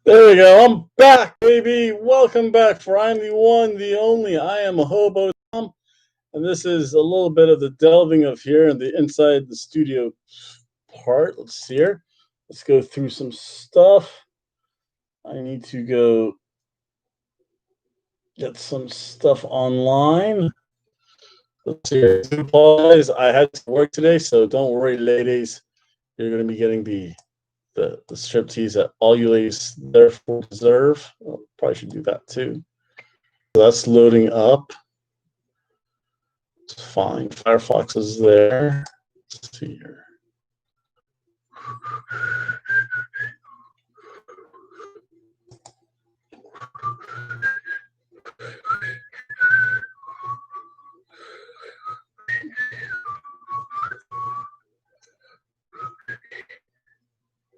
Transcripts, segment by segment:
There we go. I'm back, baby. Welcome back. For I'm the one, the only. I am a Hobo Tom, and this is a little bit of the delving of here in the inside the studio part. Let's see here. Let's go through some stuff. I need to go get some stuff online. Let's see here. I had to work today, so don't worry, ladies. You're going to be getting the striptease that all you ladies therefore deserve. Probably should do that too. So that's loading up. It's fine. Firefox is there. Let's see here.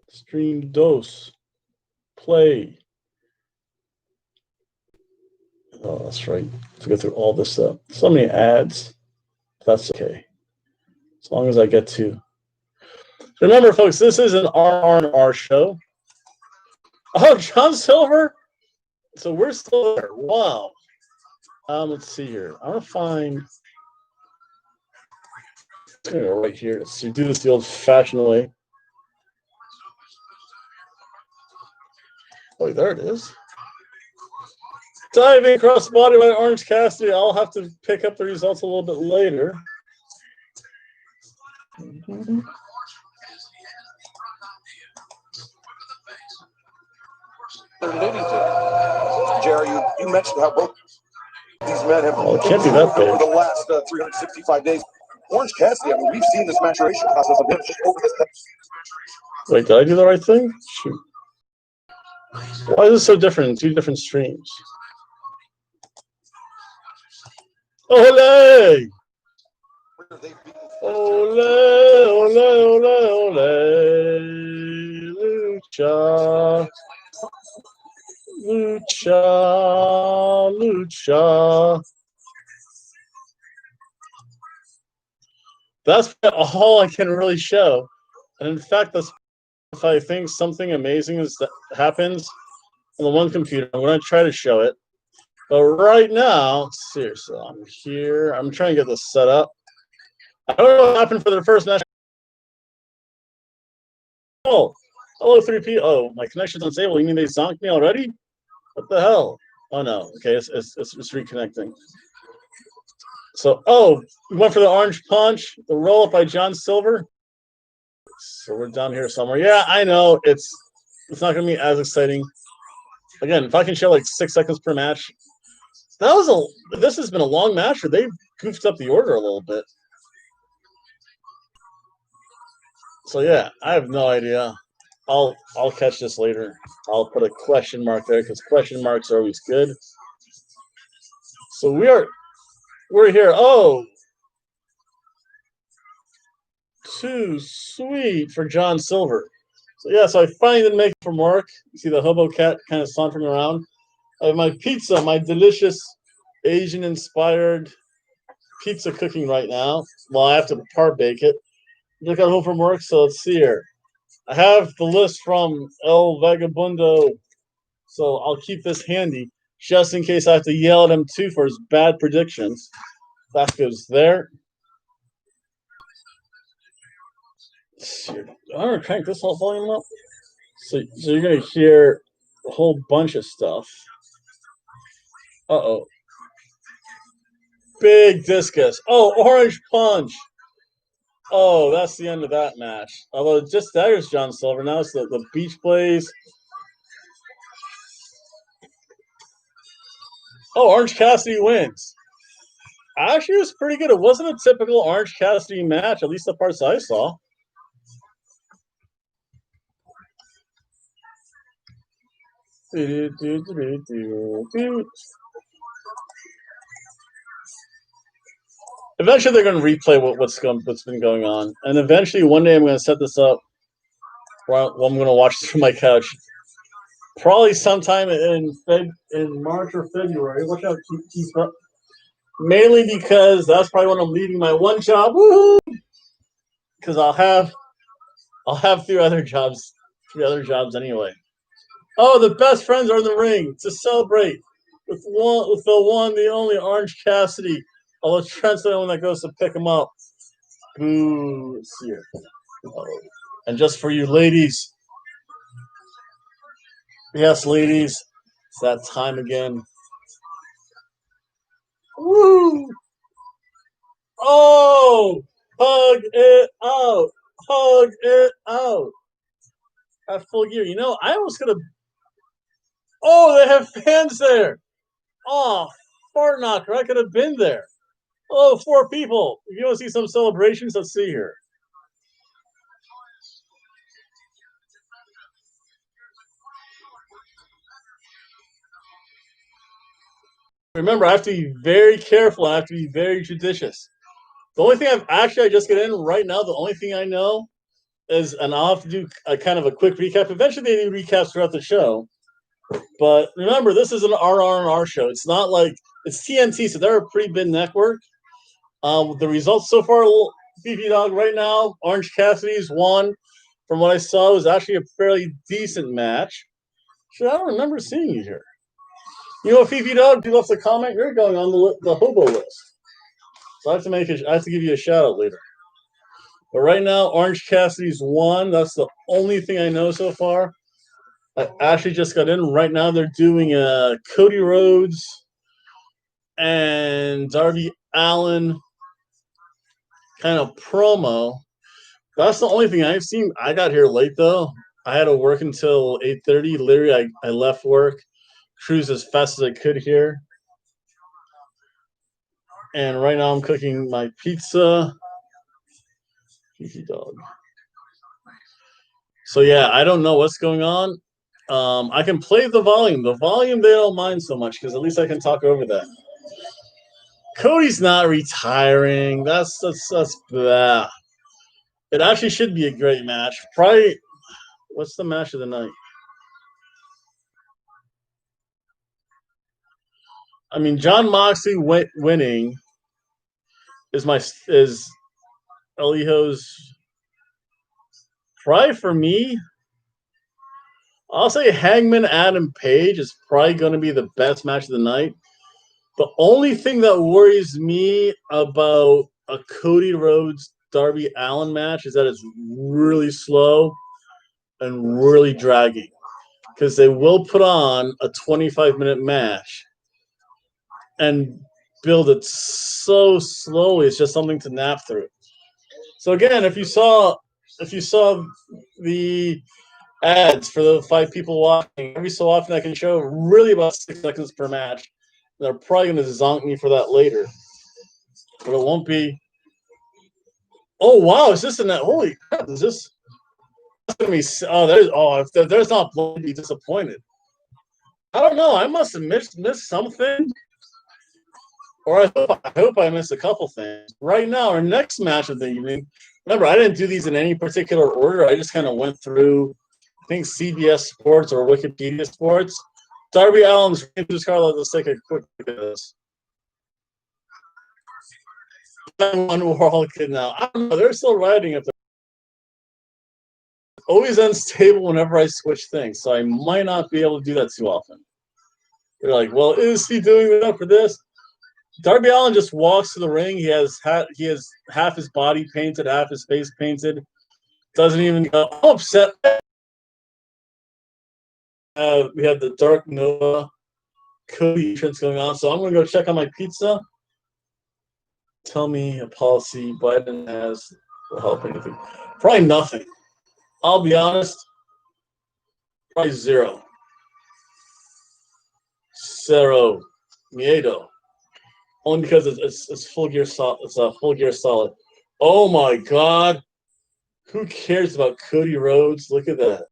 Stream dose. Play. Oh, that's right. To go through all this stuff. So many ads. That's okay. As long as I get to. Remember, folks, this is an R&R show. Oh, John Silver? So we're still there. Wow. Let's see here. I'm going to find. I'm going to go right here. Let's do this the old-fashioned way. Oh, there it is. Diving across the body by Orange Cassidy. I'll have to pick up the results a little bit later. Mm-hmm. They're leading to. Jerry, you mentioned how both these men have it can't be that big. over the last 365 days. Orange Cassidy, I mean, we've seen this maturation process of him just over this. Wait, did I do the right thing? Shoot. Why is it so different in two different streams? Ole! Ole, ole, ole, ole. Lucha. Lucha. Lucha. That's all I can really show. And in fact, that's if I think something amazing happens on the one computer, I'm going to try to show it. But right now, seriously, I'm here. I'm trying to get this set up. I don't know what happened for the first match. Oh, hello, 3P. Oh, my connection's unstable. You mean they zonked me already? What the hell? Oh, no. Okay, it's reconnecting. So, we went for the orange punch, the roll up by John Silver. So we're down here somewhere. Yeah, I know. It's not going to be as exciting. Again, if I can show like 6 seconds per match, this has been a long match, or they've goofed up the order a little bit. So yeah, I have no idea. I'll catch this later. I'll put a question mark there because question marks are always good. So we're here. Oh, too sweet for John Silver. So yeah, so I finally didn't make it from work. You see the hobo cat kind of sauntering around. I have my pizza, my delicious Asian-inspired pizza cooking right now. Well, I have to par-bake it. I got home from work, so let's see here. I have the list from El Vagabundo, so I'll keep this handy just in case I have to yell at him too for his bad predictions. That goes there. I'm going to crank this whole volume up. So you're going to hear a whole bunch of stuff. Uh-oh. Big discus. Oh, orange punch. Oh, that's the end of that match. Although it just staggers John Silver. Now it's the Beach Blaze. Oh, Orange Cassidy wins. Actually, it was pretty good. It wasn't a typical Orange Cassidy match, at least the parts I saw. Eventually, they're going to replay what's been going on, and eventually, one day, I'm going to set this up. Well, I'm going to watch this from my couch. Probably sometime in March or February. Watch out, keep up. Mainly because that's probably when I'm leaving my one job. Woohoo! Because I'll have 3 other jobs anyway. Oh, the best friends are in the ring to celebrate with the only Orange Cassidy. Although Trent's the one that goes to pick him up. Boo! Let's see here. Oh. And just for you ladies, yes, ladies, it's that time again. Woo! Oh! Hug it out! Hug it out! At full gear. You know, I almost could have. Oh, they have fans there! Oh, fart knocker. I could have been there. Oh, 4 people. If you want to see some celebrations, let's see here. Remember, I have to be very careful. I have to be very judicious. The only thing I just get in right now. The only thing I know is, and I'll have to do a kind of a quick recap. Eventually, they do recaps throughout the show. But remember, this is an RR&R show. It's not like it's TNT, so they're a pretty big network. The results so far, Fifi Dog right now, Orange Cassidy's won. From what I saw, it was actually a fairly decent match. Shit, I don't remember seeing you here. You know, Fifi Dog, you left a comment. You're going on the Hobo list, so I have to give you a shout out later. But right now, Orange Cassidy's won. That's the only thing I know so far. I actually just got in. Right now, they're doing Cody Rhodes and Darby Allin kind of promo. That's the only thing I've seen. I got here late though. I had to work until 8:30. Literally, I left work, cruised as fast as I could here. And right now I'm cooking my pizza. Easy dog. So yeah, I don't know what's going on. I can play the volume. The volume they don't mind so much because at least I can talk over that. Cody's not retiring. That's blah. It actually should be a great match. Probably. What's the match of the night? I mean, John Moxley winning is Elijo's. Probably for me, I'll say Hangman Adam Page is probably going to be the best match of the night. The only thing that worries me about a Cody Rhodes Darby Allin match is that it's really slow and really dragging because they will put on a 25-minute match and build it so slowly. It's just something to nap through. So again, if you saw the ads for the 5 people watching, every so often I can show really about 6 seconds per match. They're probably going to zonk me for that later, but it won't be. Oh wow, is this in that? Holy crap! Is this? That's going to be. If there's not, I'll be disappointed. I don't know. I must have missed something, or I hope I missed a couple things. Right now, our next match of the evening. Remember, I didn't do these in any particular order. I just kind of went through, I think, CBS Sports or Wikipedia Sports. Darby Allin's Scarlet. Let's take a quick look at this. One World Kid now. I don't know. They're still writing it. Always unstable whenever I switch things, so I might not be able to do that too often. They're like, well, is he doing that for this? Darby Allin just walks to the ring. He has half his body painted, half his face painted. Doesn't even go upset. We have the Dark Noah Cody entrance going on, so I'm going to go check on my pizza. Tell me a policy Biden has will help anything. Probably nothing. I'll be honest. Probably zero. Zero. Miedo. Only because it's full gear solid. It's a full gear solid. Oh my God. Who cares about Cody Rhodes? Look at that.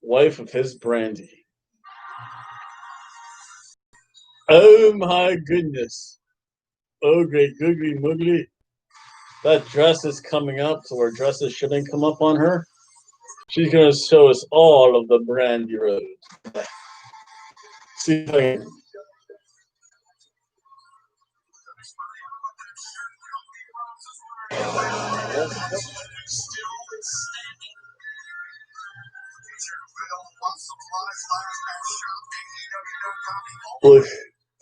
Wife of his Brandy. Oh my goodness. Oh great googly moogly. That dress is coming up to where dresses shouldn't come up on her. She's gonna show us all of the Brandy Rhodes. See if I can. Look,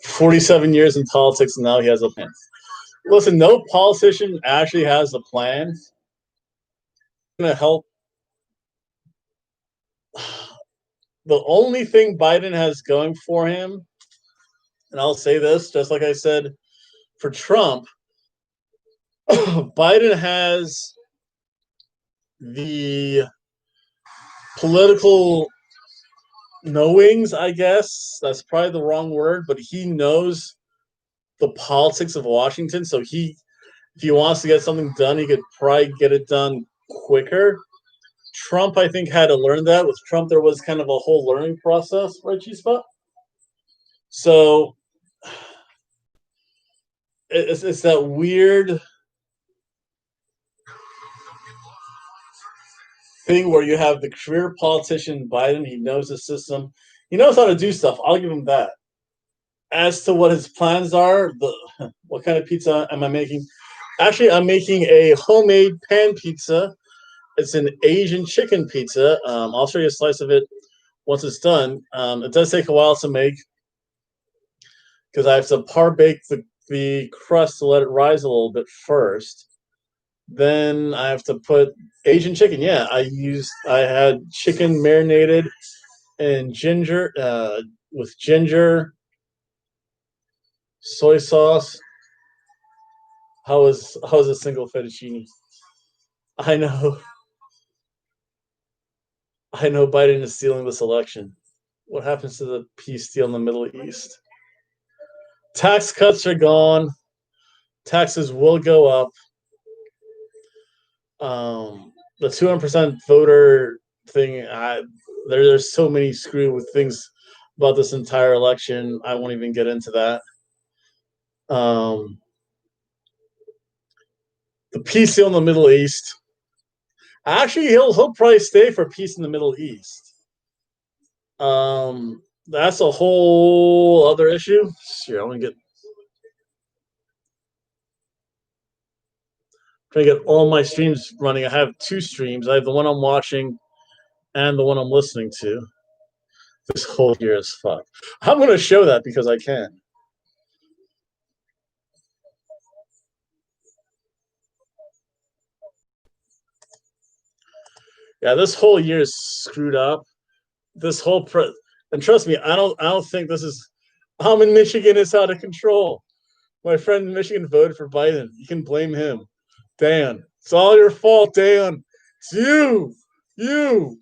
47 years in politics, and now he has a plan. Listen, no politician actually has a plan. Going to help. The only thing Biden has going for him, and I'll say this, just like I said for Trump, Biden has the political knowings, I guess. That's probably the wrong word, but he knows the politics of Washington. So if he wants to get something done, he could probably get it done quicker. Trump, I think, had to learn that. With Trump, there was kind of a whole learning process, right, G-Spot? So it's that weird thing where you have the career politician Biden. He knows the system. He knows how to do stuff. I'll give him that. As to what his plans are, what kind of pizza am I making? Actually, I'm making a homemade pan pizza. It's an Asian chicken pizza. I'll show you a slice of it once it's done. It does take a while to make because I have to par bake the crust to let it rise a little bit first. Then I have to put Asian chicken. Yeah, I had chicken marinated in ginger with ginger, soy sauce. How is a single fettuccine? I know. I know Biden is stealing this election. What happens to the peace deal in the Middle East? Tax cuts are gone. Taxes will go up. The 200% voter thing, there's so many screw with things about this entire election. I won't even get into that. The peace deal in the Middle East. Actually, he'll probably stay for peace in the Middle East. That's a whole other issue. Here, I'm gonna get all my streams running. I have two streams. I have the one I'm watching and the one I'm listening to. This whole year is fuck. I'm gonna show that because I can. Yeah, this whole year is screwed up. This whole and trust me, I don't think this is. I'm in Michigan. It's out of control. My friend in Michigan voted for Biden. You can blame him, Dan. It's all your fault, Dan. It's you. You.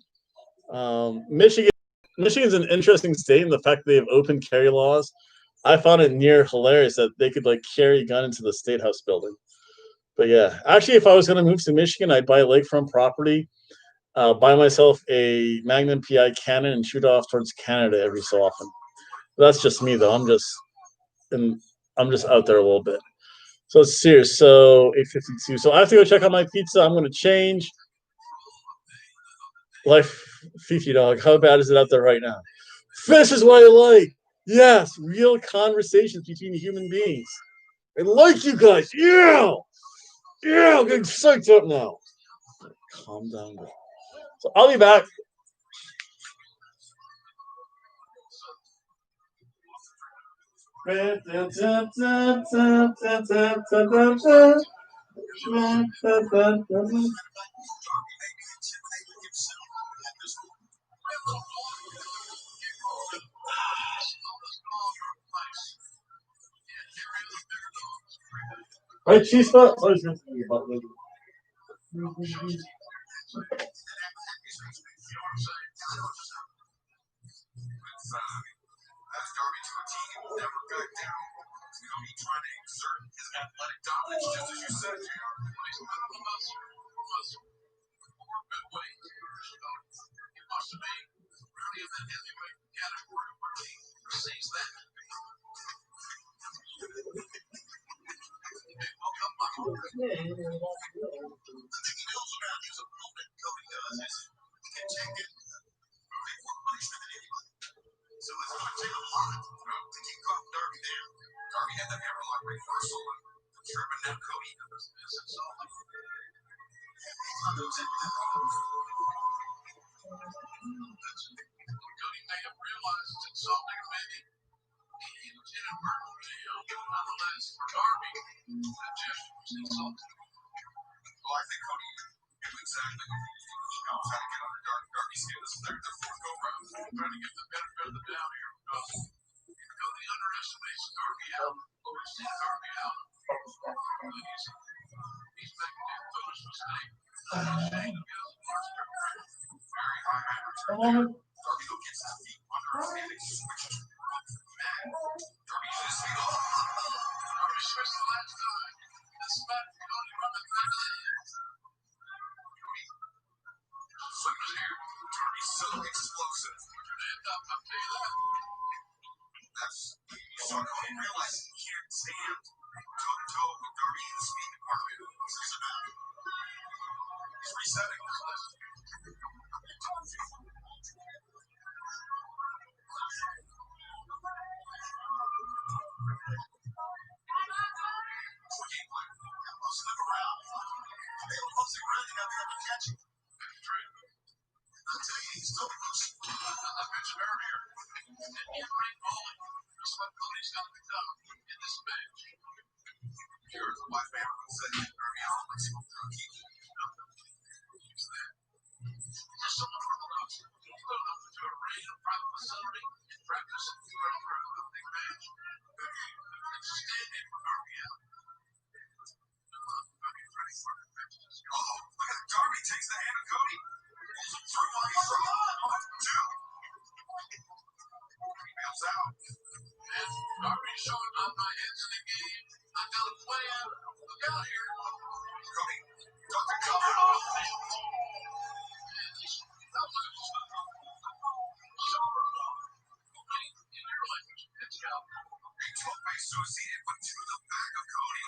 Michigan's an interesting state in the fact that they have open carry laws. I found it near hilarious that they could like carry a gun into the state house building. But yeah, actually, if I was going to move to Michigan, I'd buy lakefront property, buy myself a Magnum PI cannon, and shoot off towards Canada every so often. But that's just me, though. I'm just out there a little bit. So it's serious. So 8:52. So I have to go check on my pizza. I'm going to change. Life Fifi dog. How bad is it out there right now? This is what I like. Yes, real conversations between human beings. I like you guys. Yeah. Yeah, I'm getting psyched up now. Calm down, bro. So I'll be back. Right, cheese spot? I was going to think about later. Well, I think Cody knew exactly how to get under Darby's skin. This is their fourth go round. Trying to get the benefit of the doubt here because Cody underestimates Darby out. Oversees Darby out. He's making a foolish mistake. Shane gives Mark's very high average. Darby who gets his feet under his hand and switches. Man, Darby uses his feet off. Darby switched the last time. This back Cody running back to the end. Swinging here. Darby's so explosive. I'll tell you that. That's so Cody realizes he can't stand toe-to-toe with Darby in the speed department. He's resetting this lesson. Slip around. They don't close the ground, you gotta be catching. I'll tell you, he's still close. I mentioned earlier, in-ring bowling is what Cody's got to become in this match. Here's my favorite thing. Darby Allin likes to keep use that. Just someone from the house. He's good enough to do a ring, a private facility, and practice and do it for a big match. It's a stand-in for Darby Allin. Oh, look at Darby takes the hand of Cody. Pulls him through while he's on. Two. He bails out. And Darby's showing up. My head's in the game. I got a plan. Look out here. Cody. Dr. Cody. In your language, it's out. He took my associated went to the back of Cody.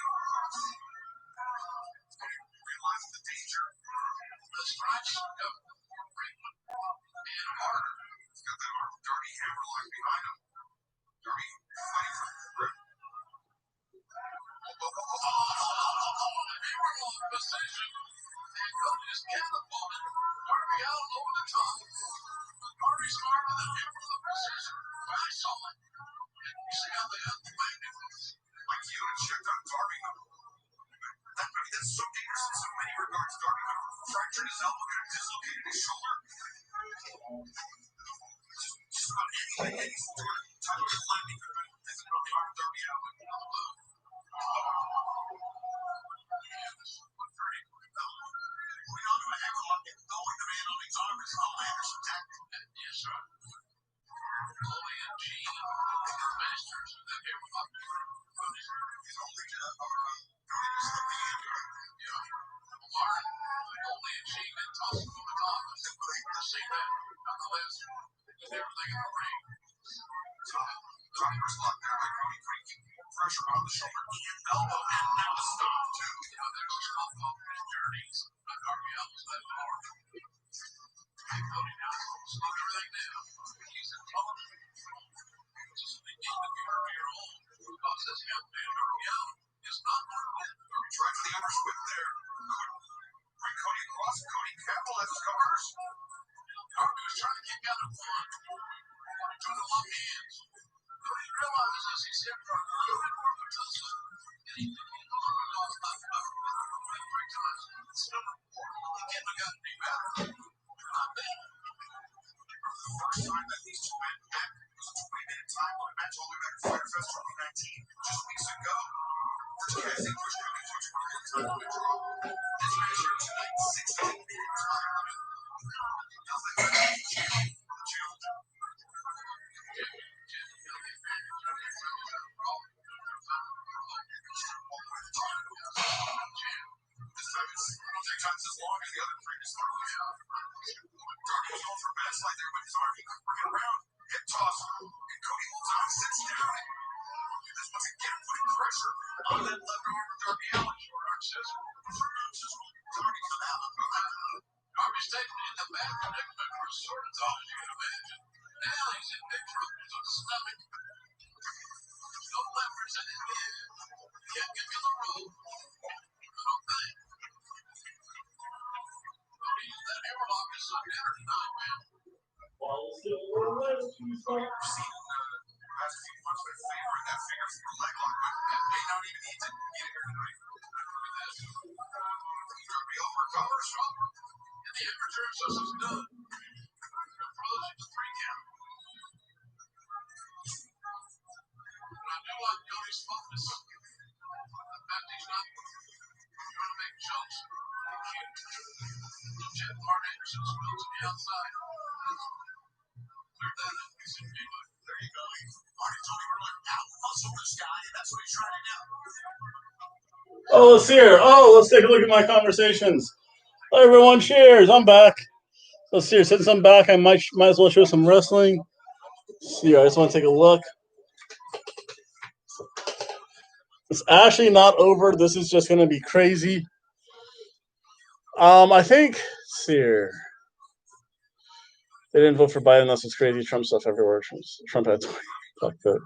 Realized the danger. The stripes of Braidwood and harder. He's got that arm Darby hammerlock behind him. Darby fighting for the grip. Hammerlock position. And Cody is catapulted. Darby out over the top. Darby's arm in the hammerlock position. I saw it. You see how they have the magnet? Like you and checked on Darby. That's so dangerous in so many regards. Darby fractured his elbow and dislocated his shoulder. Just about any sort of type of landing isn't on the arm of Darby Allin. Moving on to a hammerlock and throwing the man on his arm is an Anderson tactic. Yes, sir. Chloe and Gene are masters of that hammerlock. He's only Martin, only and Gene and toss him on the top. To see that, nonetheless, with everything in the ring. Driver's locked there by Cody keeping more pressure on the shoulder and elbow, and now the stop, too. There's a stop off his journeys. Darby Allin's left arm. And Cody now slow everything down. He's in trouble. This is the beginning of your own. Because this young man, Darby Allin, is not going to win. Darby tries the upper swing there. Bring Cody across. Cody capitalizes covers. Darby was trying to kick out of one. Trying to lock hands. Cody realizes he's hit from a little bit more potential. And he didn't get a little bit off three times. It's number 4. Again, we got to be better. Not bad. The first time that these two men met was a 20-minute time limit match all the way back to Fyter Fest 2019, just weeks ago. First casting pushed Cody to a 20-minute time limit draw. This match here tonight, 16-minute time limit. Nothing. This time it's 10 times as long as the other previous Darby was going for a bad slide there, but his arm, he couldn't bring it around. Hip toss, and Cody holds on, sits down. This once again putting pressure on that left arm of Darby Allin. Short arm scissor. Darby come out. Darby's taken in the bad predicament for a sort of thought, as you can imagine. Now he's in big trouble with the stomach. No leverage in it. Can't give you the rope. Okay. That airlock is so better tonight, man. Oh, let's hear. Oh, let's take a look at my conversations. Hi, everyone. Cheers. I'm back. Let's see. Since I'm back, I might as well show some wrestling. Let's see. I just want to take a look. It's actually not over. This is just going to be crazy. I think. Let's see here. They didn't vote for Biden. That's what's crazy. Trump stuff everywhere. Trump had to fuck that.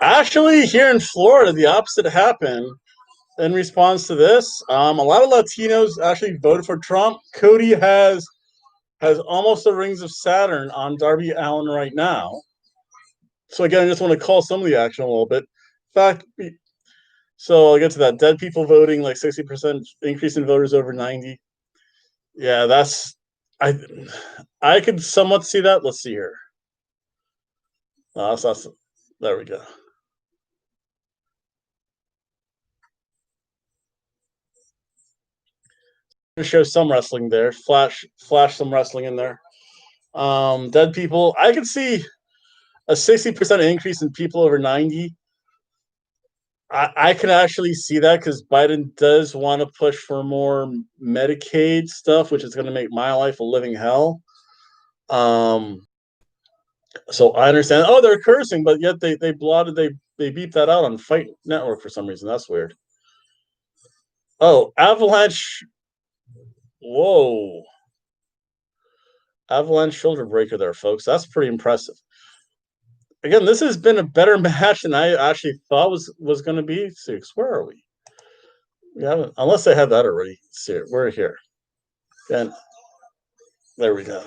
Actually, here in Florida, the opposite happened. In response to this, a lot of Latinos actually voted for Trump. Cody has almost the rings of Saturn on Darby Allin right now. So again, I just want to call some of the action a little bit. In fact, so I'll get to that. Dead people voting, like 60% increase in voters over 90. Yeah, I could somewhat see that. Let's see here. There we go. Show some wrestling there. Flash some wrestling in there. Dead people. I could see a 60% increase in people over 90. I can actually see that because Biden does want to push for more Medicaid stuff, which is going to make my life a living hell. So I understand. Oh, they're cursing, but yet they beeped that out on Fight Network for some reason. That's weird. Oh, Avalanche. Whoa. Avalanche shoulder breaker there, folks. That's pretty impressive. Again, this has been a better match than I actually thought was going to be. Six. Where are we? We haven't, unless they had that already. See, we're here. And there we go.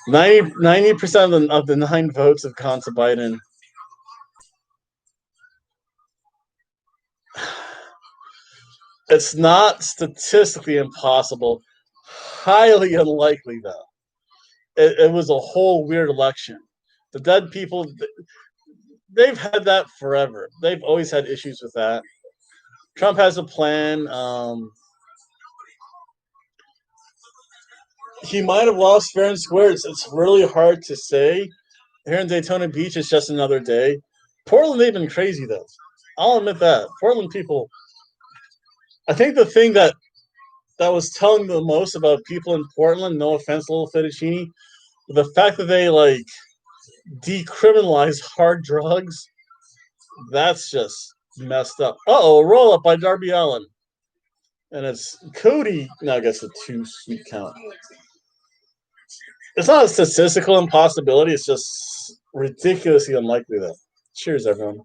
90% of the 9 votes have gone to Biden. It's not statistically impossible. Highly unlikely, though. It was a whole weird election. The dead people, they've had that forever. They've always had issues with that. Trump has a plan. He might have lost fair and square. It's really hard to say. Here in Daytona Beach, it's just another day. Portland, they've been crazy, though. I'll admit that. Portland people, I think the thing that was telling the most about people in Portland, no offense, little fettuccine, the fact that they, like, decriminalize hard drugs, that's just messed up. Uh-oh, roll up by Darby Allin. And it's Cody now gets a 2 sweet count. It's not a statistical impossibility. It's just ridiculously unlikely, though. Cheers, everyone.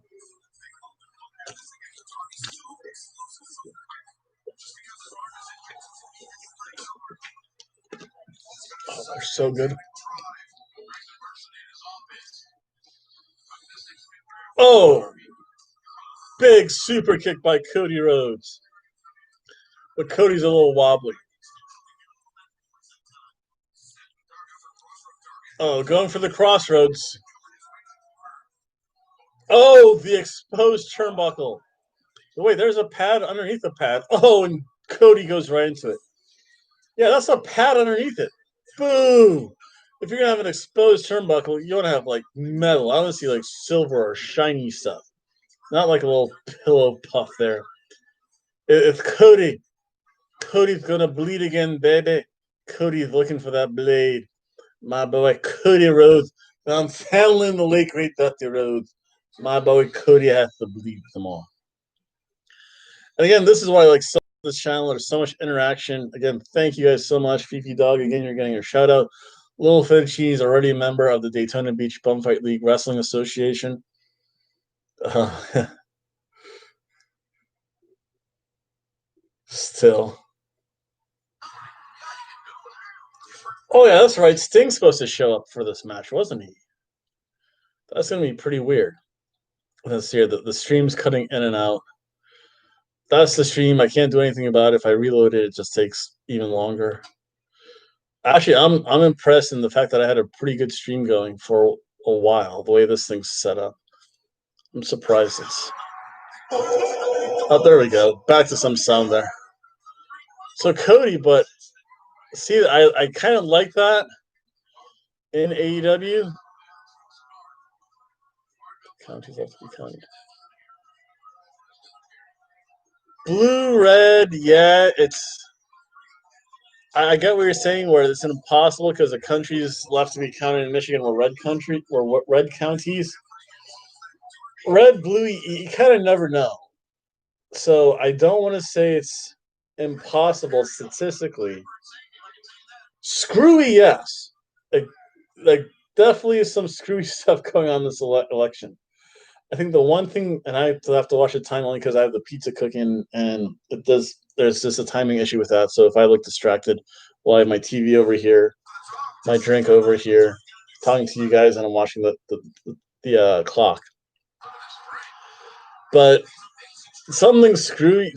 Oh, they're so good. Oh, big super kick by Cody Rhodes. But Cody's a little wobbly. Oh, going for the crossroads. Oh, the exposed turnbuckle. Wait, there's a pad underneath the pad. Oh, and Cody goes right into it. Yeah, that's a pad underneath it. Boom. If you're going to have an exposed turnbuckle, you want to have, like, metal. I want to see, like, silver or shiny stuff. Not like a little pillow puff there. It's Cody. Cody's going to bleed again, baby. Cody's looking for that blade. My boy, Cody Rhodes. I'm channeling the late, great Dusty Rhodes. My boy, Cody has to bleed them all. And again, this is why I like so this channel. There's so much interaction. Again, thank you guys so much. Fifi Dog, again, you're getting your shout out. Little Fettuccine is already a member of the Daytona Beach Bumfight League Wrestling Association. Still. Oh, yeah, that's right. Sting's supposed to show up for this match, wasn't he? That's going to be pretty weird. Let's see here. The stream's cutting in and out. That's the stream. I can't do anything about it. If I reload it, it just takes even longer. Actually, I'm impressed in the fact that I had a pretty good stream going for a while. The way this thing's set up, I'm surprised it's. Oh, there we go. Back to some sound there. So Cody, but see, I kind of like that in AEW. Counties have to be counted. Blue, red, yeah, it's. I get what you're saying, where it's impossible because the countries left to be counted in Michigan were red counties. Red, blue, you kind of never know. So I don't want to say it's impossible statistically. Screwy, yes. Like definitely some screwy stuff going on this election. I think the one thing, and I have to watch the time only because I have the pizza cooking, and it does. There's just a timing issue with that. So if I look distracted, well, I have my TV over here, my drink over here, talking to you guys, and I'm watching the clock. But something screwy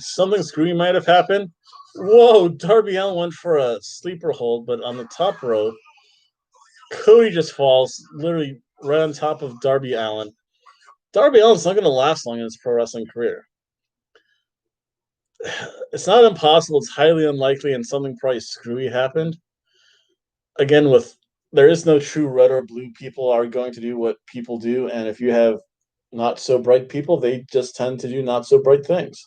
might have happened. Whoa, Darby Allin went for a sleeper hold, but on the top rope, Cody just falls literally right on top of Darby Allin. Darby Allin's not going to last long in his pro wrestling career. It's not impossible. It's highly unlikely, and something probably screwy happened. Again, there is no true red or blue. People are going to do what people do, and if you have not so bright people, they just tend to do not so bright things.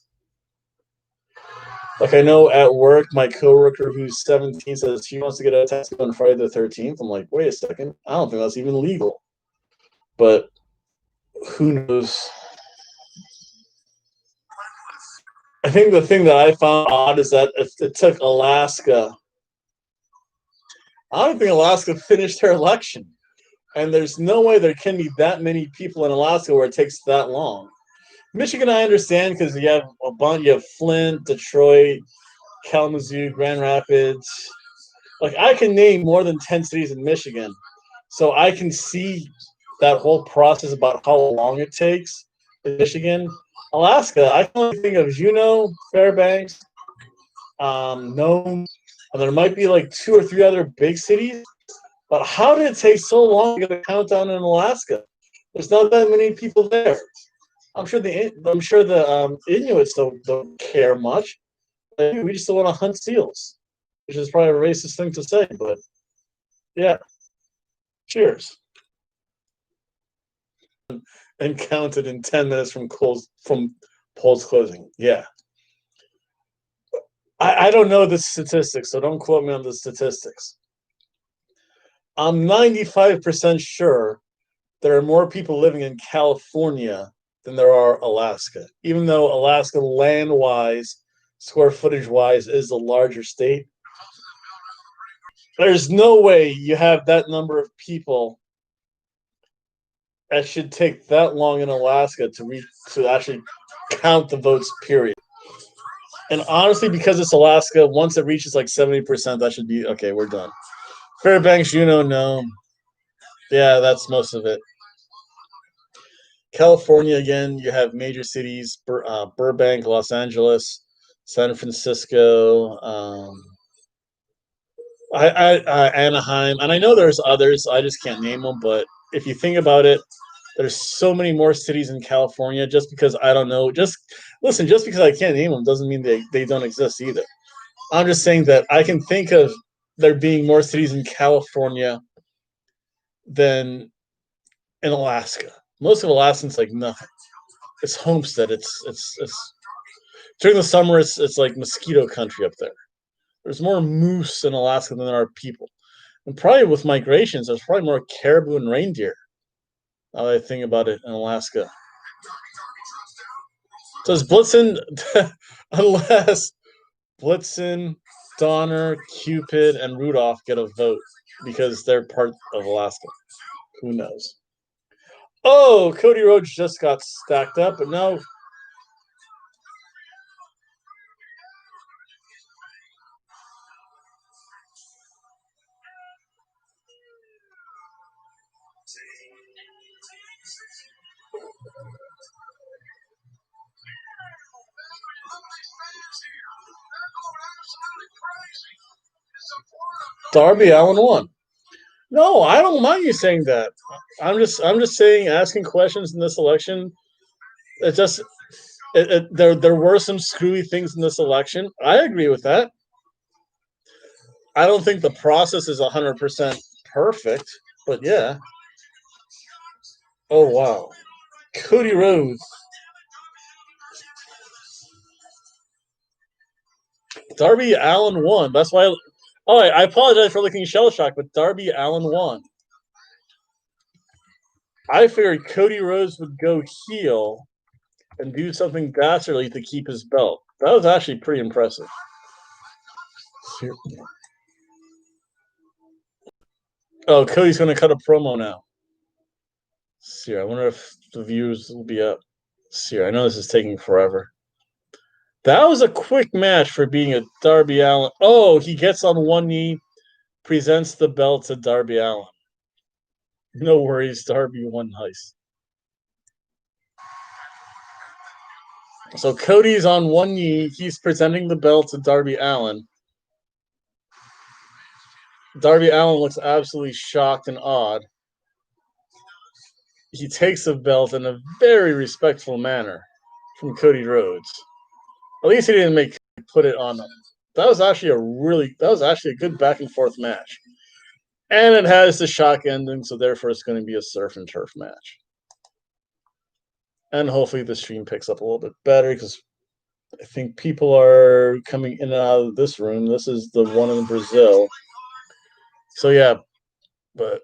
Like I know at work, my coworker who's 17 says she wants to get a tattoo on Friday the 13th. I'm like, wait a second, I don't think that's even legal. But who knows? I think the thing that I found odd is that it took Alaska. I don't think Alaska finished their election. And there's no way there can be that many people in Alaska where it takes that long. Michigan, I understand because you have a bunch. You have Flint, Detroit, Kalamazoo, Grand Rapids. Like I can name more than 10 cities in Michigan, so I can see that whole process about how long it takes in Michigan. Alaska, I can only think of Juneau, Fairbanks, Nome, and there might be like 2 or 3 other big cities. But how did it take so long to get a countdown in Alaska? There's not that many people there. I'm sure the Inuits don't care much. We just don't want to hunt seals, which is probably a racist thing to say, but yeah. Cheers. And counted in 10 minutes from polls closing. Yeah. I don't know the statistics, so don't quote me on the statistics. I'm 95% sure there are more people living in California than there are Alaska, even though Alaska land-wise, square footage-wise, is the larger state. There's no way you have that number of people. That should take that long in Alaska to actually count the votes, period. And honestly, because it's Alaska, once it reaches like 70%, that should be okay. We're done. Fairbanks, no. Yeah, that's most of it. California, again, you have major cities: Burbank, Los Angeles, San Francisco, Anaheim, and I know there's others. I just can't name them. But if you think about it, there's so many more cities in California. Just because I don't know, just because I can't name them doesn't mean they don't exist either. I'm just saying that I can think of there being more cities in California than in Alaska. Most of Alaskans like nothing. It's homestead. It's during the summer. It's like mosquito country up there. There's more moose in Alaska than there are people, and probably with migrations, there's probably more caribou and reindeer. Now that I think about it in Alaska. Does Blitzen, unless Blitzen, Donner, Cupid, and Rudolph get a vote because they're part of Alaska? Who knows? Oh, Cody Rhodes just got stacked up, but no. Darby Allen won. No, I don't mind you saying that. I'm just saying asking questions in this election. It just there were some screwy things in this election. I agree with that. I don't think the process is 100% perfect, but yeah. Oh wow, Cody Rhodes, Darby Allen won. That's why. Oh, I apologize for looking shell shocked, but Darby Allen won. I figured Cody Rhodes would go heel and do something dastardly to keep his belt. That was actually pretty impressive. Oh, Cody's going to cut a promo now. See, I wonder if the views will be up. See, I know this is taking forever. That was a quick match for being a Darby Allen. Oh, he gets on one knee, presents the belt to Darby Allen. No worries, Darby won nice. So Cody's on one knee. He's presenting the belt to Darby Allen. Darby Allen looks absolutely shocked and awed. He takes the belt in a very respectful manner from Cody Rhodes. At least he didn't put it on him. That was actually a good back and forth match. And it has the shock ending, so therefore it's going to be a surf and turf match. And hopefully the stream picks up a little bit better because I think people are coming in and out of this room. This is the one in Brazil. So yeah, but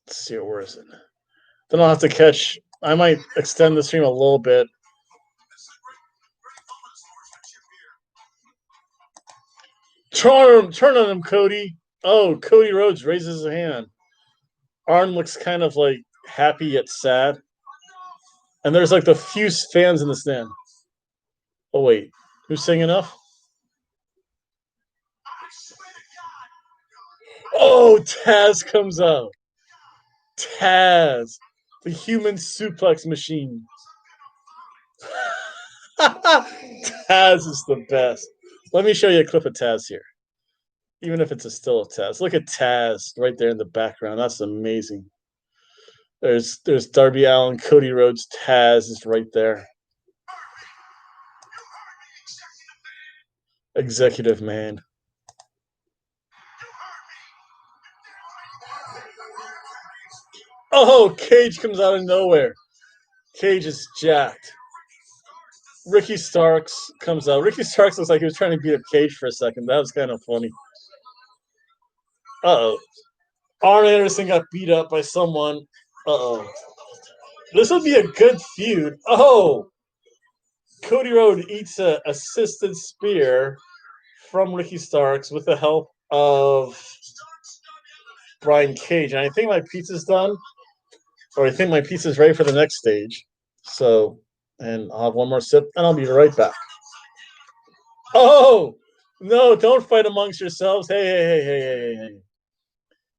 let's see, where is it? Then I'll have to catch. I might extend the stream a little bit. Turn on him, Cody. Oh, Cody Rhodes raises his hand. Arn looks kind of like happy yet sad. And there's like the few fans in the stand. Oh, wait. Who's saying enough? Oh, Taz comes out. Taz, the human suplex machine. Taz is the best. Let me show you a clip of Taz here. Even if it's a still of Taz. Look at Taz right there in the background. That's amazing. There's Darby Allin, Cody Rhodes, Taz is right there. Executive man. Oh, Cage comes out of nowhere. Cage is jacked. Ricky Starks comes out. Ricky Starks looks like he was trying to beat up Cage for a second. That was kind of funny. Uh-oh. Arn Anderson got beat up by someone. Uh-oh. This would be a good feud. Oh! Cody Rhodes eats an assisted spear from Ricky Starks with the help of Brian Cage. And I think my pizza's done. Or I think my pizza's ready for the next stage. So, and I'll have one more sip, and I'll be right back. Oh! No, don't fight amongst yourselves. Hey.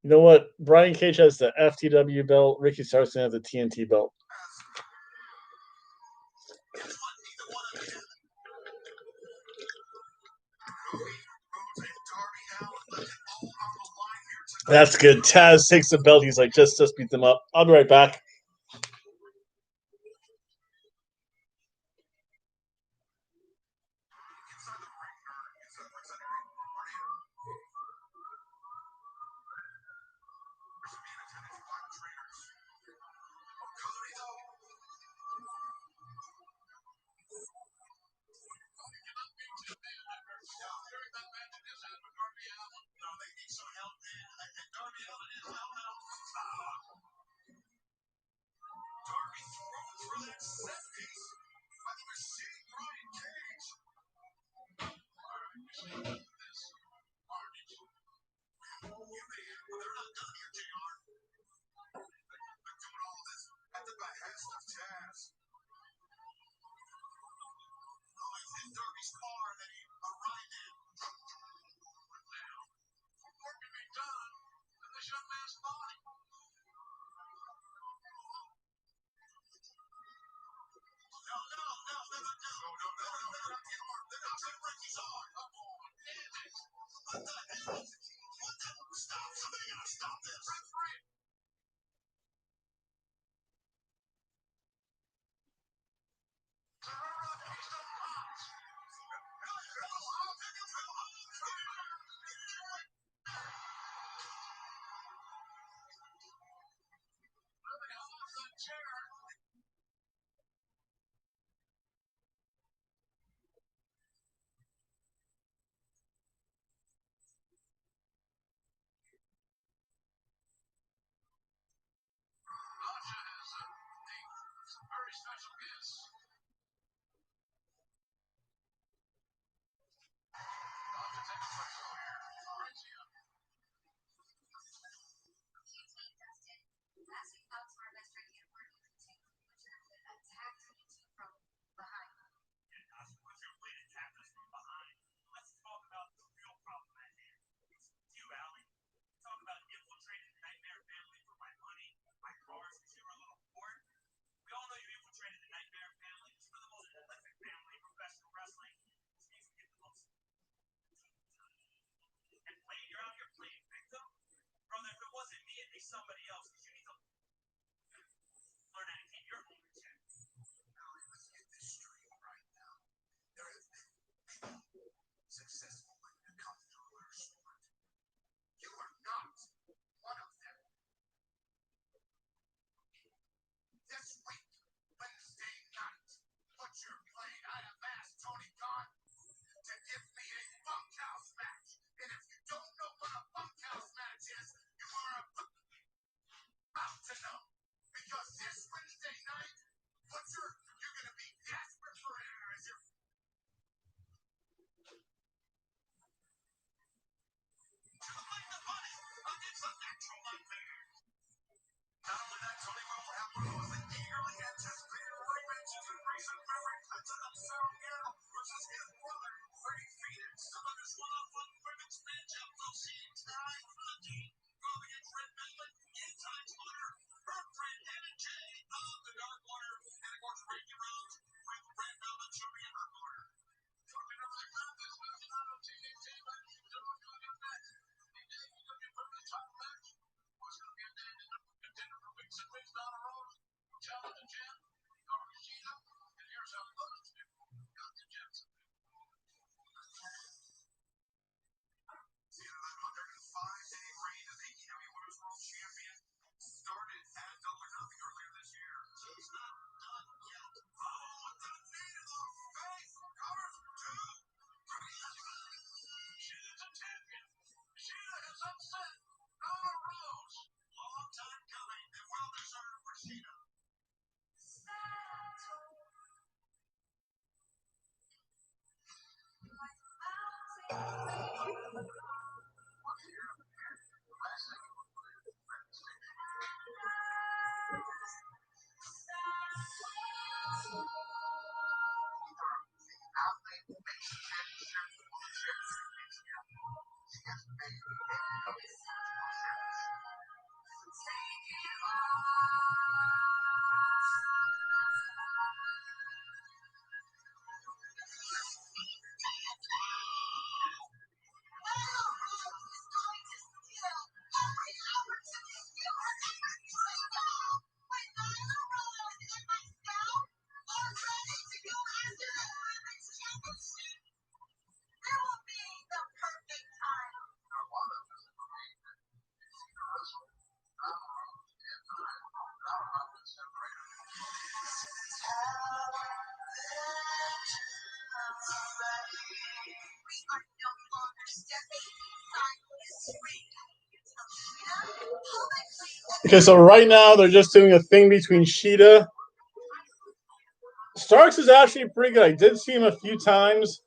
You know what? Brian Cage has the FTW belt. Ricky Starks has the TNT belt. That's good. Taz takes the belt. He's like, just beat them up. I'll be right back. Somebody else, because you need to learn how to keep your own check. Let's get this straight right now. There have been successful men that come through our sport. You are not one of them. This week, Wednesday night, Butcher played. I have asked Tony Khan to give me a bunkhouse match. And if you don't know what a bunkhouse match is, you are about to know. Because this Wednesday night, Butcher, you're going to be desperate for air as you're against a natural nightmare. Not only that, Tony will have one of those eagerly anticipated rematches in recent memory to himself here versus his brother, Freddie Phoenix. Some of his one-on-one women's matchup will see Ty Conti go against Red Velvet, in Ty's honor, her friend Anna Jay of the Dark Order, and of course Randy Rhodes with Red Velvet serving in her corner. Talking over the ground this week on TNT, but you don't know your match. The AEW Women's title match was going to be a contender for weeks and weeks down the road. Challenge the champ, Gargano, and here's how it goes. Got the Jensen. The 105-day reign of AEW Women's World Champion started at Double or Nothing earlier this year. She's not done yet. Oh, the knee to the face. Covers 2, 3. She is a champion. Sheena has upset Nyla Rose. Long time coming and well deserved for Sheena. Okay, so right now they're just doing a thing between Sheeta. Starks is actually pretty good. I did see him a few times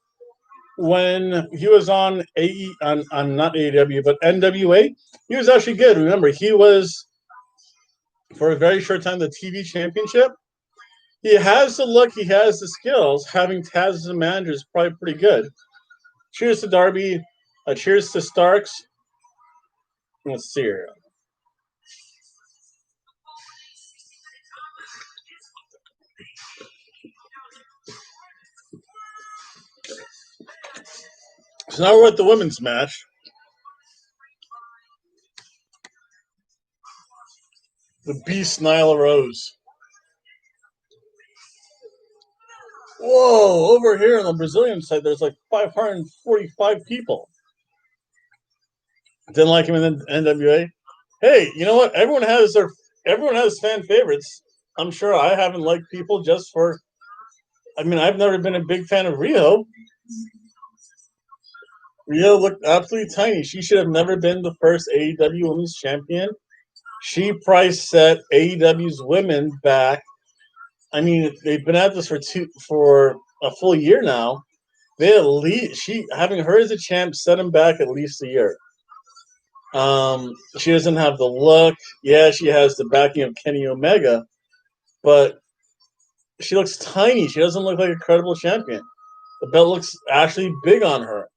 when he was on on not AEW but NWA. He was actually good. Remember, he was for a very short time the TV championship. He has the look, he has the skills. Having Taz as a manager is probably pretty good. Cheers to Darby. Cheers to Starks. Let's see here. So now we're at the women's match. The Beast Nyla Rose. Whoa, over here on the Brazilian side, there's like 545 people. Didn't like him in the NWA. Hey, you know what? Everyone has fan favorites. I'm sure I haven't liked people just for. I mean, I've never been a big fan of Rio. Rio looked absolutely tiny. She should have never been the first AEW Women's Champion. She price set AEW's women back. I mean, they've been at this for a full year now. They at least having her as a champ set them back at least a year. She doesn't have the look. Yeah, she has the backing of Kenny Omega, but she looks tiny. She doesn't look like a credible champion. The belt looks actually big on her.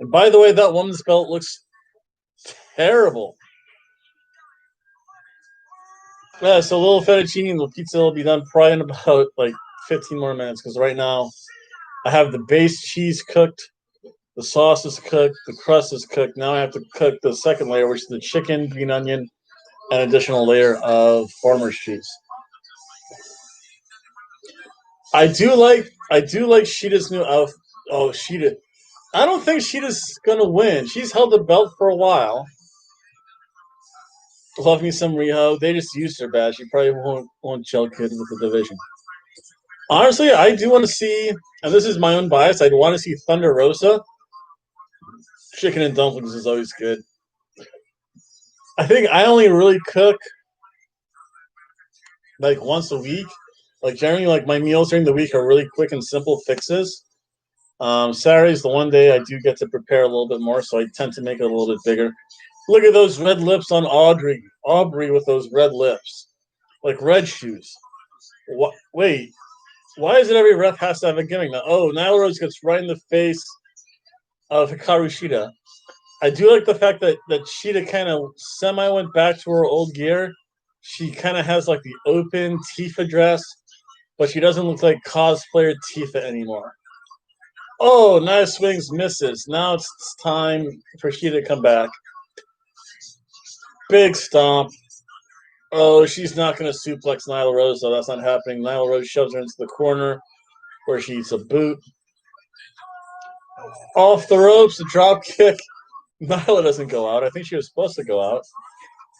And by the way, that woman's belt looks terrible. Yeah, so a little fettuccine and the pizza will be done probably in about like 15 more minutes because right now I have the base cheese cooked, the sauce is cooked, the crust is cooked. Now I have to cook the second layer, which is the chicken, green onion, and additional layer of farmer's cheese. I do like Sheeta's new outfit. Oh, Sheeta. I don't think Sheeta's gonna win. She's held the belt for a while. Love me some Riho. They just used her bad. She probably won't gel good with the division. Honestly, I do want to see, and this is my own bias. I'd want to see Thunder Rosa. Chicken and dumplings is always good. I think I only really cook like once a week. Like generally, like my meals during the week are really quick and simple fixes. Saturday's the one day I do get to prepare a little bit more, so I tend to make it a little bit bigger. Look at those red lips on Audrey. Aubrey with those red lips, like red shoes. What? Wait, why is it every ref has to have a gimmick now? Oh, Nyla Rose gets right in the face of Hikaru Shida. I do like the fact that Shida kind of semi went back to her old gear. She kind of has like the open Tifa dress, but she doesn't look like cosplayer Tifa anymore. Oh, nice swings, misses. Now it's time for Shida to come back. Big stomp. Oh, she's not going to suplex Nyla Rose, though. That's not happening. Nyla Rose shoves her into the corner where she eats a boot. Off the ropes, a drop kick. Nyla doesn't go out. I think she was supposed to go out.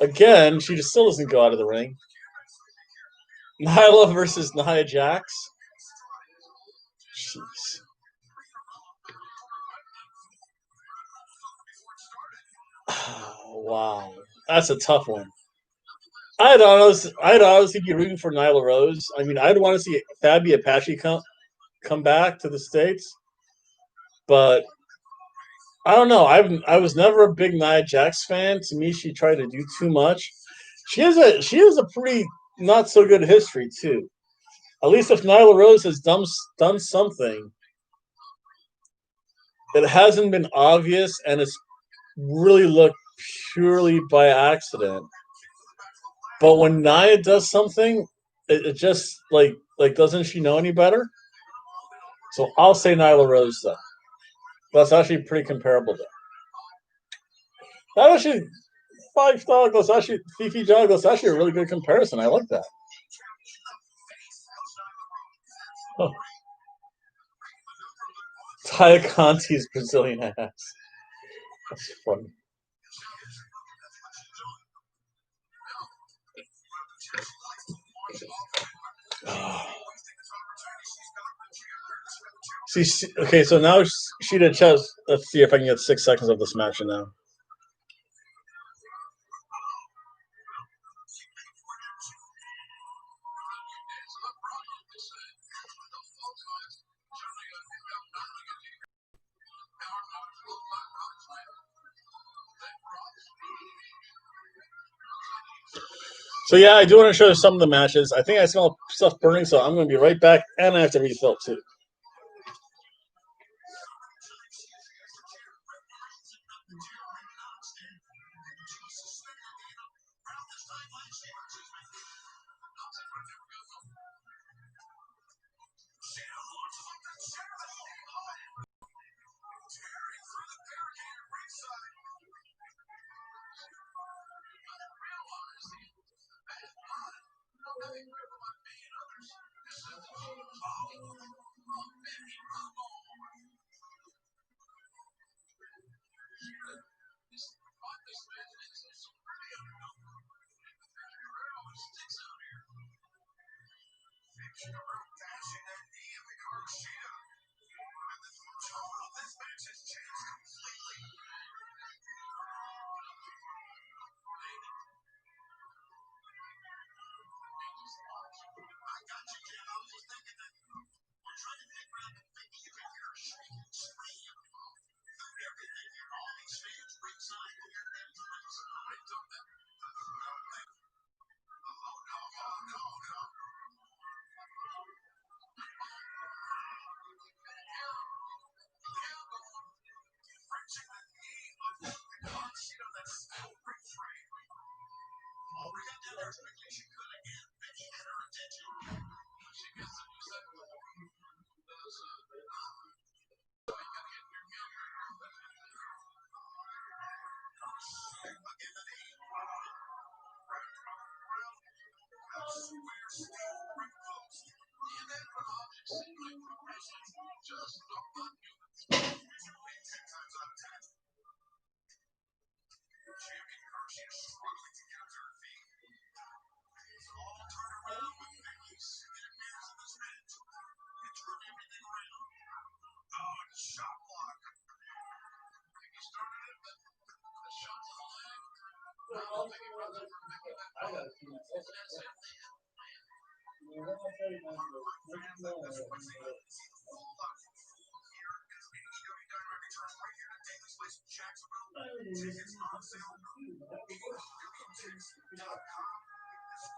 Again, she just still doesn't go out of the ring. Nyla versus Nia Jax. Jeez. Wow. That's a tough one. I'd honestly be rooting for Nyla Rose. I mean, I'd want to see Fabi Apache come back to the States, but I don't know. I was never a big Nia Jax fan. To me, she tried to do too much. She has a pretty not so good history too. At least if Nyla Rose has done something, it hasn't been obvious and it's really looked purely by accident. But when Nia does something, it just like doesn't she know any better? So I'll say Nyla Rose though. That's actually pretty comparable though. That actually 5 star. That's actually Fifi Jog. That's actually a really good comparison. I like that. Oh, Taya Conti's Brazilian ass. That's funny. Okay, so now she did chess. Let's see if I can get 6 seconds of this match now. So yeah, I do want to show you some of the matches. I think I smell stuff burning, so I'm going to be right back, and I have to refill too.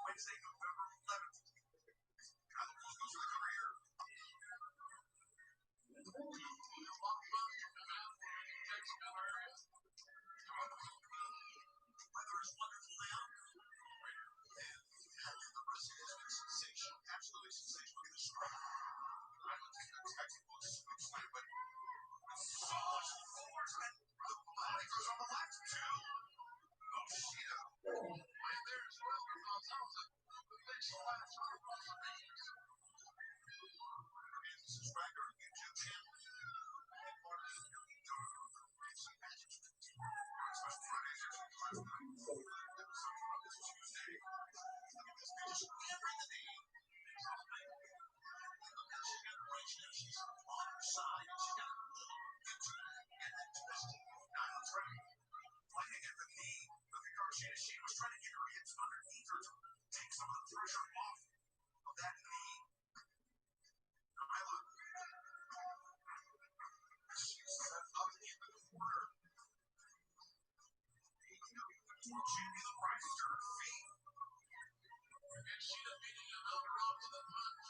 Wednesday, November 11th. Weather is wonderful now. And the rest of it is sensational, absolutely sensational. Look at the strike. I don't think that's textbook swing slam, but so much force, and the body goes on the left too. Oh, shit. And there's Wilder on top of the big splash on the knees. And this is Wagner and Jim Chan. And Marty and some magic. Special Fridays and Tuesday. Just hammering the knee. She's on her side. She got into it and then twisting. Nyla's right. Playing at the knee. Look at Garcia. She was trying to get her hips underneath her to take some of the pressure off of that knee. Nyla. She's set up in the corner. AEW World Champion rises to her feet. And she immediately on the road to the punch.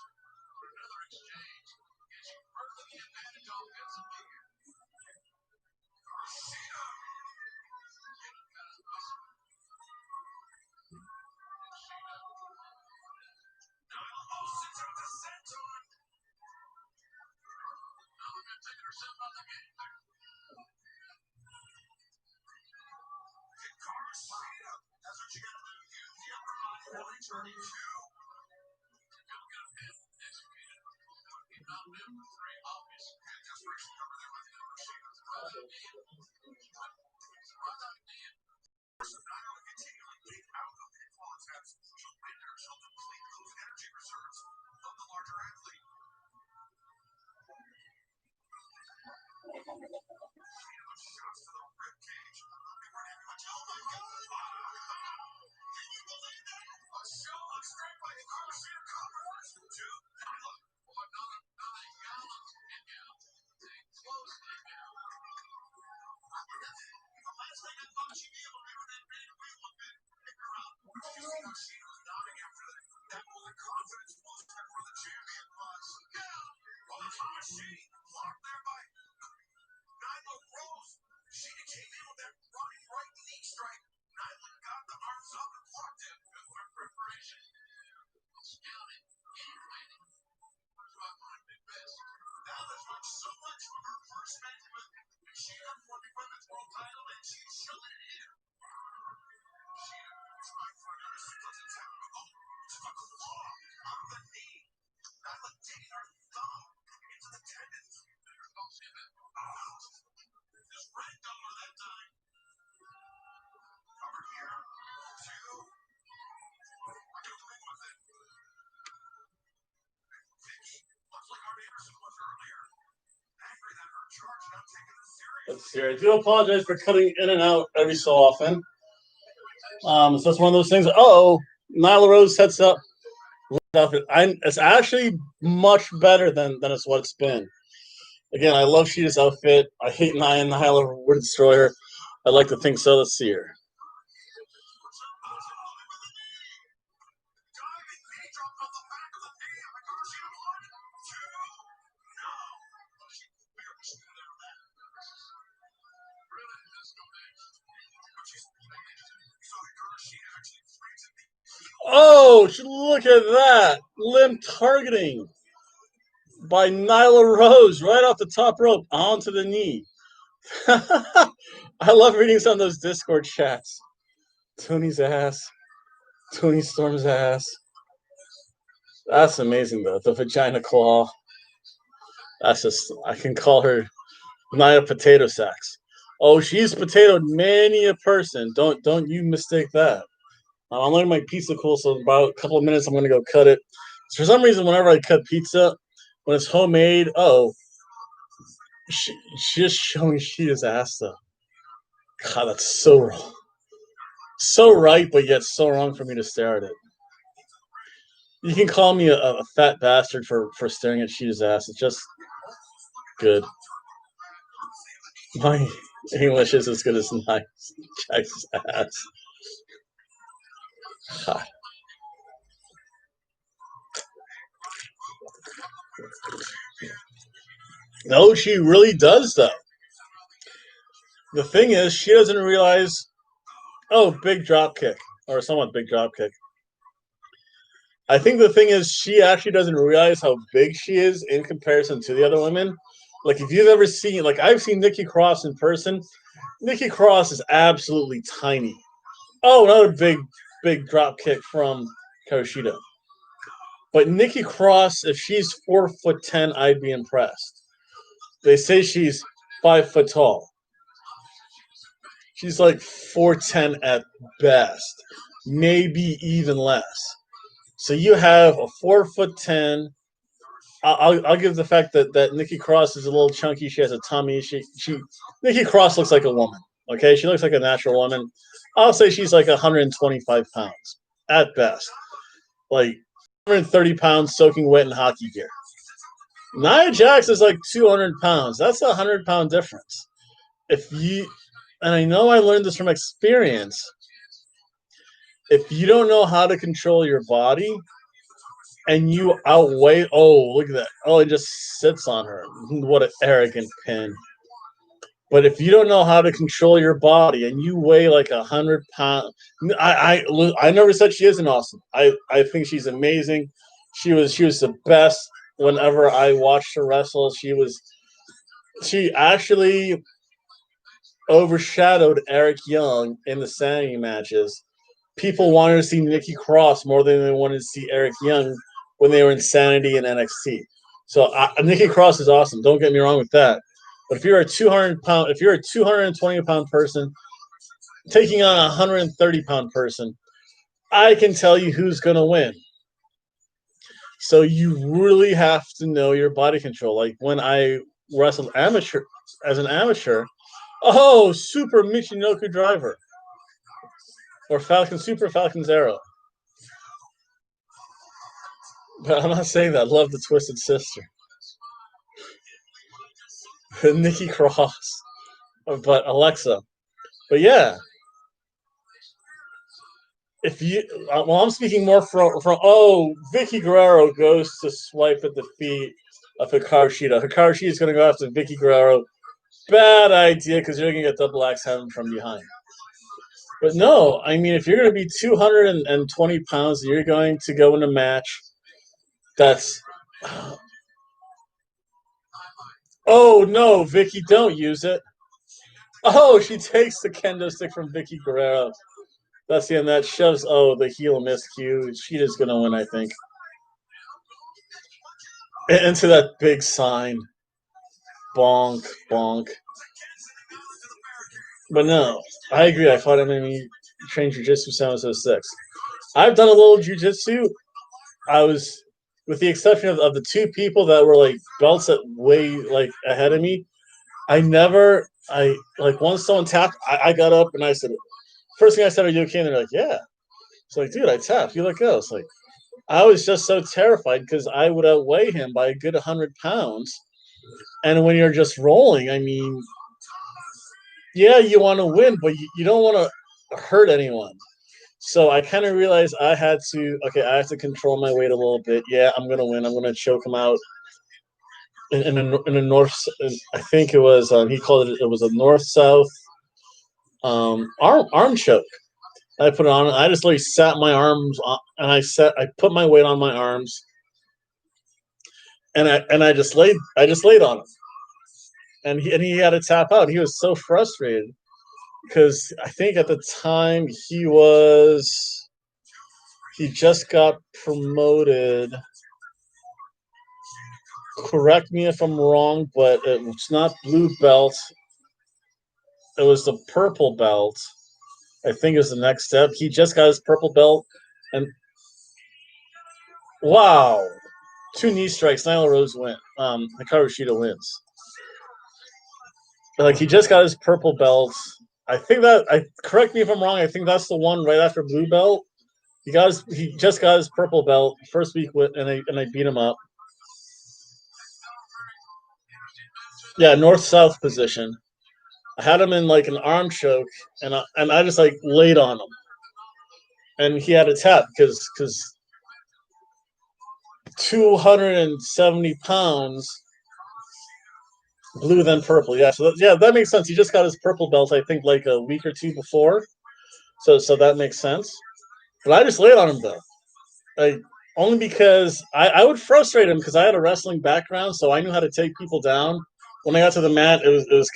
Another exchange. And she further the advantage offensively here. Garcia. That's what you got to do. Use the upper body really turning two. Desperation cover there by the number Sheamus. Nyla continually lead out of the influence as she'll render, she'll deplete those energy reserves of the larger athlete. Shots to the rib cage. They weren't even much. Oh my God! Can you believe that? A show of strength by the Garcia covers to Nyla. Another gallant kick out. Closely down. The last thing I thought she'd be able to do with that big wheel a bit. Pick her up. You see how she was nodding after that. That was a confidence booster for the champion was. Well, it's on a sheet. Blocked there by Nyla Rose. She came in with that running right knee strike. Nyla got the arms up and blocked it. Good work preparation. Scouting. Game planning. Nyla's learned so much from her first match with Sheena for the women's world title, and she's showing it here. Sheena tried for another split attack. Oh, took a claw out of the knee. Nyla digging her thumb into the tendons. Just red dollar that time. Cover here. Two. I got the ring with it. Vicky, looks like our Anderson was earlier. Angry that her charge not taking this serious. Let's see. I do apologize for cutting in and out every so often. So that's one of those things. Oh, Nyla Rose sets up. It's actually much better than it's what it's been. Again, I love Sheeta's outfit. I hate Nyla would destroy her. I'd like to think so. Let's see her. Oh, look at that. Limb targeting by Nyla Rose right off the top rope onto the knee. I love reading some of those Discord chats. Tony's ass. Tony Storm's ass. That's amazing, though. The vagina claw. That's just, I can call her Nia Potato Sacks. Oh, she's potatoed many a person. Don't you mistake that. I'm learning my pizza cool, so in about a couple of minutes I'm going to go cut it. So for some reason, whenever I cut pizza, when it's homemade, she's just showing Sheeta's ass, though. God, that's so wrong. So right, but yet so wrong for me to stare at it. You can call me a fat bastard for staring at Sheeta's ass. It's just good. My English is as good as nice. Jack's ass. No, she really does, though. The thing is, she doesn't realize. Oh, big drop kick, or somewhat big drop kick. I think the thing is, she actually doesn't realize how big she is in comparison to the other women. Like, if you've ever seen, like, I've seen Nikki Cross in person. Nikki Cross is absolutely tiny. Oh, another big drop kick from Karushida. But Nikki Cross, if she's 4'10", I'd be impressed. They say she's 5 foot tall. She's like 4'10" at best, maybe even less. So you have a 4'10". I'll give the fact that Nikki Cross is a little chunky. She has a tummy. Nikki Cross looks like a woman. Okay, she looks like a natural woman. I'll say she's like 125 pounds at best, like 130 pounds soaking wet in hockey gear. Nia Jax is like 200 pounds. That's a 100-pound difference. And I know I learned this from experience. If you don't know how to control your body, and you outweigh. Oh, look at that! Oh, it just sits on her. What an arrogant pin! But if you don't know how to control your body and you weigh like 100 pounds, I never said she isn't awesome. I think she's amazing. She was the best whenever I watched her wrestle. She actually overshadowed Eric Young in the Sanity matches. People wanted to see Nikki Cross more than they wanted to see Eric Young when they were in Sanity and NXT. So Nikki Cross is awesome. Don't get me wrong with that. But if you're a 220-pound person taking on a 130-pound person, I can tell you who's going to win. So you really have to know your body control. Like when I wrestled as an amateur, oh, Super Michinoku Driver. Or Super Falcon's Arrow. But I'm not saying that. I love the Twisted Sister. Nikki Cross. But Alexa. But yeah. If you, well, I'm speaking more from Vicky Guerrero goes to swipe at the feet of Hikaru Shida. Hikaru Shida is going to go after Vicky Guerrero. Bad idea because you're going to get double axe handed from behind. But no, I mean, if you're going to be 220 pounds, you're going to go in a match that's. Oh no, Vicky, don't use it. Oh, she takes the kendo stick from Vicky Guerrero. That's the end. That shoves. Oh, the heel miscue. Sheeta's gonna win, I think. Into that big sign. Bonk, bonk. But no, I agree. I fought MMA trained jiu-jitsu 706. I've done a little jiu-jitsu. I was, with the exception of the two people that were like belts that way like ahead of me. Once someone tapped, I got up and I said, first thing I said, "Are you okay?" And they're like, "Yeah." It's like, dude, I tapped. You let go. It's like, I was just so terrified because I would outweigh him by a good 100 pounds. And when you're just rolling, I mean, yeah, you want to win, but you don't want to hurt anyone. So I kind of realized I have to control my weight a little bit. Yeah, I'm going to win. I'm going to choke him out in a north. I think it was, he called it was a north-south arm choke. I put it on. I just like sat my arms on, and I put my weight on my arms, and I just laid on him, and he had to tap out. He was so frustrated because I think at the time he just got promoted. Correct me if I'm wrong, but it's not blue belt. It was the purple belt. I think is the next step. He just got his purple belt, and wow, 2 knee strikes. Nyla Rose win. Hikaru Shida wins. Like he just got his purple belt, I think that I correct me if I'm wrong. I think that's the one right after blue belt. He just got his purple belt first week and I beat him up. Yeah, north south position. I had him in like an arm choke, and I just like laid on him, and he had a tap because 270 pounds blue then purple. Yeah, so that makes sense. He just got his purple belt, I think, like a week or two before. So that makes sense. But I just laid on him though. Like only because I would frustrate him because I had a wrestling background, so I knew how to take people down. When I got to the mat, it was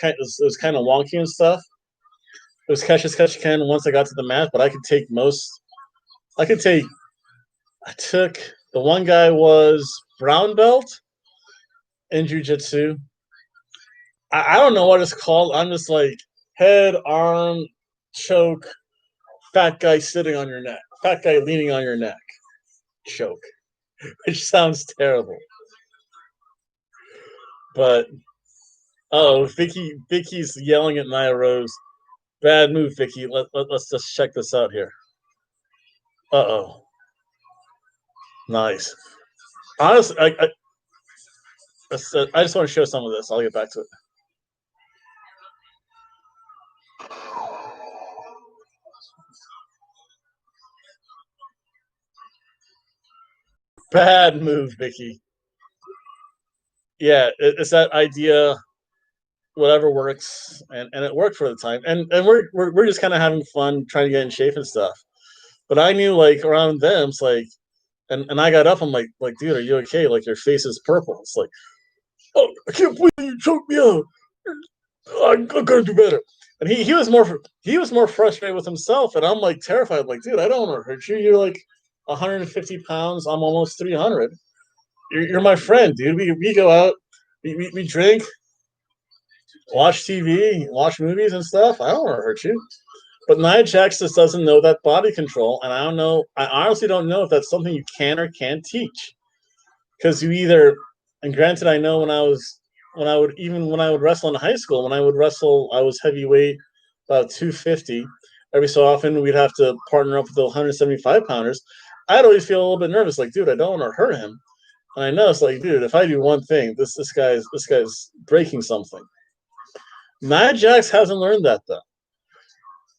kind of wonky and stuff. It was catch as catch you can once I got to the mat, but I could take most. I could take. I took the one guy was brown belt in jujitsu. I don't know what it's called. I'm just like head, arm, choke, fat guy sitting on your neck, fat guy leaning on your neck, choke, which sounds terrible. But oh, Vicky's yelling at Nia Rose. Bad move, Vicky. Let's just check this out here. Uh-oh. Nice. Honestly, I just want to show some of this. I'll get back to it. Bad move, Vicky. Yeah, it's that idea. Whatever works, and it worked for the time. And we're just kind of having fun, trying to get in shape and stuff. But I knew like around them, it's like, and I got up. I'm like, dude, are you okay? Like your face is purple. It's like, oh, I can't believe you choked me out. I'm gonna do better. And he was more frustrated with himself, and I'm like terrified. Like, dude, I don't want to hurt you. You're like 150 pounds. I'm almost 300. You're my friend, dude. We go out, we drink, watch TV, watch movies and stuff. I don't want to hurt you. But Nia Jax just doesn't know that body control, and I don't know. I honestly don't know if that's something you can or can't teach. Because you either, and granted, I know when I would wrestle in high school, when I would wrestle, I was heavyweight, about 250. Every so often, we'd have to partner up with the 175 pounders. I'd always feel a little bit nervous, like, dude, I don't want to hurt him. And I know it's like, dude, if I do one thing, this guy's breaking something. Nia Jax hasn't learned that though.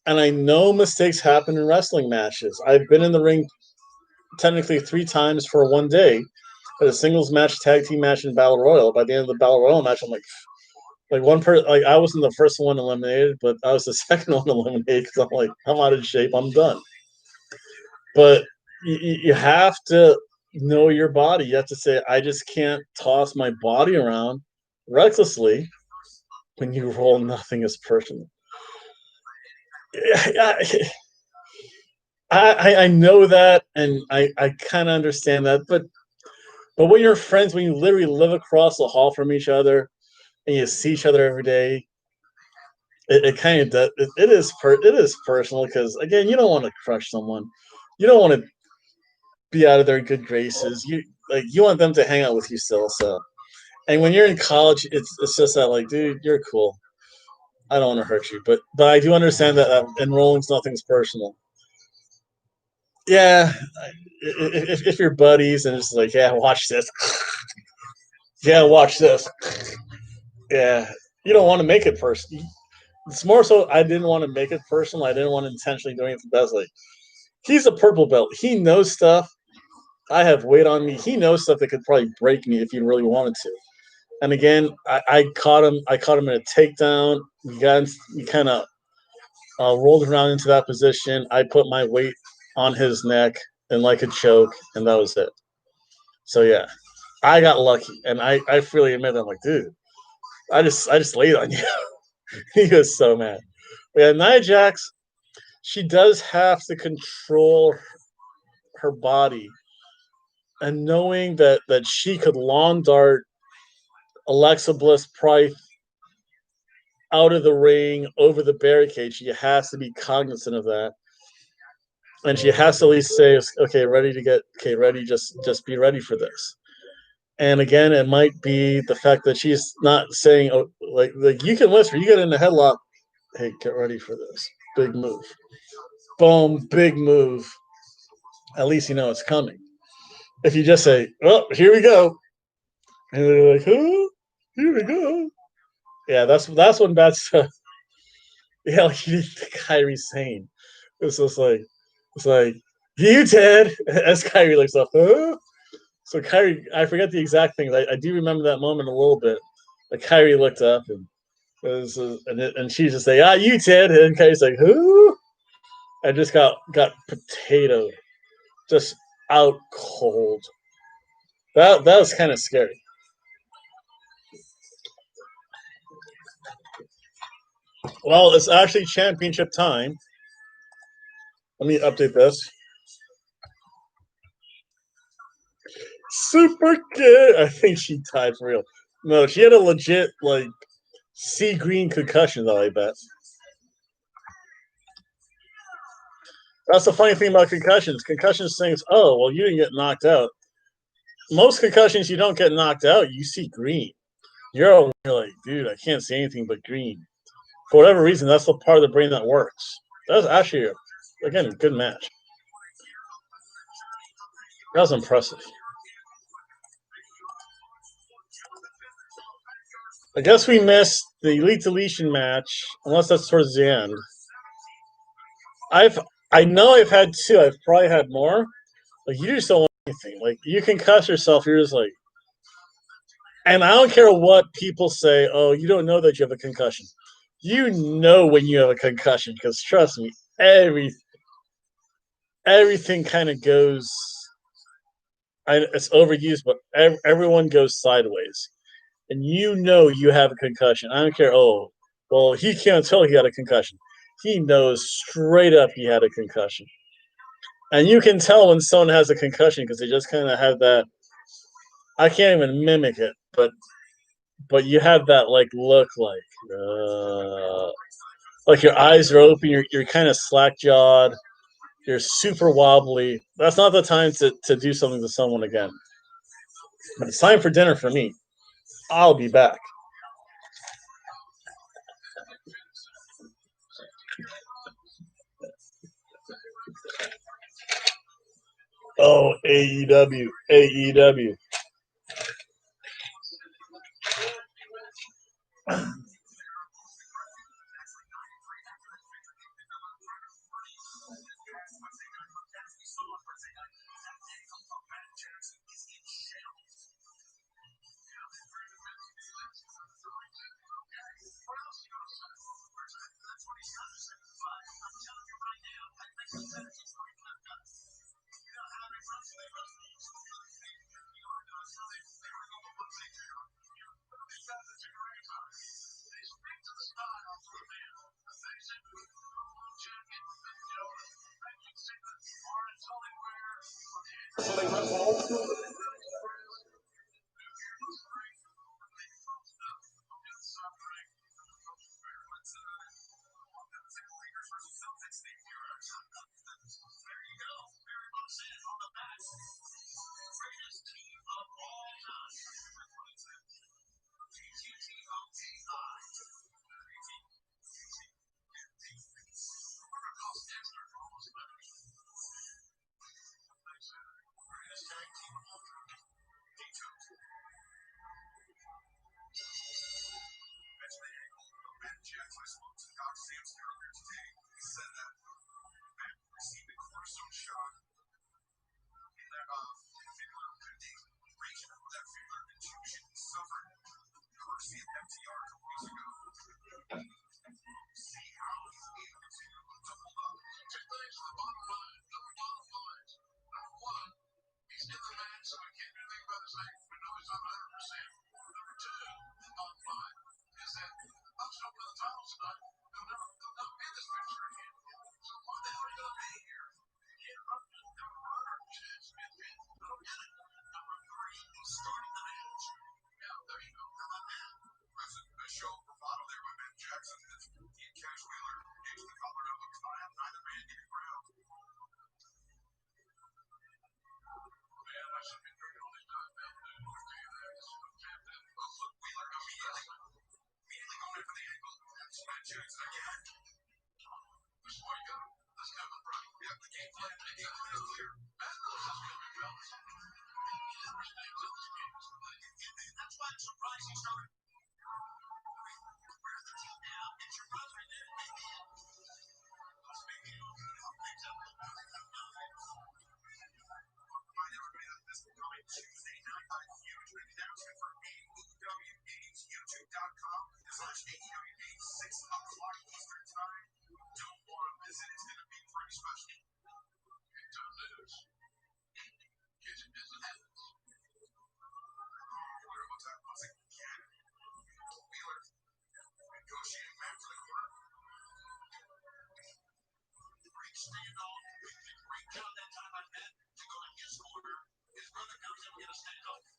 And I know mistakes happen in wrestling matches. I've been in the ring technically 3 times for one day, at a singles match, tag team match, and battle royal. By the end of the battle royal match, I'm like one person, like I wasn't the first one eliminated, but I was the second one eliminated because I'm like, I'm out of shape, I'm done. But you have to know your body. You have to say, I just can't toss my body around recklessly when you roll. Nothing is personal. I know that, and I kind of understand that, but when you're friends, when you literally live across the hall from each other and you see each other every day, it kind of does. It is personal because again, you don't want to crush someone, you don't want to be out of their good graces. You want them to hang out with you still. So, and when you're in college, it's just that like, dude, you're cool. I don't want to hurt you, but I do understand that enrolling's nothing's personal. Yeah, if you're buddies and it's like, yeah, watch this. Yeah, watch this. Yeah, you don't want to make it personal. It's more so I didn't want to make it personal. I didn't want to intentionally do anything bad. Like he's a purple belt. He knows stuff. I have weight on me. He knows stuff that could probably break me if he really wanted to. And again, I caught him. I caught him in a takedown. We kind of rolled around into that position. I put my weight on his neck and like a choke, and that was it. So yeah, I got lucky, and I freely admit I'm like, dude, I just laid on you. He was so mad. But yeah, Nia Jax, she does have to control her body, and knowing that she could lawn dart Alexa Bliss probably out of the ring over the barricade. She has to be cognizant of that, and she has to at least say, "Okay, ready. Just be ready for this." And again, it might be the fact that she's not saying, "Oh, like you can whisper, you get in the headlock." hey, get ready for this. Big move. Boom, big move. At least you know it's coming. If you just say, "Oh, here we go," and they're like, "Oh, here we go," yeah, that's when bad stuff. Yeah, like Kyrie saying, it's just like it's like you Ted as Kyrie looks up. Huh? So Kyrie, I forget the exact thing. I do remember that moment a little bit. Like Kyrie looked up and and she just say, "Ah, you Ted," and Kyrie's like, "Who?" I just got potatoed, just out cold. That was kind of scary. Well, it's actually championship time. Let me update this. Super good. I think she tied for real. No, she had a legit like sea green concussion though. I bet. That's the funny thing about concussions. Concussions things. Oh well, you didn't get knocked out. Most concussions, you don't get knocked out. You see green. You're like, dude, I can't see anything but green. For whatever reason, that's the part of the brain that works. That was actually, again, a good match. That was impressive. I guess we missed the Elite Deletion match, unless that's towards the end. I know I've had two. I've probably had more. Like you just don't want anything. Like you can cuss yourself. You're just like, and I don't care what people say. Oh, you don't know that you have a concussion. You know when you have a concussion because trust me, everything kind of goes. It's overused, but everyone goes sideways, and you know you have a concussion. I don't care. Oh, well, he can't tell he had a concussion. He knows straight up he had a concussion, and you can tell when someone has a concussion because they just kind of have that. I can't even mimic it, but you have that like look like your eyes are open. You're kind of slack jawed. You're super wobbly. That's not the time to do something to someone again. But it's time for dinner for me. I'll be back. Oh, AEW, AEW.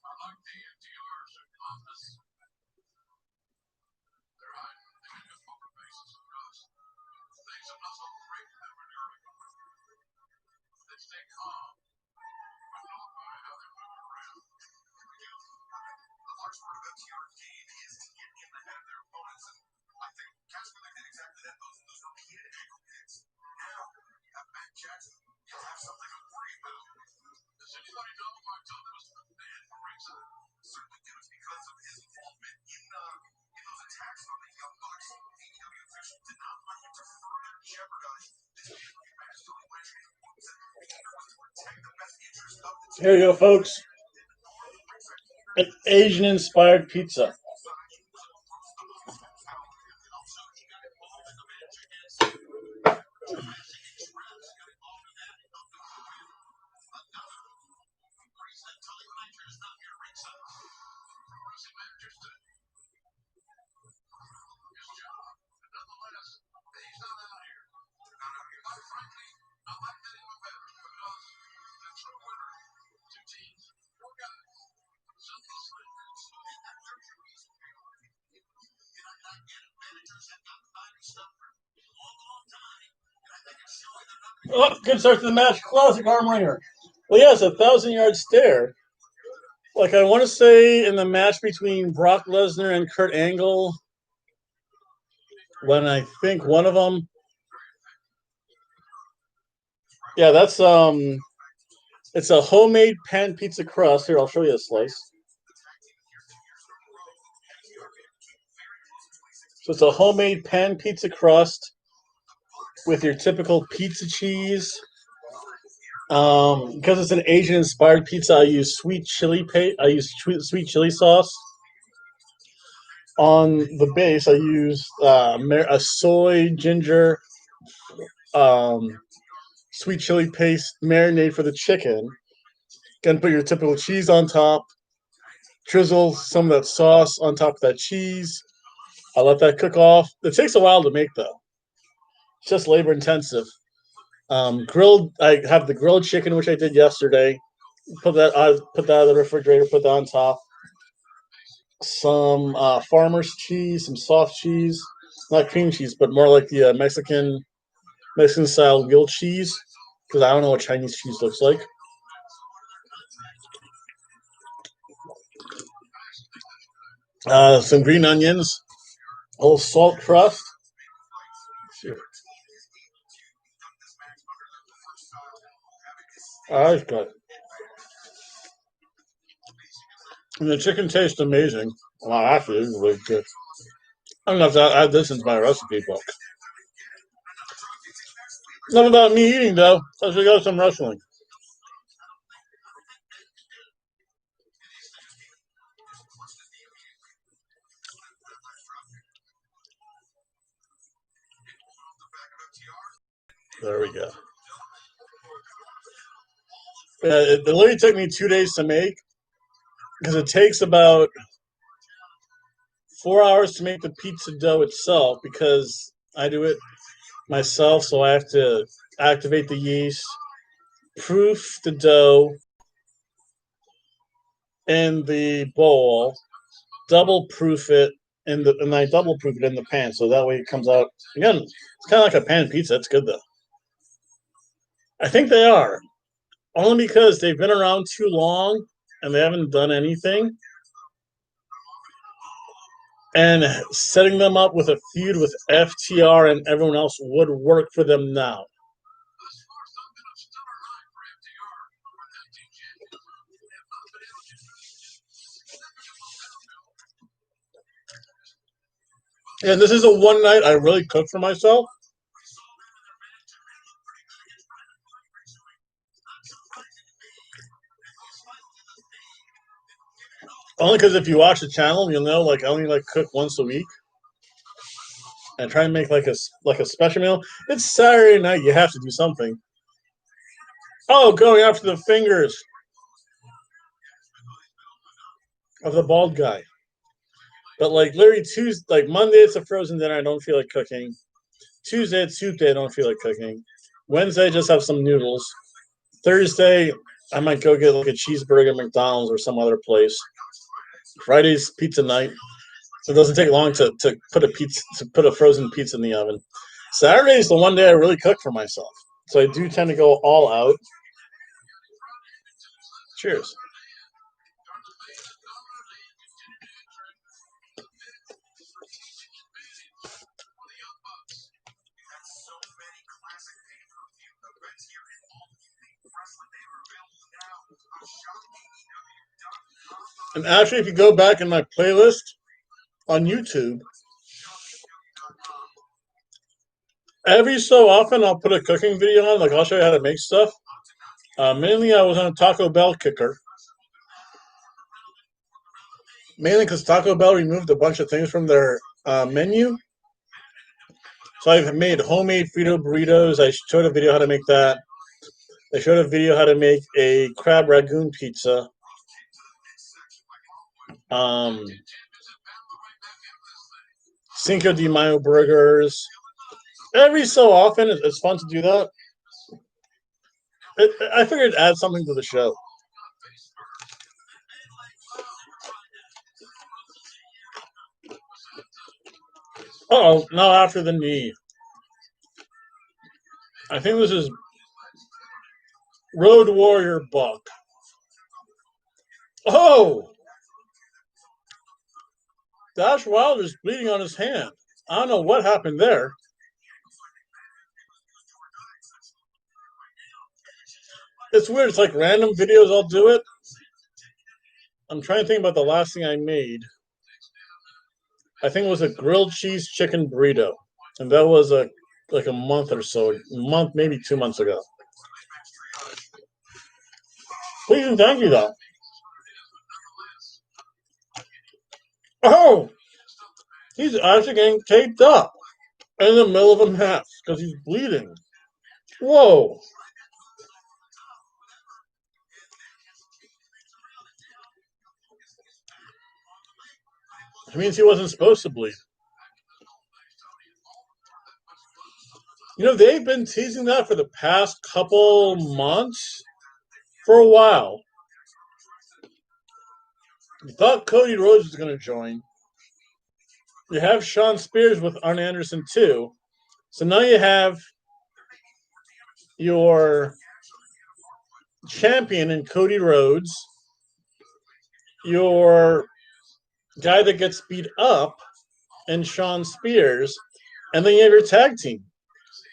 like the NTR's office. They're hiding behind the poker faces because things have not so great for them during. They stay calm, but not by how they move around. A large part of NTR game is to get in the head of their opponents, and I think Casper did exactly that. Those repeated ankle kicks. Now you have Matt Jackson. You'll have something to worry about. Does anybody know why Doug was banned from ringside? Certainly it was because of his involvement in those attacks on the Young Bucks. AEW officials did not want him to further jeopardize this pay-per-view match. So he went and said the was to protect the best interest of the team. Here you go, folks. An Asian-inspired pizza. Oh, good start to the match. Classic arm wringer. Well, yes, 1,000-yard stare. Like I want to say in the match between Brock Lesnar and Kurt Angle, when I think one of them, yeah, that's it's a homemade pan pizza crust. Here, I'll show you a slice. So it's a homemade pan pizza crust with your typical pizza cheese. Because it's an Asian-inspired pizza, I use sweet chili sweet chili sauce. On the base, I use a soy, ginger, sweet chili paste marinade for the chicken. Then put your typical cheese on top. Drizzle some of that sauce on top of that cheese. I let that cook off. It takes a while to make, though. It's just labor intensive. Grilled. I have the grilled chicken, which I did yesterday. Put that out of the refrigerator. Put that on top. Some farmer's cheese, some soft cheese, not cream cheese, but more like the Mexican style grilled cheese. Because I don't know what Chinese cheese looks like. Some green onions, a little salt crust. That's good. And the chicken tastes amazing. Well, actually, it's really good. I don't know if I'll add this into my recipe book. Enough about me eating, though. Let's go some wrestling. There we go. It literally took me 2 days to make because it takes about 4 hours to make the pizza dough itself because I do it myself, so I have to activate the yeast, proof the dough in the bowl, double proof it and I double proof it in the pan, so that way it comes out again. It's kind of like a pan pizza. It's good though. I think they are only because they've been around too long and they haven't done anything. And setting them up with a feud with FTR and everyone else would work for them now. And this is a one night I really cook for myself. Only because if you watch the channel, you'll know I only cook once a week. And try and make like a special meal. It's Saturday night, you have to do something. Oh, going after the fingers of the bald guy. But literally Tuesday, Monday it's a frozen dinner, I don't feel like cooking. Tuesday it's soup day, I don't feel like cooking. Wednesday just have some noodles. Thursday I might go get like a cheeseburger at McDonald's or some other place. Friday's pizza night. It doesn't take long to put a frozen pizza in the oven. Saturday is the one day I really cook for myself. So I do tend to go all out. Cheers. And actually, if you go back in my playlist on YouTube, every so often I'll put a cooking video on. Like I'll show you how to make stuff. Mainly, I was on a Taco Bell kicker. Mainly because Taco Bell removed a bunch of things from their menu. So I've made homemade Frito burritos. I showed a video how to make that. I showed a video how to make a crab ragoon pizza. Cinco de Mayo burgers. Every so often, it's fun to do that. I figured add something to the show. Oh, no, after the knee. I think this is Road Warrior Buck. Oh! Dash Wilder's bleeding on his hand. I don't know what happened there. It's weird. It's like random videos I'll do it. I'm trying to think about the last thing I made. I think it was a grilled cheese chicken burrito. And that was like a month or so. Maybe 2 months ago. Please and thank you, though. Oh! He's actually getting taped up in the middle of a match because he's bleeding. Whoa! It means he wasn't supposed to bleed. You know, they've been teasing that for the past couple months for a while. You thought Cody Rhodes was going to join. You have Shawn Spears with Arn Anderson, too. So now you have your champion in Cody Rhodes, your guy that gets beat up in Shawn Spears, and then you have your tag team.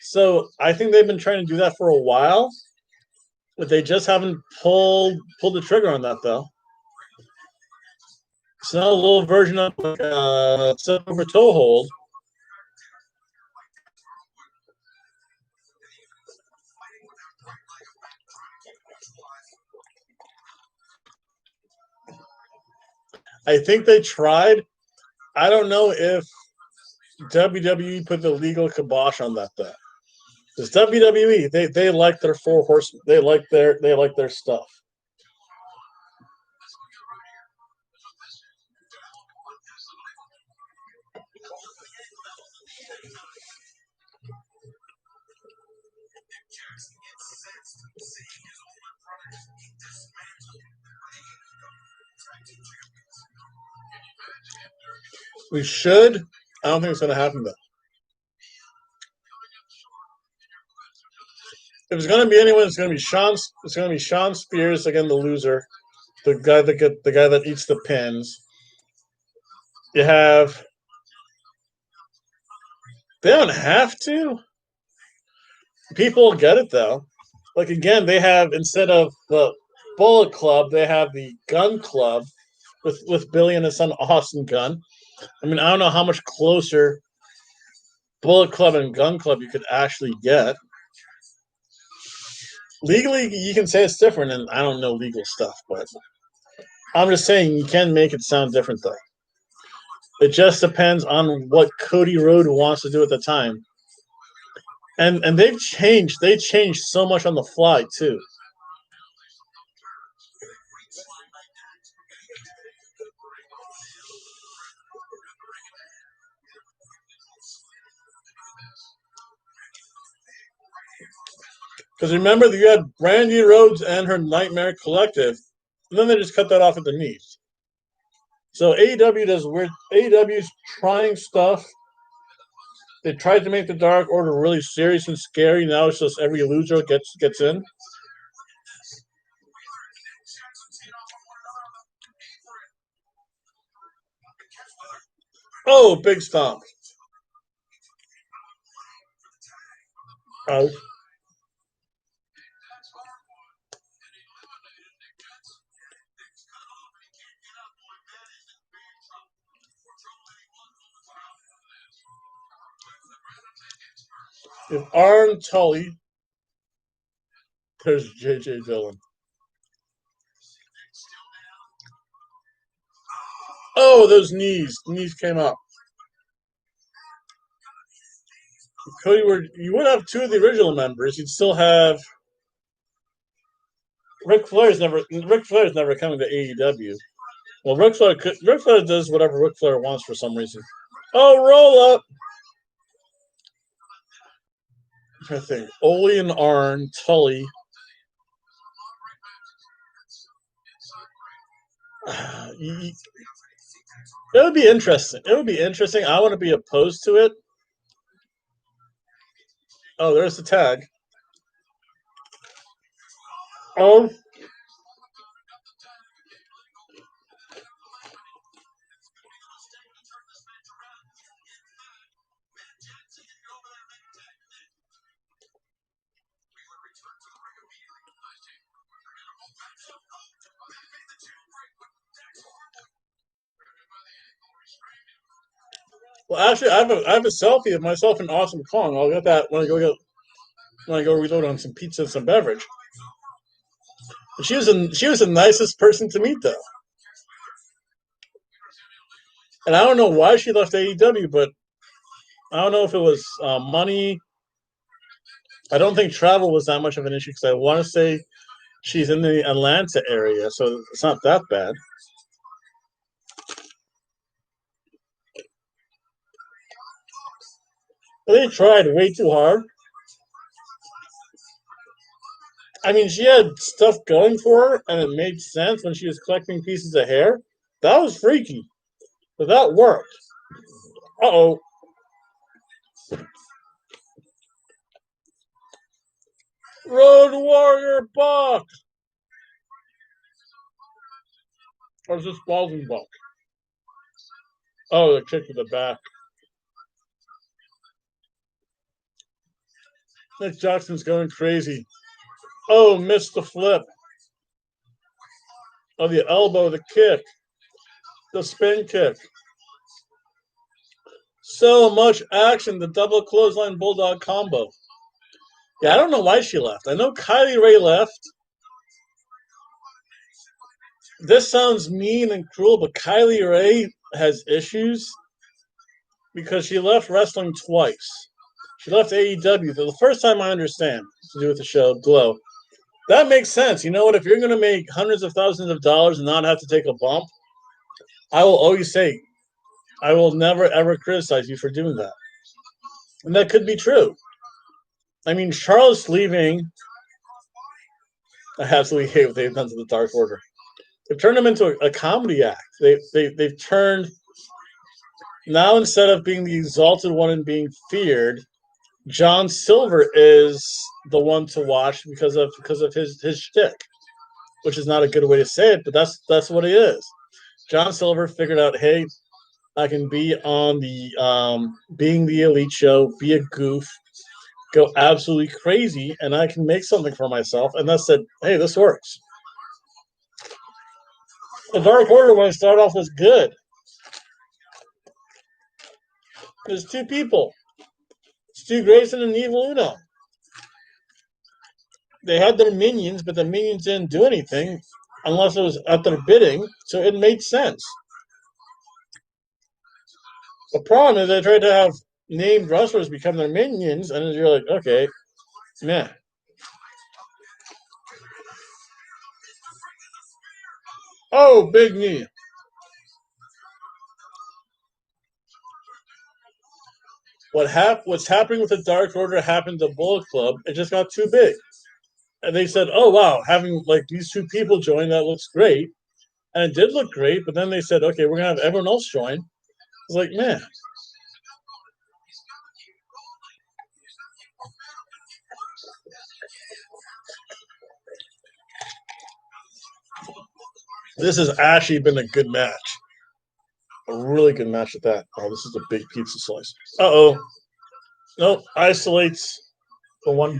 So I think they've been trying to do that for a while, but they just haven't pulled the trigger on that, though. It's not a little version of silver toe hold. I think they tried. I don't know if WWE put the legal kibosh on that though. Because WWE, they like their four horsemen. They like their stuff. We should. I don't think it's going to happen though. If it's going to be anyone, it's going to be Sean. It's going to be Shawn Spears again, the loser, the guy that eats the pins. You have. They don't have to. People get it though. Like again, they have instead of the Bullet Club, they have the Gun Club with Billy and his son Austin Gunn. I mean, I don't know how much closer Bullet Club and Gun Club you could actually get. Legally, you can say it's different, and I don't know legal stuff, but I'm just saying you can make it sound different, though. It just depends on what Cody Rhodes wants to do at the time. And they've changed. They changed so much on the fly, too. Because remember, you had Brandy Rhodes and her Nightmare Collective, and then they just cut that off at the knees. So AEW does weird. AEW's trying stuff. They tried to make the Dark Order really serious and scary. Now it's just every loser gets in. Oh, big stomp. Ouch. If Arn Tully, there's JJ Dillon. Oh, those knees. The knees came up. If Cody you would have two of the original members. You'd still have Ric Flair's never coming to AEW. Well, Ric Flair does whatever Ric Flair wants for some reason. Oh, roll up. I think Ole and Arn, Tully. It would be interesting. It would be interesting. I want to be opposed to it. Oh, there's the tag. Oh. Well, actually, I have a selfie of myself and Awesome Kong. I'll get that when I go reload on some pizza and some beverage. She was the nicest person to meet, though. And I don't know why she left AEW, but I don't know if it was money. I don't think travel was that much of an issue because I want to say she's in the Atlanta area, so it's not that bad. They tried way too hard. I mean, she had stuff going for her, and it made sense when she was collecting pieces of hair. That was freaky, but that worked. Uh-oh. Road Warrior Buck! Or is this Baldwin Buck? Oh, the kick to the back. Nick Jackson's going crazy. Oh, missed the flip. Oh, the elbow, the kick. The spin kick. So much action, the double clothesline bulldog combo. Yeah, I don't know why she left. I know Kylie Ray left. This sounds mean and cruel, but Kylie Ray has issues because she left wrestling twice. She left AEW for the first time I understand to do with the show Glow. That makes sense. You know what? If you're going to make hundreds of thousands of dollars and not have to take a bump, I will always say, I will never ever criticize you for doing that. And that could be true. I mean, Charlotte's leaving. I absolutely hate what they've done to the Dark Order. They've turned them into a comedy act. They've turned now, instead of being the exalted one and being feared, John Silver is the one to watch because of his shtick, which is not a good way to say it, but that's what he is. John Silver figured out, hey, I can be on the Being the Elite show, be a goof, go absolutely crazy, and I can make something for myself. And that said, hey, this works. The Dark Order, when it started off, was good. There's two people. Stu Grayson and Evil Uno. They had their minions, but the minions didn't do anything unless it was at their bidding, so it made sense. The problem is they tried to have named wrestlers become their minions, and you're like, okay, meh. Oh, big knee. What's happening with the Dark Order happened to Bullet Club. It just got too big. And they said, "Oh wow, having like these two people join, that looks great." And it did look great, but then they said, "Okay, we're gonna have everyone else join." It's like, man, this has actually been a good match. A really good match at that. Oh, this is a big pizza slice. Uh-oh. Nope. Isolates for $1.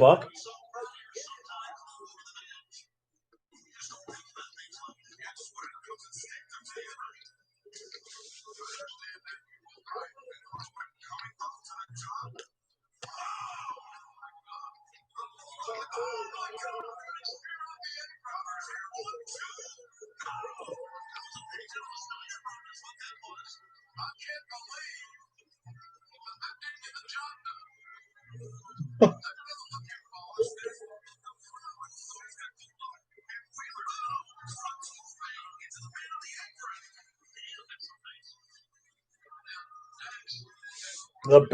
The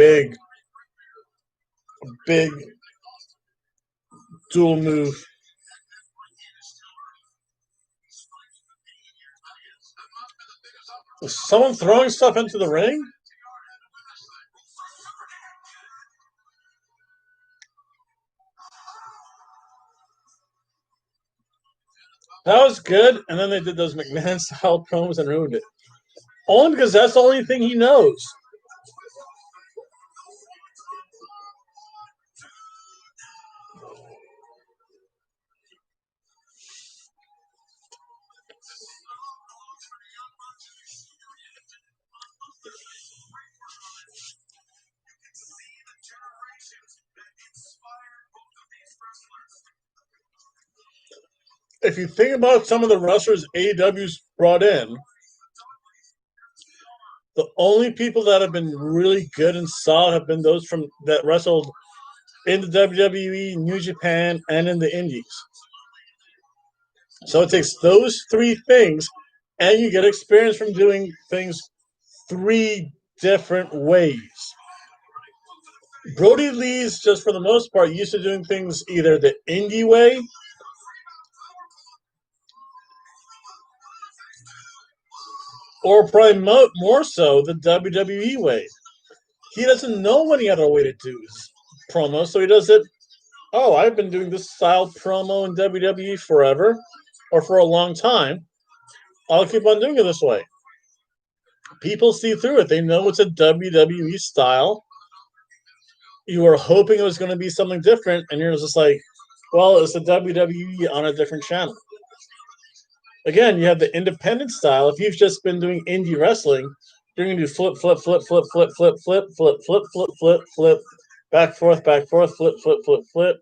big dual move. Was someone throwing stuff into the ring? That was good, and then they did those McMahon style promos and ruined it. Only because that's the only thing he knows. If you think about some of the wrestlers AEW's brought in, the only people that have been really good and solid have been those from that wrestled in the WWE, New Japan, and in the Indies. So it takes those three things, and you get experience from doing things three different ways. Brody Lee's, just for the most part, used to doing things either the indie way or probably more so the WWE way. He doesn't know any other way to do his promo, so he does it. Oh, I've been doing this style promo in WWE forever or for a long time. I'll keep on doing it this way. People see through it. They know it's a WWE style. You were hoping it was going to be something different, and you're just like, well, it's a WWE on a different channel. Again, you have the independent style. If you've just been doing indie wrestling, you're going to do flip, flip, flip, flip, flip, flip, flip, flip, flip, flip, flip, flip, back, forth, flip, flip, flip, flip,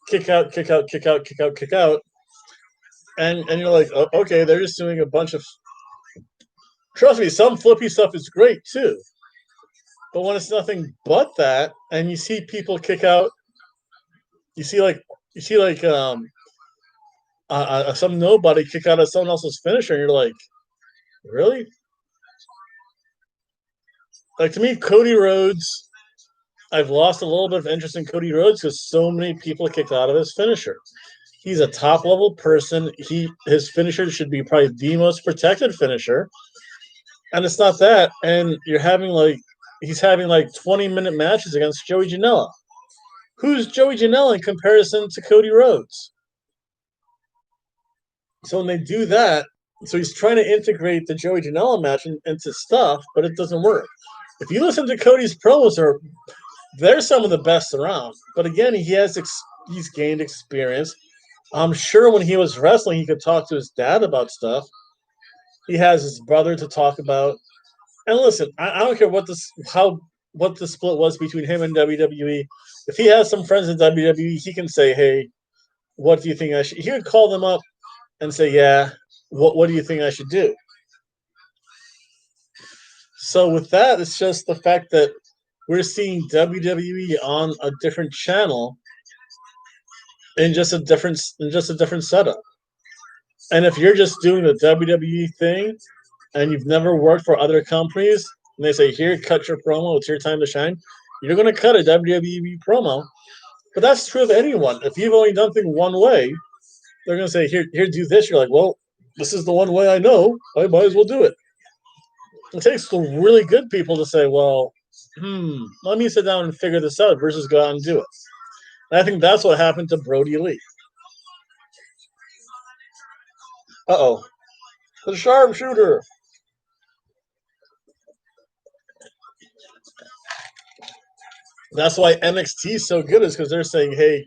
kick out, kick out, kick out, kick out, kick out. And you're like, oh, okay, they're just doing a bunch of. Trust me, some flippy stuff is great too. But when it's nothing but that, and you see people kick out, you see like some nobody kick out of someone else's finisher, and you're like, really? Like, to me, Cody Rhodes, I've lost a little bit of interest in Cody Rhodes because so many people kicked out of his finisher. He's a top level person. His finisher should be probably the most protected finisher, and it's not that. And he's having like 20-minute matches against Joey Janela. Who's Joey Janela in comparison to Cody Rhodes? So when they do that, so he's trying to integrate the Joey Janela match into stuff, but it doesn't work. If you listen to Cody's promos, they're some of the best around. But again, he's gained experience. I'm sure when he was wrestling, he could talk to his dad about stuff. He has his brother to talk about. And listen, I don't care what the split was between him and WWE. If he has some friends in WWE, he can say, "Hey, what do you think I should?" He would call them up and say, "Yeah, what do you think I should do?" So with that, it's just the fact that we're seeing WWE on a different channel in just a different setup. And if you're just doing the WWE thing and you've never worked for other companies and they say, "Here, cut your promo, it's your time to shine," you're going to cut a WWE promo But that's true of anyone. If you've only done things one way, they're going to say, here, do this. You're like, well, this is the one way I know. I might as well do it. It takes the really good people to say, well, let me sit down and figure this out versus go out and do it. And I think that's what happened to Brody Lee. Uh-oh. The sharpshooter. That's why NXT is so good, is because they're saying, hey,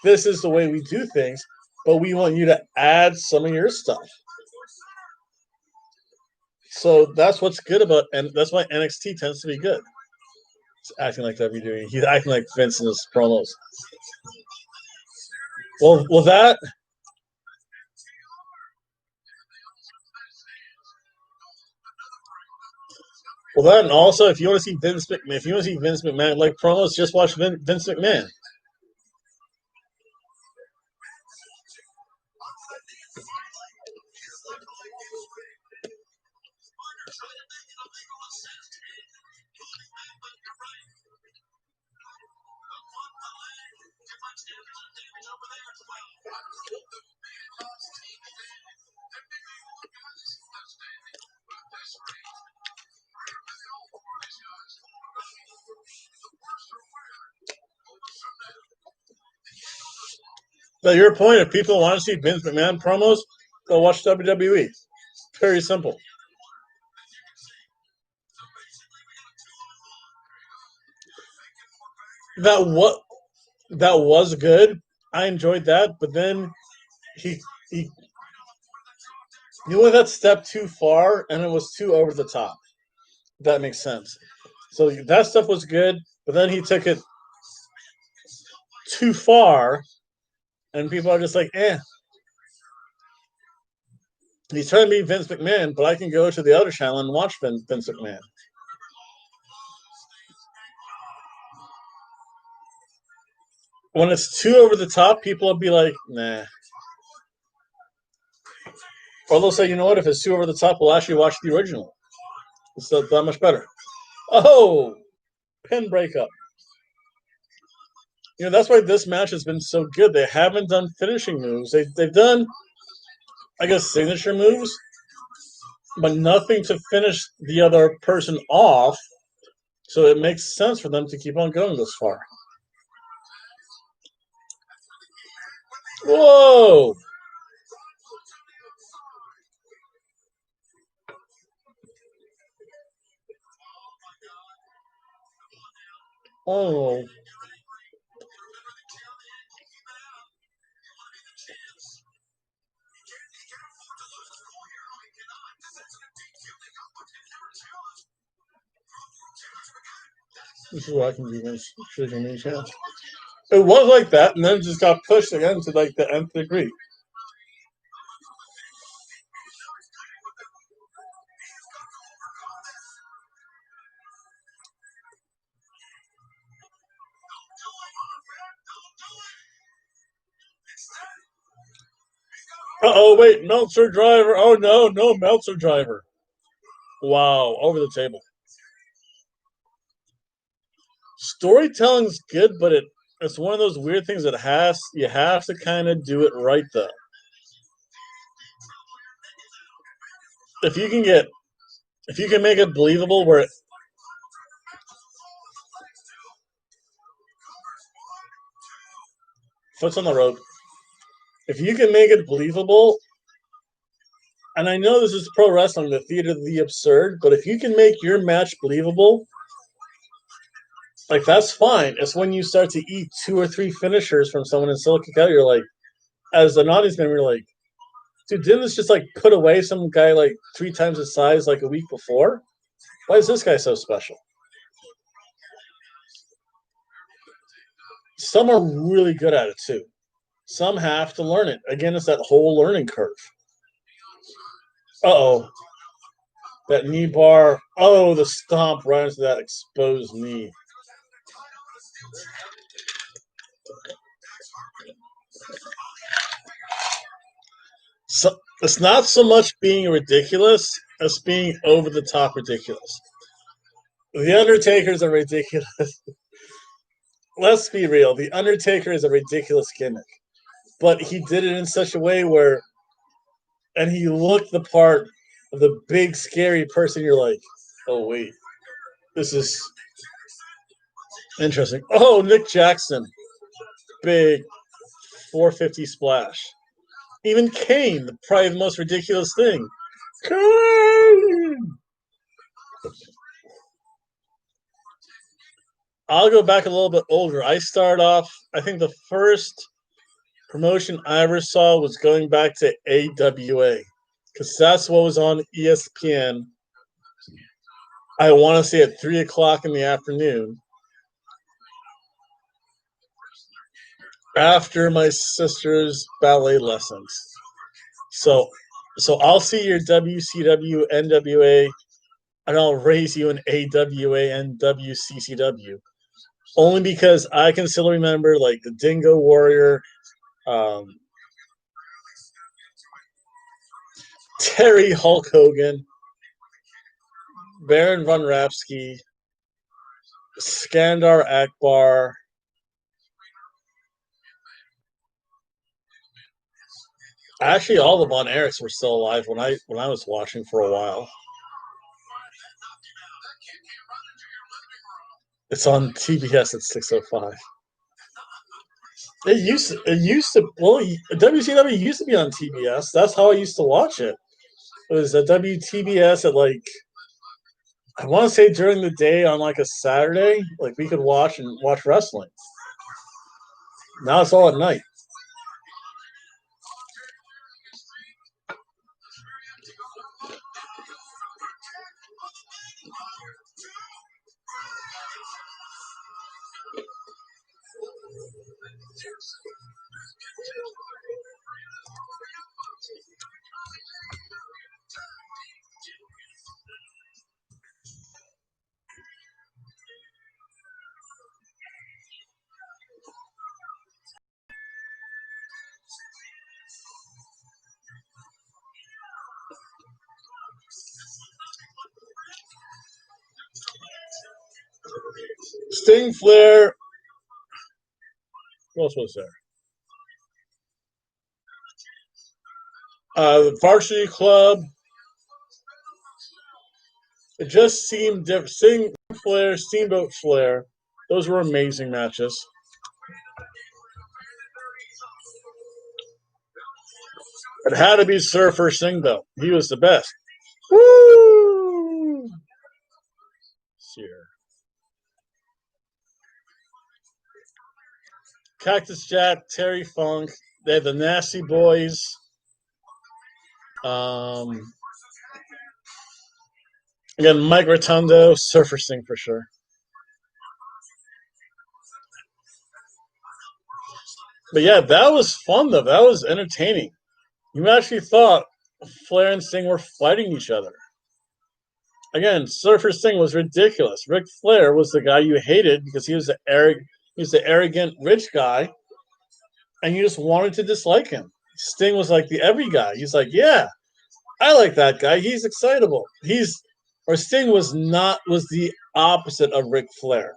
this is the way we do things, but we want you to add some of your stuff. So that's what's good about, and that's why NXT tends to be good. He's acting like WWE. He's acting like Vince in his promos. Well, that. Well, that, and also, if you want to see Vince McMahon like promos, just watch Vince McMahon. But your point, if people want to see Vince McMahon promos, they'll watch WWE. Very simple. That was good. I enjoyed that, but then he went that step too far, and it was too over the top. That makes sense. So that stuff was good, but then he took it too far, and people are just like, eh. He's trying to be Vince McMahon, but I can go to the other channel and watch Vince McMahon. When it's too over the top, people will be like, nah. Or they'll say, you know what, if it's too over the top, we'll actually watch the original. It's that much better. Oh, pin breakup. You know, that's why this match has been so good. They haven't done finishing moves. They've done, I guess, signature moves, but nothing to finish the other person off. So it makes sense for them to keep on going this far. Whoa! Oh. This is what I can do this. Shaking these hands. It was like that, and then it just got pushed again to like the nth degree. Uh-oh, wait, Meltzer driver. Oh, no Meltzer driver. Wow, over the table. Storytelling's good, but it's one of those weird things that you have to kind of do it right, though. If you can make it believable where foot's on the rope. If you can make it believable, and I know this is pro wrestling, the theater of the absurd, but if you can make your match believable, like, that's fine. It's when you start to eat 2 or 3 finishers from someone in Silicon Valley, you're like, as an audience member, you're like, dude, didn't this just like put away some guy like 3 times his size like a week before? Why is this guy so special? Some are really good at it too. Some have to learn it. Again, it's that whole learning curve. Uh-oh. That knee bar. Oh, the stomp right into that exposed knee. So it's not so much being ridiculous as being over the top ridiculous. The Undertakers are ridiculous. let's be real. The Undertaker is a ridiculous gimmick, but he did it in such a way where, and he looked the part of the big scary person. You're like, oh wait, this is interesting. Oh, Nick Jackson, big 450 splash. Even Kane, probably the most ridiculous thing. Kane! I'll go back a little bit older. I start off, I think the first promotion I ever saw was going back to AWA because that's what was on ESPN. I want to say at 3 o'clock in the afternoon after my sister's ballet lessons. So, so I'll see your WCW, NWA, and I'll raise you an AWA and WCCW. Only because I can still remember like the Dingo Warrior, um, Terry Hulk Hogan, Baron Von Rapsky, Skandar Akbar. Actually, all the Von Erichs were still alive when I was watching for a while. It's on TBS at 6:05. It used to well WCW used to be on TBS. That's how I used to watch it. It was a WTBS at like I want to say during the day on like a Saturday, like we could watch wrestling. Now it's all at night. Sting Flair. What else was there? The Varsity Club. It just seemed different. Sting Flair, Steamboat Flair. Those were amazing matches. It had to be Surfer Sting though. He was the best. Woo! Here. Cactus Jack, Terry Funk. They had the Nasty Boys. Um, Again, Mike Rotundo, Surfer Sting for sure. But yeah, that was fun though. That was entertaining. You actually thought Flair and Sting were fighting each other. Again, Surfer Sting was ridiculous. Ric Flair was the guy you hated because he was the arrogant rich guy, and you just wanted to dislike him. Sting was like the every guy. He's like, yeah, I like that guy. He's excitable. Sting was the opposite of Ric Flair.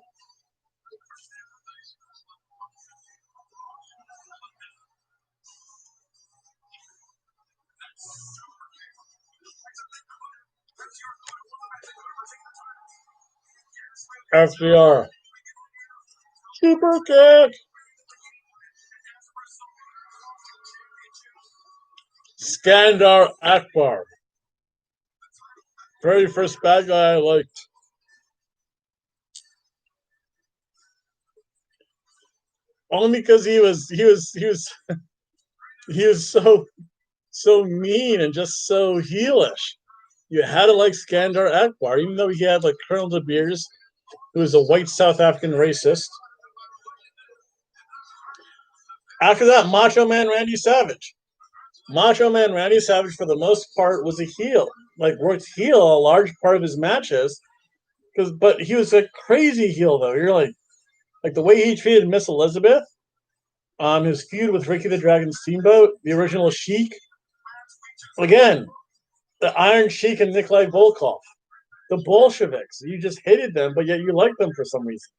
FDR. Super kick. Skandar Akbar. Very first bad guy I liked. Only because he was so mean and just so heelish. You had to like Skandar Akbar, even though he had like Colonel De Beers, who was a white South African racist. After that, Macho Man Randy Savage. Macho Man Randy Savage, for the most part, was a heel. Like worked heel a large part of his matches, but he was a crazy heel though. You're like the way he treated Miss Elizabeth, his feud with Ricky the Dragon Steamboat, the original Sheik. Again, the Iron Sheik and Nikolai Volkov, the Bolsheviks. You just hated them, but yet you liked them for some reason.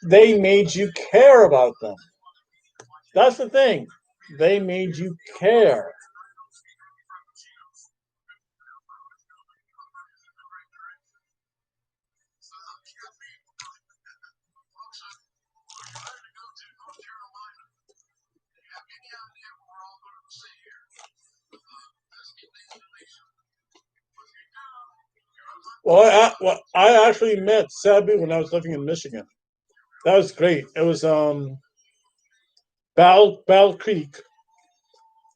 They made you care about them. That's the thing. They made you care. I actually met Sabu when I was living in Michigan. That was great. It was Battle Creek,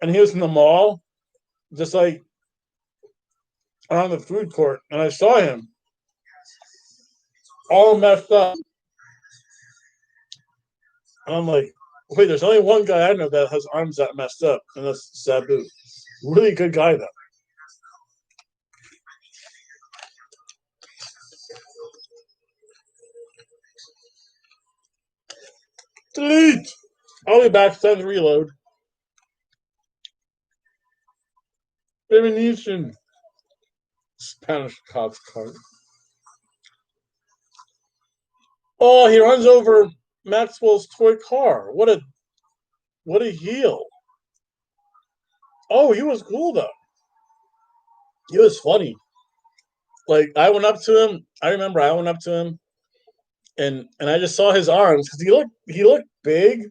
and he was in the mall, just like on the food court, and I saw him all messed up, and I'm like, wait, there's only one guy I know that has arms that messed up, and that's Sabu. Really good guy though. Delete. I'll be back. Time to reload. Premonition. Spanish cops card. Oh, he runs over Maxwell's toy car. What a heel. Oh, he was cool though. He was funny. Like I went up to him. I remember I went up to him and I just saw his arms because he looked big,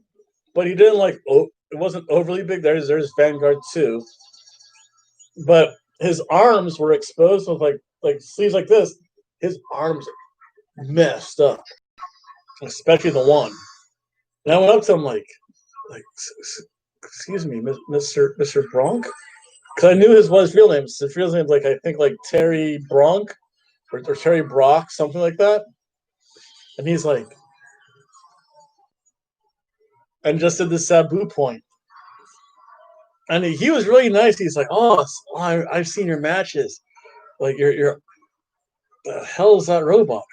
but he didn't like it wasn't overly big. There's Vanguard too, but his arms were exposed with like sleeves like this. His arms are messed up, especially the one. And I went up to him like excuse me, Mister Bronk, because I knew his real name. His real name like I think like Terry Bronk or Terry Brock, something like that. And he's like, and just did the Sabu point. And he was really nice. He's like, "Oh, I've seen your matches. Like, you're the hell is that robot?"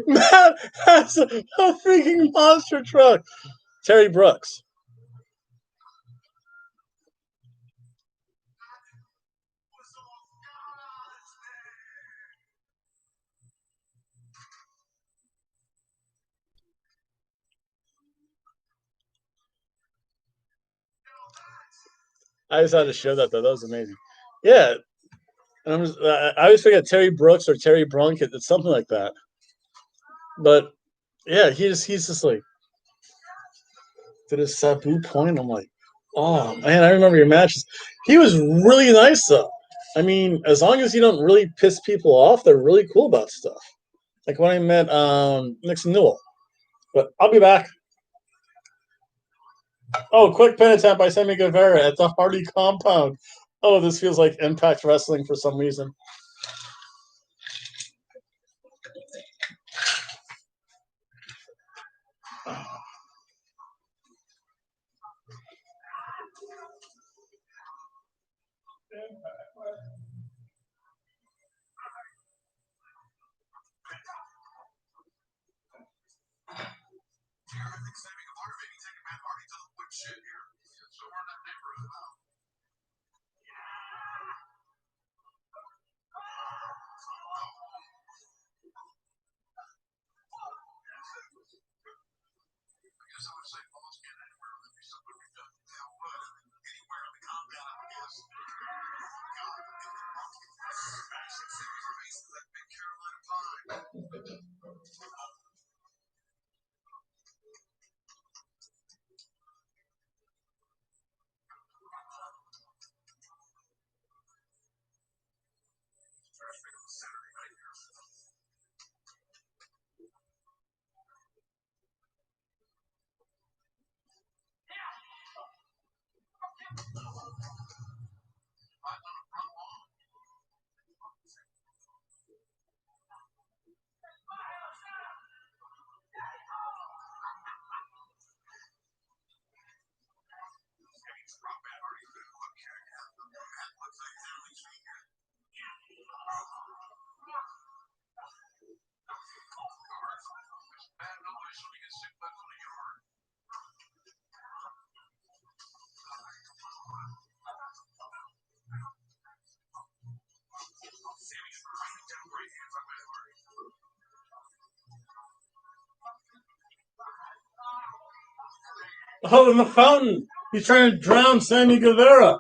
Matt has a freaking monster truck. Terry Brooks. I just had to show that though. That was amazing. Yeah, and I always forget Terry Brooks or Terry Brunk. It's something like that. But yeah, he's just like did a Sabu point. I'm like, oh man, I remember your matches. He was really nice though. I mean, as long as you don't really piss people off, they're really cool about stuff. Like when I met Nixon Newell. But I'll be back. Oh, quick pin attempt by Sammy Guevara at the Hardy compound. Oh, this feels like Impact Wrestling for some reason. Oh, in the fountain. He's trying to drown Sammy Guevara.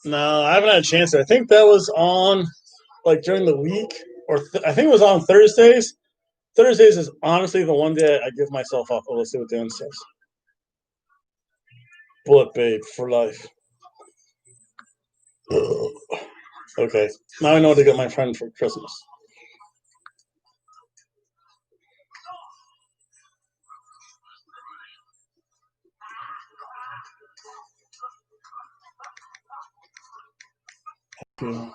No, I haven't had a chance to. I think that was on like during the week, or I think it was on Thursdays. Thursdays is honestly the one day I give myself off. Oh, let's see what Dan says. Bullet babe for life. Okay, now I know what to get my friend for Christmas. Yeah.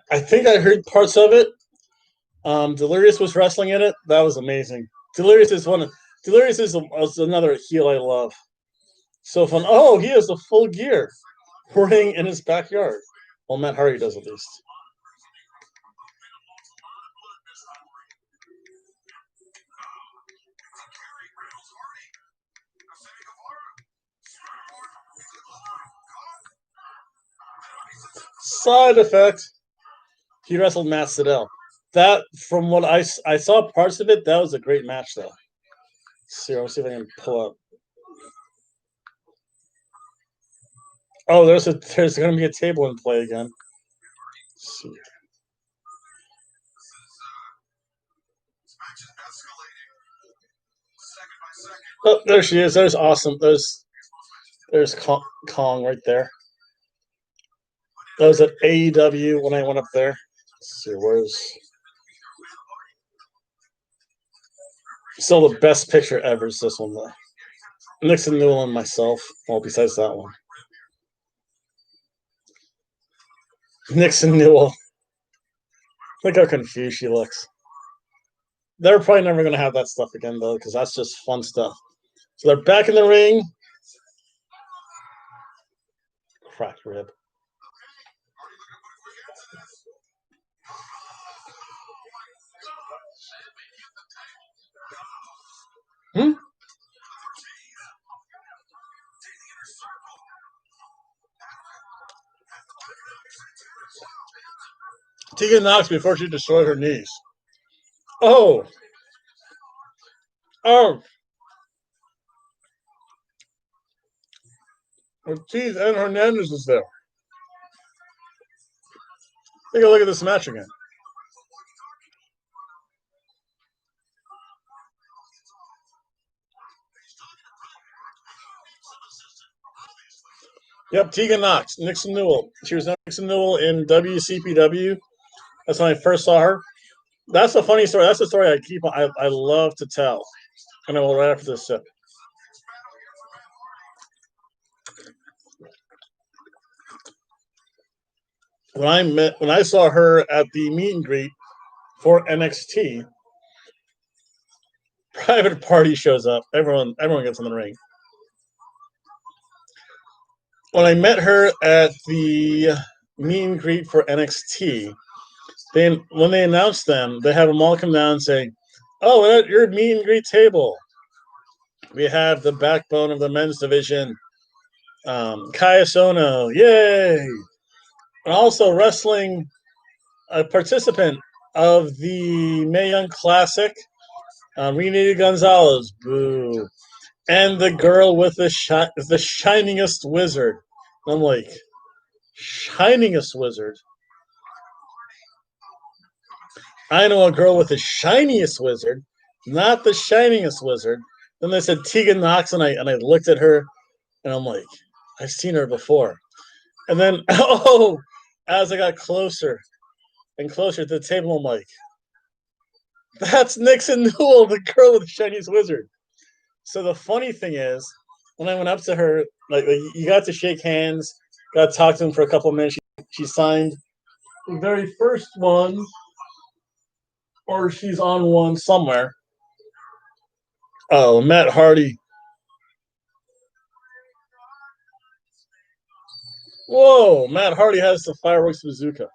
I think I heard parts of it. Delirious was wrestling in it. That was amazing. Delirious is one. Delirious is another heel I love. So fun. Oh, he has the full gear, ring in his backyard. Well, Matt Hardy does at least. Side effect. He wrestled Matt Sydal. That, from what I saw parts of it, that was a great match, though. I'll see if I can pull up. Oh, there's going to be a table in play again. Let's see. Oh, there she is. There's awesome. There's Kong right there. That was at AEW when I went up there. Let's see, where's still the best picture ever is this one though. Nixon Newell and myself. Well, besides that one. Nixon Newell. Look how confused she looks. They're probably never going to have that stuff again, though, because that's just fun stuff. So they're back in the ring. Cracked rib. Hmm? Tegan Knox before she destroyed her knees. Oh. Oh. Ortiz and Hernandez is there. Take a look at this match again. Yep, Tegan Knox, Nixon Newell. She was Nixon Newell in WCPW. That's when I first saw her. That's a funny story. That's a story I love to tell. And I will right after this sip. When I saw her at the meet and greet for NXT, Private Party shows up. Everyone gets in the ring. When I met her at the meet and greet for NXT, when they announced them, they have them all come down and say, "Oh, at your meet and greet table, we have the backbone of the men's division, Kaya Sono, yay!" And also wrestling a participant of the Mae Young Classic, Renee Gonzalez, boo, and the girl with the shiningest wizard. I'm like, shiningest wizard. I know a girl with the shiniest wizard, not the shiningest wizard. Then they said Tegan Knox, and I looked at her, and I'm like, I've seen her before. And then, oh, as I got closer and closer to the table, I'm like, that's Nixon Newell, the girl with the shiniest wizard. So the funny thing is, when I went up to her, like you got to shake hands, got to talk to him for a couple of minutes. She signed the very first one, or she's on one somewhere. Oh, Matt Hardy. Whoa, Matt Hardy has the fireworks bazooka.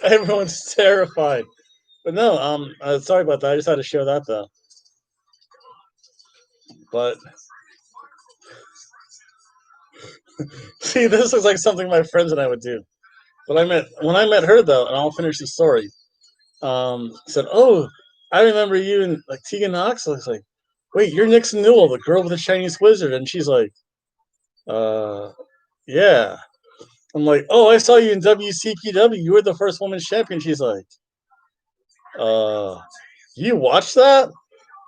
Everyone's terrified. But no, sorry about that. I just had to share that though. But see, this looks like something my friends and I would do. But when I met her though, and I'll finish the story. Said, "Oh, I remember you and like Tegan Knox." I was like, "Wait, you're Nixon Newell, the girl with the Chinese wizard," and she's like, "Uh, yeah." I'm like, "Oh, I saw you in WCPW. You were the first women's champion." She's like, "Uh, you watched that?"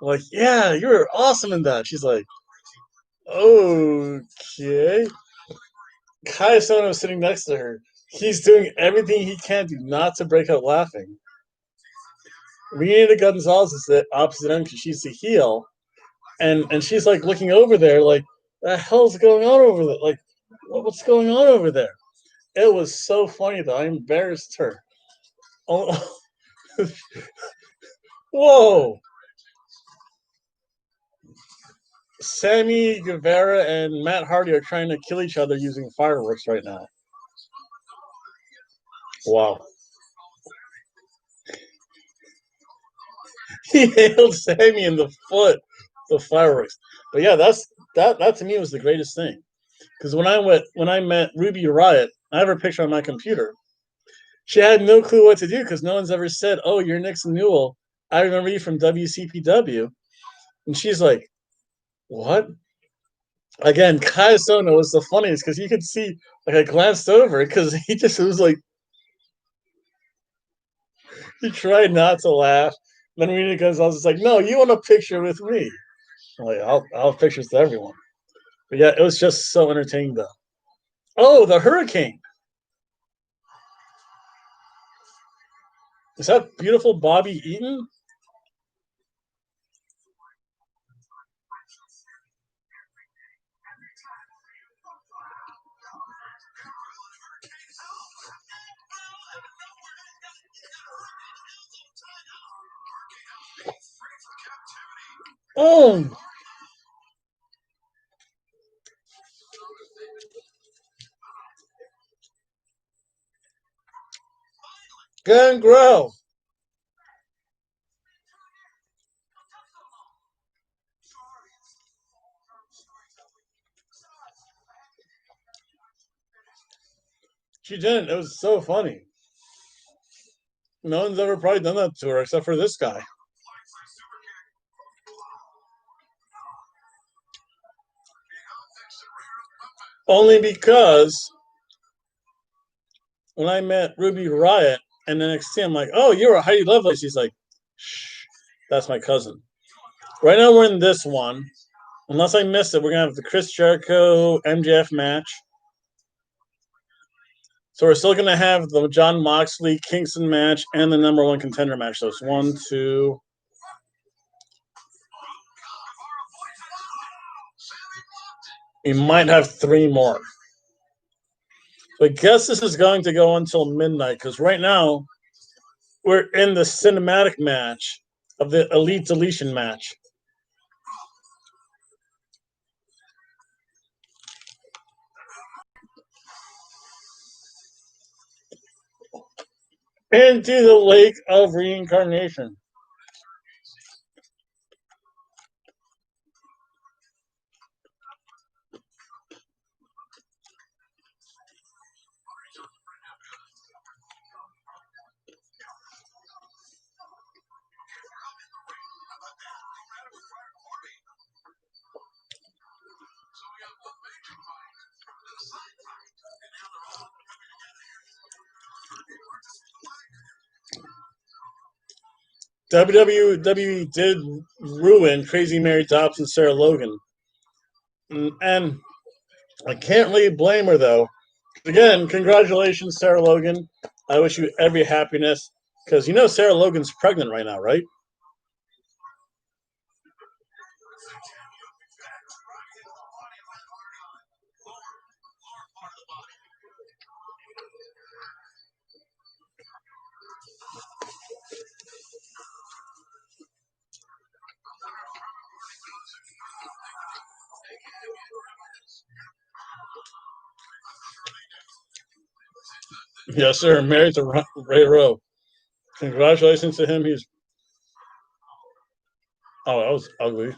I'm like, "Yeah, you were awesome in that." She's like, "Okay." Kai Sono was sitting next to her. He's doing everything he can do not to break out laughing. Rita Gonzalez is the opposite end because she's the heel, and she's like looking over there, like, the hell's going on over there? Like, what's going on over there? It was so funny though. I embarrassed her. Oh, whoa! Sammy Guevara and Matt Hardy are trying to kill each other using fireworks right now. Wow. He nailed Sammy in the foot. The fireworks. But yeah, that to me was the greatest thing. Because when I met Ruby Riot, I have her picture on my computer. She had no clue what to do because no one's ever said, "Oh, you're Nixon Newell. I remember you from WCPW." And she's like, "What?" Again, Kai Sono was the funniest because you could see, like, I glanced over because he just was like, he tried not to laugh. Then Rita Gonzalez was like, "No, you want a picture with me?" I'm like, I'll have pictures to everyone. But yeah, it was just so entertaining though. Oh, the hurricane. Is that beautiful Bobby Eaton? Oh, Gangrel. She didn't. It was so funny. No one's ever probably done that to her except for this guy. Only because when I met Ruby Riot and then NXT, I'm like, "Oh, you're a Heidi Lovelace." She's like, "Shh, that's my cousin." Right now we're in this one. Unless I missed it, we're gonna have the Chris Jericho MJF match. So we're still gonna have the John Moxley Kingston match and the number one contender match. So it's one, two. We might have three more. So I guess this is going to go until midnight because right now we're in the cinematic match of the Elite Deletion match. Into the lake of reincarnation. WWE did ruin Crazy Mary Dobbs and Sarah Logan. And I can't really blame her, though. Again, congratulations, Sarah Logan. I wish you every happiness. Because you know Sarah Logan's pregnant right now, right? Yes, sir. Married to Ray Rowe. Congratulations to him. He's that was ugly.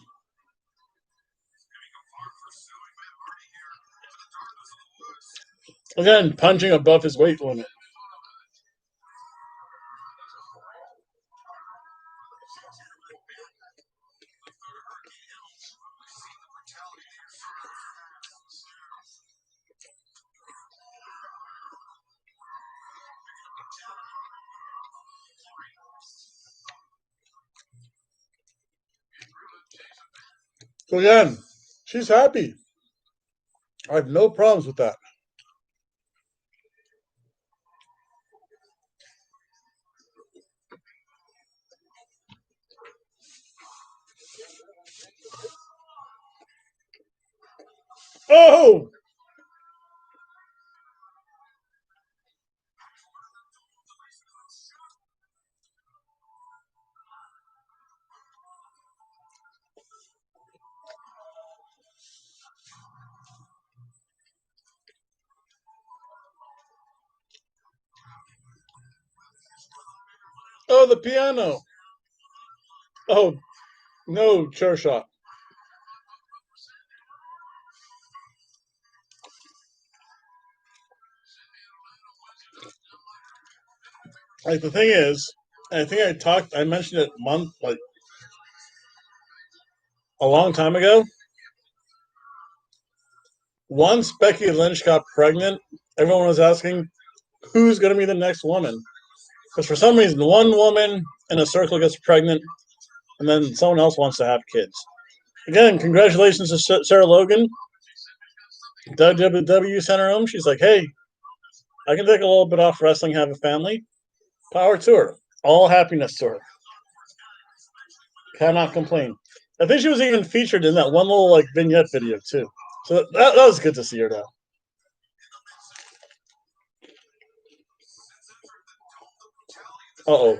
Again, punching above his weight limit. So again, she's happy. I have no problems with that. Oh! Oh, the piano. Oh, no, chair shot. Like the thing is, I think I mentioned it a long time ago. Once Becky Lynch got pregnant, everyone was asking who's going to be the next woman. Because for some reason, one woman in a circle gets pregnant, and then someone else wants to have kids. Again, congratulations to Sarah Logan. WWE sent her home. She's like, hey, I can take a little bit off wrestling, have a family. Power to her. All happiness to her. Cannot complain. I think she was even featured in that one little vignette video too. So that was good to see her now. Uh-oh.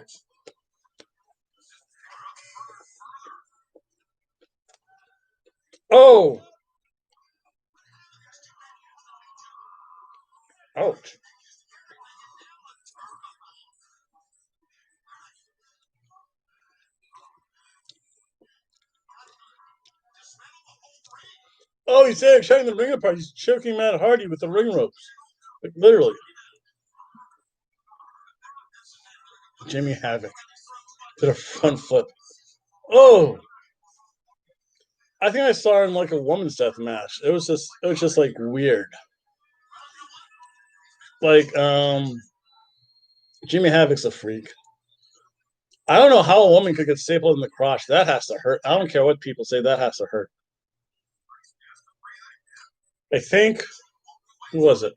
Oh! Ouch. Oh, he's shutting the ring apart. He's choking Matt Hardy with the ring ropes. Like, literally. Jimmy Havoc did a front flip. Oh! I think I saw her in a woman's death match. It was just weird. Jimmy Havoc's a freak. I don't know how a woman could get stapled in the crotch. That has to hurt. I don't care what people say. That has to hurt. I think, who was it?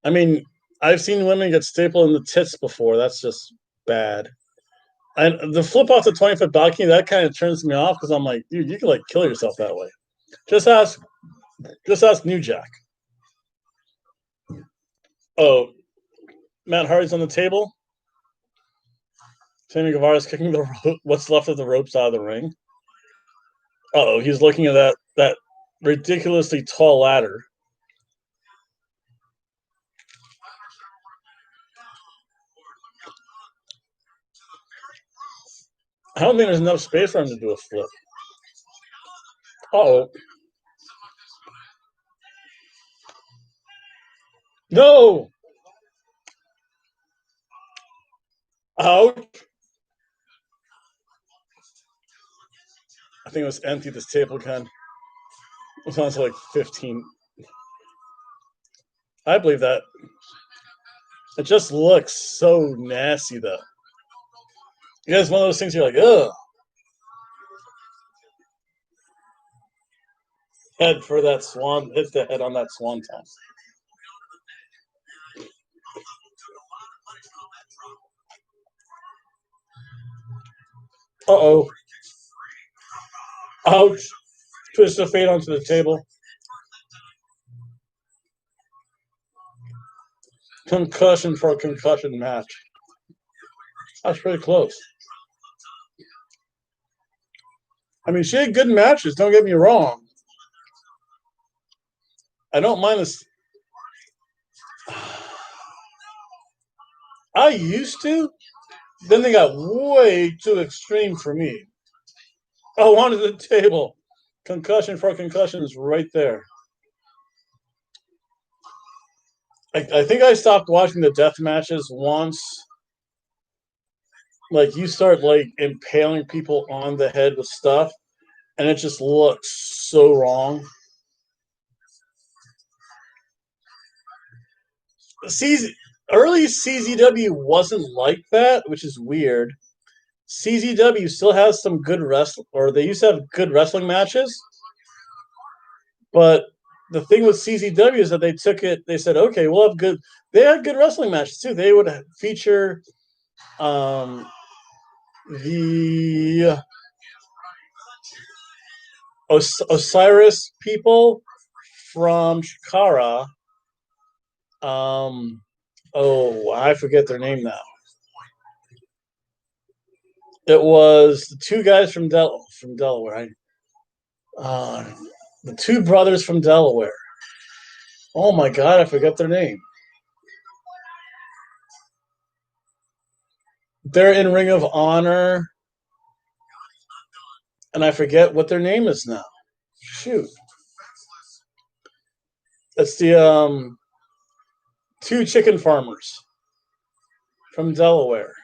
I mean, I've seen women get stapled in the tits before. That's just bad. And the flip off the 20-foot balcony, that kind of turns me off because I'm like, dude, you can kill yourself that way. Just ask New Jack. Oh, Matt Hardy's on the table. Sammy Guevara's kicking what's left of the ropes out of the ring. Oh, he's looking at that ridiculously tall ladder. I don't think there's enough space for him to do a flip. Oh. No! Out. I think it was empty, this table, Ken. It was on to 15. I believe that. It just looks so nasty, though. You guys, one of those things you're like, ugh. Head for that swan. Hit the head on that swan toss. Uh-oh. Ouch. Twist of fate onto the table. Concussion for a concussion match. That's pretty close. I mean, she had good matches, don't get me wrong. I don't mind this. I used to. Then they got way too extreme for me. Oh, onto the table. Concussion for concussion is right there. I think I stopped watching the death matches once. Like you start like impaling people on the head with stuff, and it just looks so wrong. Early CZW wasn't like that, which is weird. CZW still has some good wrestling, or they used to have good wrestling matches. But the thing with CZW is that they took it. They said, "Okay, we'll have good." They had good wrestling matches too. They would feature the Osiris people from Chikara. Oh, I forget their name now. It was the two guys from Delaware. The two brothers from Delaware. Oh my god, I forgot their name. They're in Ring of Honor, and I forget what their name is now. Shoot, it's the two chicken farmers from Delaware.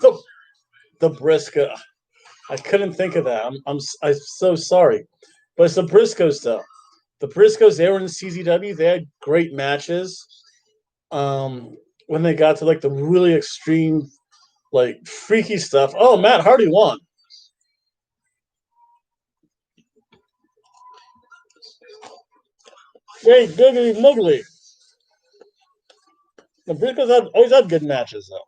The the Briscoe. I couldn't think of that. I'm so sorry, but it's the Briscoes though. The Briscoes, they were in CZW. They had great matches. When they got to like the really extreme, like freaky stuff. Oh, Matt Hardy won. Hey, Googly Moogly. The Briscoes always had good matches though.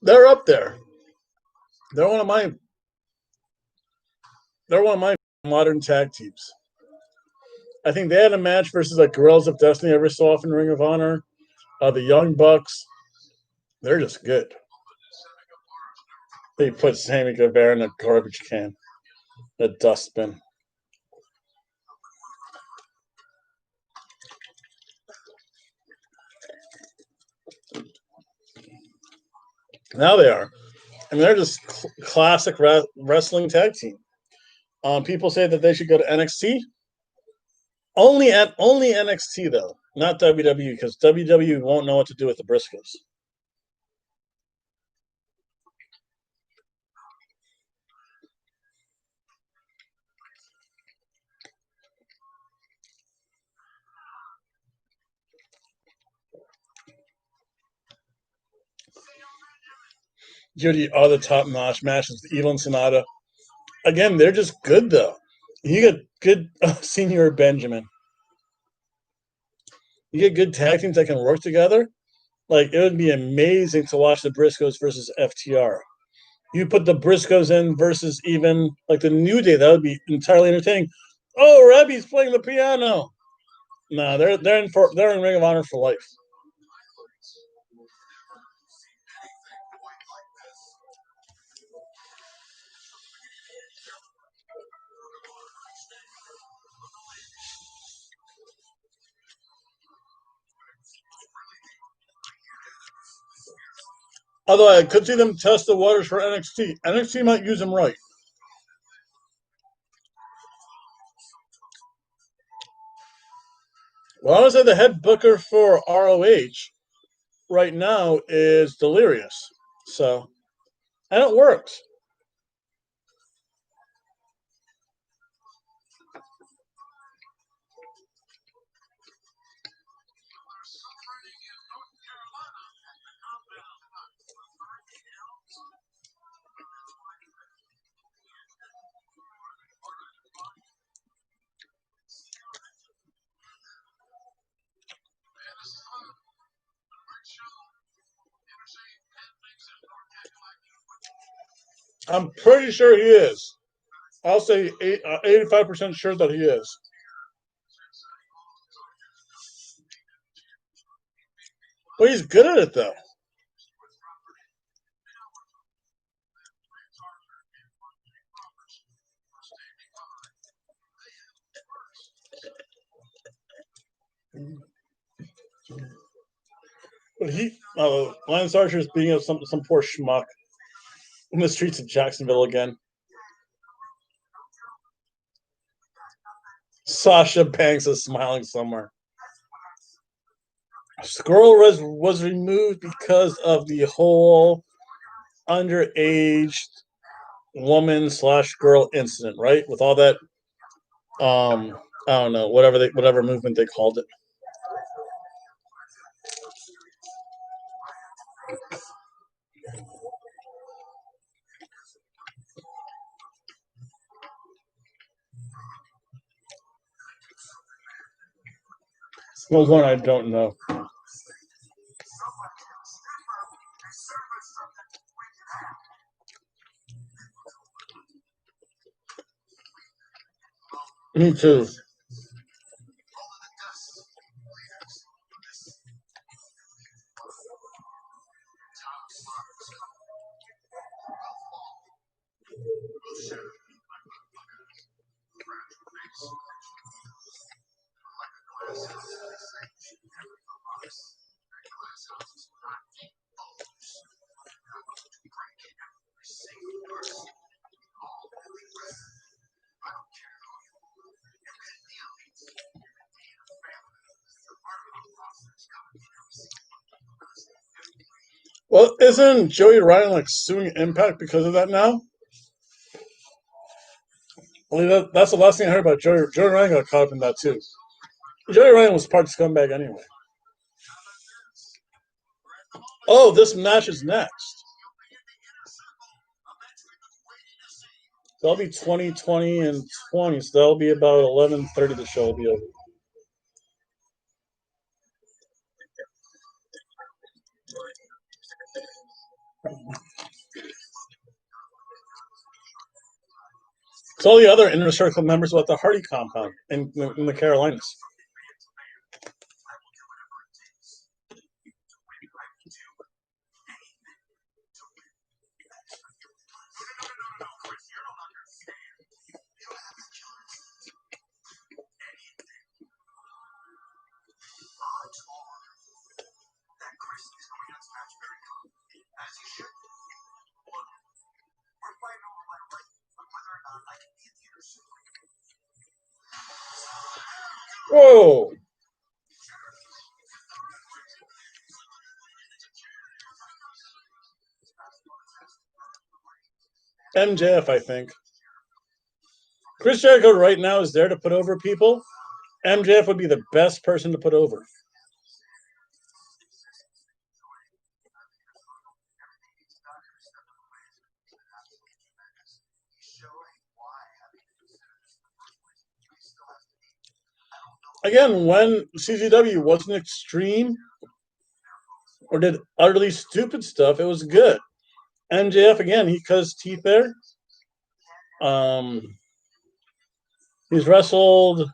They're up there. They're one of my they're one of my modern tag teams. I think they had a match versus like Guerrillas of Destiny every so often, Ring of Honor. The Young Bucks, they're just good. They put Sammy Guevara in a garbage can, a dustbin. Now they are. I mean, they're just classic wrestling tag team. People say that they should go to NXT. Only NXT though, not WWE, because WWE won't know what to do with the Briscoes. You're the other top notch matches, Evil and Sonata. Again, they're just good though. You get good Senior Benjamin. You get good tag teams that can work together. Like it would be amazing to watch the Briscoes versus FTR. You put the Briscoes in versus even like the New Day, that would be entirely entertaining. Oh, Rebby's playing the piano. No, they're in Ring of Honor for life. Although I could see them test the waters for NXT. NXT might use them right. Well, I would say the head booker for ROH right now is Delirious. So, and it works. I'm pretty sure he is. I'll say 85% sure that he is. But he's good at it, though. But Lance Archer is beating up some poor schmuck in the streets of Jacksonville again. Sasha Banks is smiling somewhere. Squirrel was removed because of the whole underage woman/girl incident, right? With all that, I don't know, whatever movement they called it. What one I don't know. Me too. Well, isn't Joey Ryan like suing Impact because of that now? Well, that's the last thing I heard about Joey. Joey Ryan got caught up in that too. Joey Ryan was part scumbag anyway. Oh, this match is next. That'll be 2020 and 20, so that'll be about 11:30. The show will be over. So all the other inner circle members about the Hardy compound in the Carolinas. Whoa! MJF, I think. Chris Jericho right now is there to put over people. MJF would be the best person to put over. Again, when CZW wasn't extreme or did utterly stupid stuff, it was good. MJF again, he cut his teeth there. He's wrestled,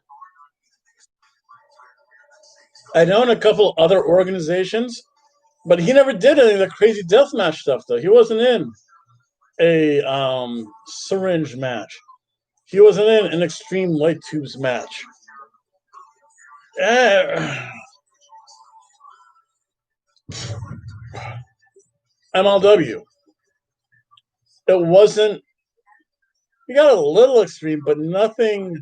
I know, in a couple other organizations, but he never did any of the crazy deathmatch stuff though. He wasn't in a syringe match. He wasn't in an extreme light tubes match. MLW. It wasn't. He got a little extreme, but nothing.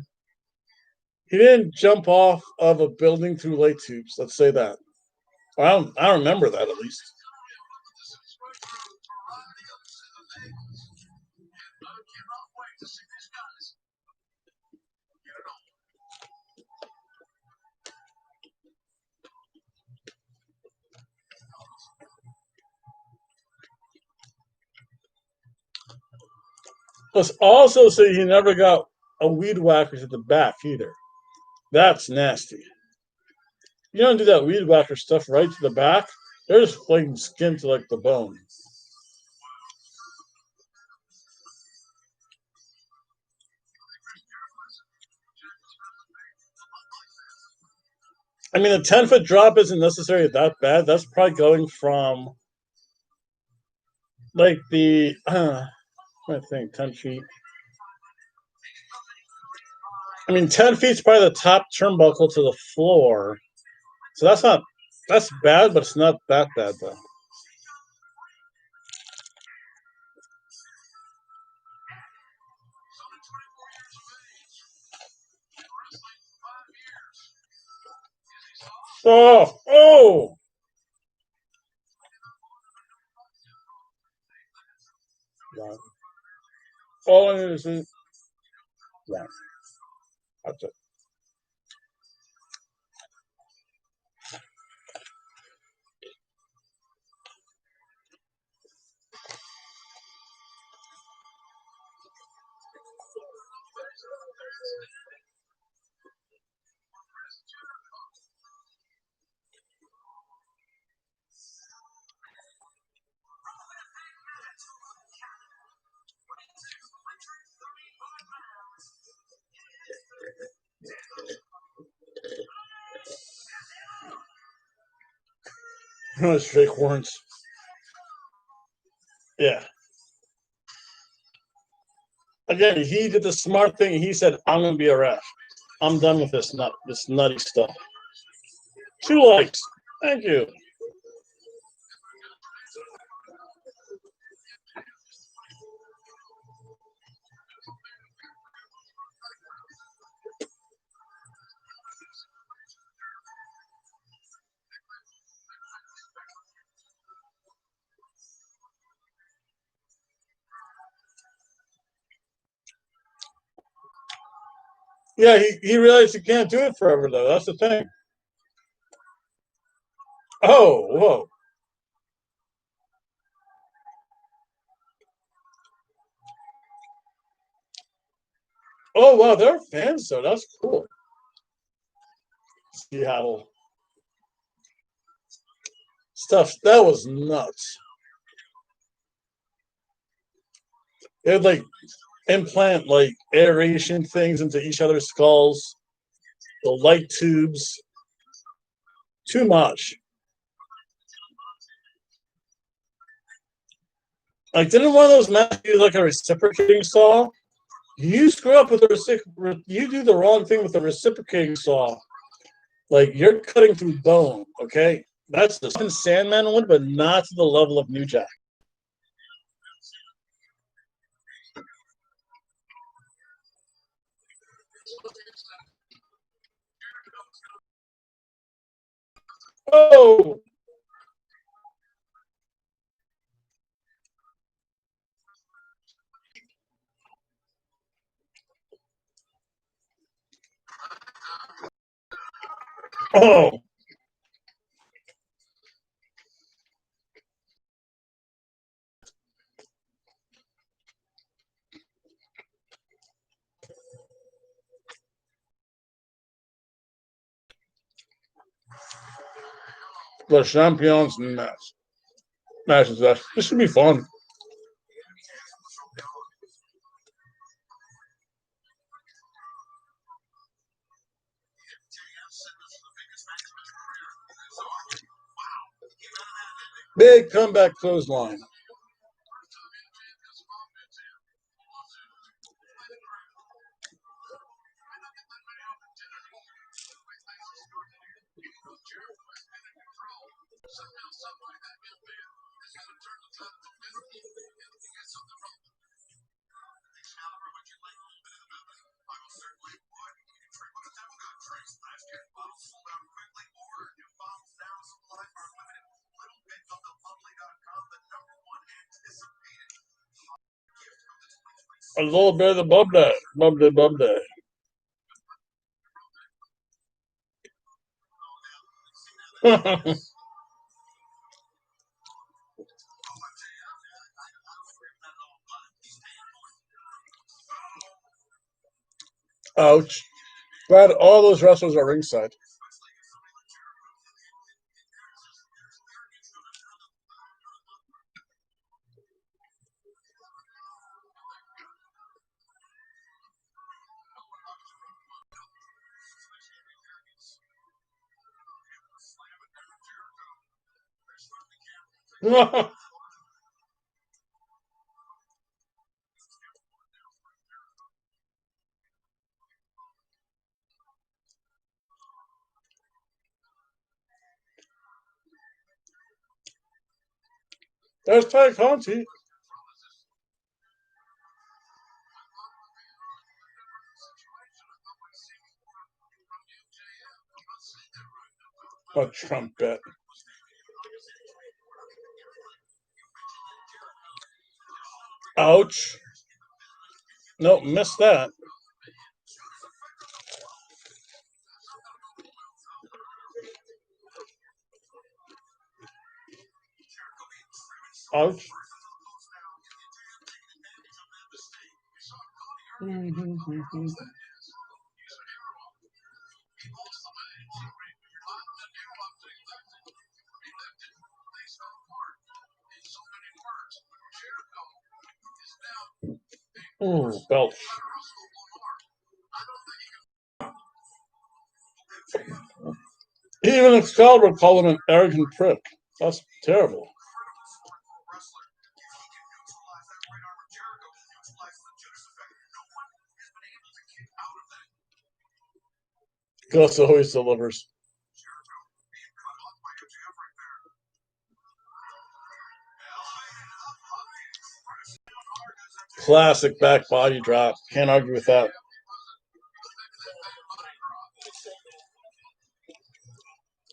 He didn't jump off of a building through light tubes. Let's say that. I don't remember that at least. Let's also say he never got a weed whacker to the back either. That's nasty. You don't do that weed whacker stuff right to the back. They're just flaying skin to like the bone. I mean, a 10-foot drop isn't necessarily that bad. That's probably going from like I think 10 feet. I mean, 10 feet is probably the top turnbuckle to the floor. So that's bad, but it's not that bad though. Oh! Yeah. All I need to see. Yeah, that's it. Straight horns. Yeah. Again, he did the smart thing. He said, "I'm going to be a ref. I'm done with this nutty stuff." 2 likes. Thank you. Yeah, he realized he can't do it forever, though. That's the thing. Oh, whoa. Oh, wow. They're fans, though. That's cool. Seattle. Stuff. That was nuts. They would, like, implant, like, aeration things into each other's skulls. The light tubes. Too much. Like, didn't one of those matches use, like, a reciprocating saw? You screw up with you do the wrong thing with the reciprocating saw. Like, you're cutting through bone, okay? That's the Sandman one, but not to the level of New Jack. Oh! Oh! The Champions match. Matches. This should be fun. Big comeback clothesline. A little bit of the bubble. Bubble. Ouch. Glad all those wrestlers are ringside. There's Ty Conti. A trumpet. Ouch. Nope, missed that. Ouch. Ooh, belch. Even Excalibur called him an arrogant prick. That's terrible. Gus always delivers. Classic back body drop. Can't argue with that.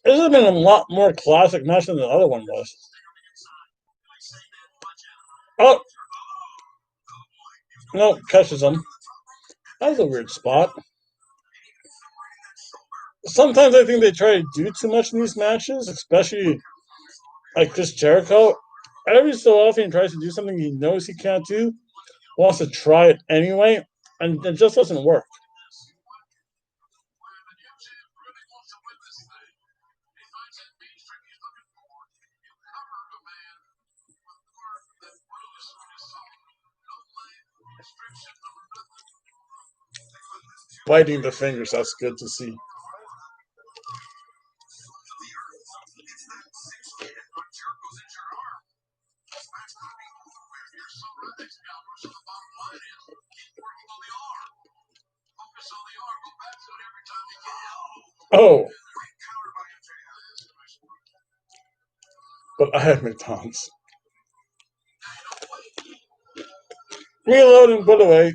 This has been a lot more classic match than the other one was. Oh! No, catches him. That was a weird spot. Sometimes I think they try to do too much in these matches, especially like Chris Jericho. Every so often he tries to do something he knows he can't do, wants to try it anyway, and it just doesn't work. Biting the fingers, that's good to see. Oh! But I have McDonald's. Reload and put away.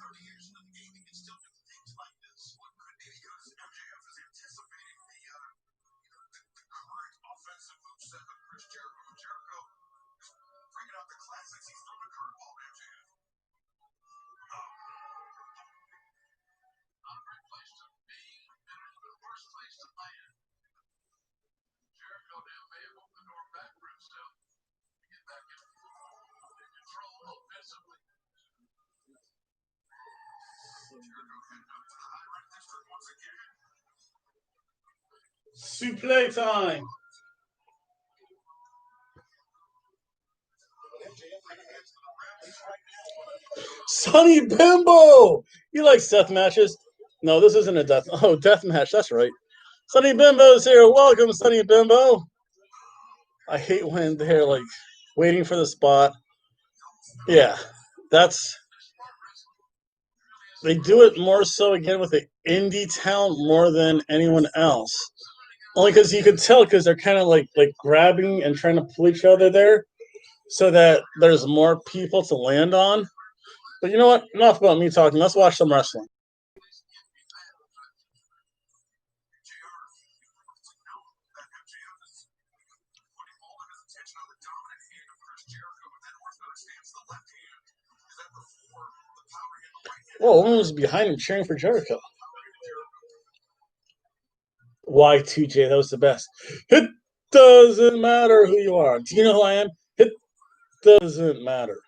30 years in the game, he can still do things like this. What could be because MJF is anticipating the current offensive moveset of Chris Jericho. Jericho is bringing out the classics. He's throwing a curveball, MJF. Not a great place to be, and it's the worst place to land. Jericho now may have opened the door back for himself to get back in control offensively. Jericho heading up to the high right district once again. Suplex time. Sonny Bimbo! You like death matches? No, this isn't a death. Oh, death match. That's right. Sonny Bimbo's here. Welcome, Sonny Bimbo. I hate when they're like waiting for the spot. Yeah, that's. They do it more so again with the indie talent more than anyone else. Only because you could tell because they're kind of like grabbing and trying to pull each other there, so that there's more people to land on. But you know what? Enough about me talking. Let's watch some wrestling. Whoa, woman was behind him cheering for Jericho. Y2J, that was the best. It doesn't matter who you are. Do you know who I am? It doesn't matter.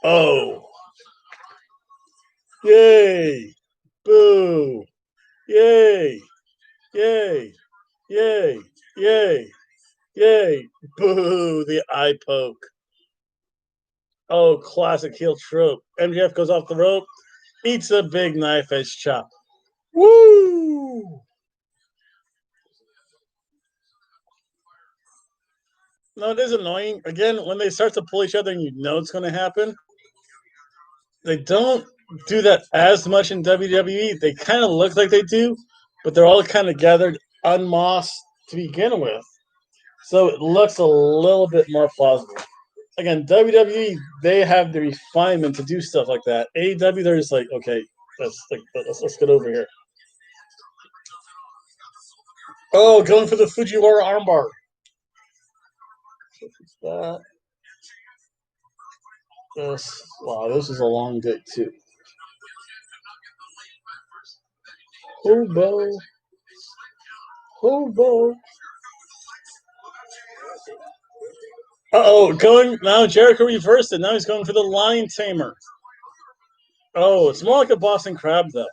Oh. Yay. Boo. Yay. Yay. Yay. Yay. Yay. Boo. The eye poke. Oh, classic heel trope. MJF goes off the rope, eats a big knife edge chop. Woo! No, it is annoying. Again, when they start to pull each other and you know it's going to happen, they don't do that as much in WWE. They kind of look like they do, but they're all kind of gathered unmossed to begin with. So it looks a little bit more plausible. Again, WWE, they have the refinement to do stuff like that. AEW, they're just like, okay, let's get over here. Oh, going for the Fujiwara armbar. That. Wow, this is a long day too. Hobo. Hobo. Uh-oh, going now Jericho reversed it. Now he's going for the Lion Tamer. Oh, it's more like a Boston Crab though.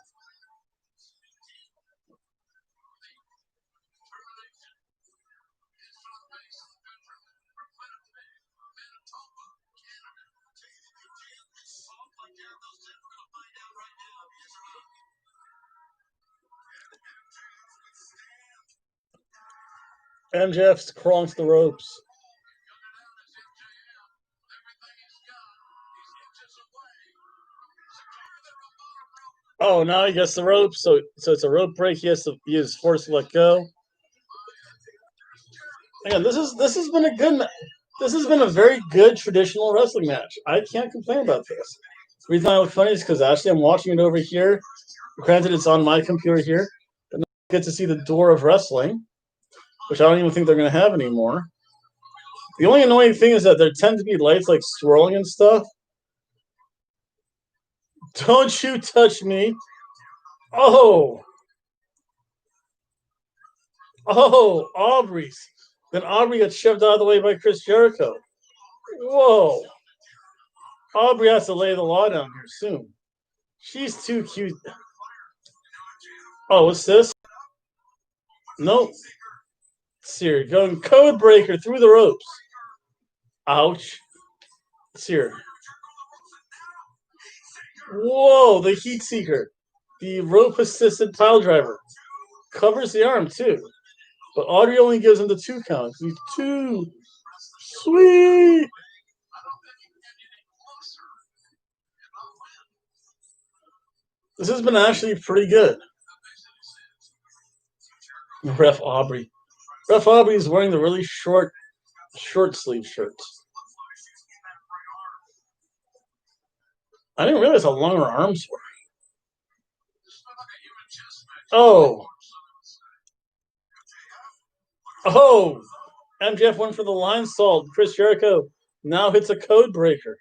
MJF's crawling to the ropes. Oh, now he gets the rope, so it's a rope break. He is forced to let go. Again, this has been a good. This has been a very good traditional wrestling match. I can't complain about this. The reason I look funny is because actually I'm watching it over here. Granted, it's on my computer here, but I get to see the door of wrestling, which I don't even think they're going to have anymore. The only annoying thing is that there tend to be lights like swirling and stuff. Don't you touch me. Oh. Oh, Aubrey's. Then Aubrey got shoved out of the way by Chris Jericho. Whoa. Aubrey has to lay the law down here soon. She's too cute. Oh, what's this? Nope. Sear going code breaker through the ropes. Ouch. Sear. Whoa, the heat seeker. The rope assisted pile driver. Covers the arm too. But Audrey only gives him the 2 count. He's 2. Sweet. This has been actually pretty good. Ref Aubrey. Ref Hobo is wearing the really short sleeve shirts. I didn't realize how long her arms were. Oh. Oh. MJF went for the line salt. Chris Jericho now hits a code breaker.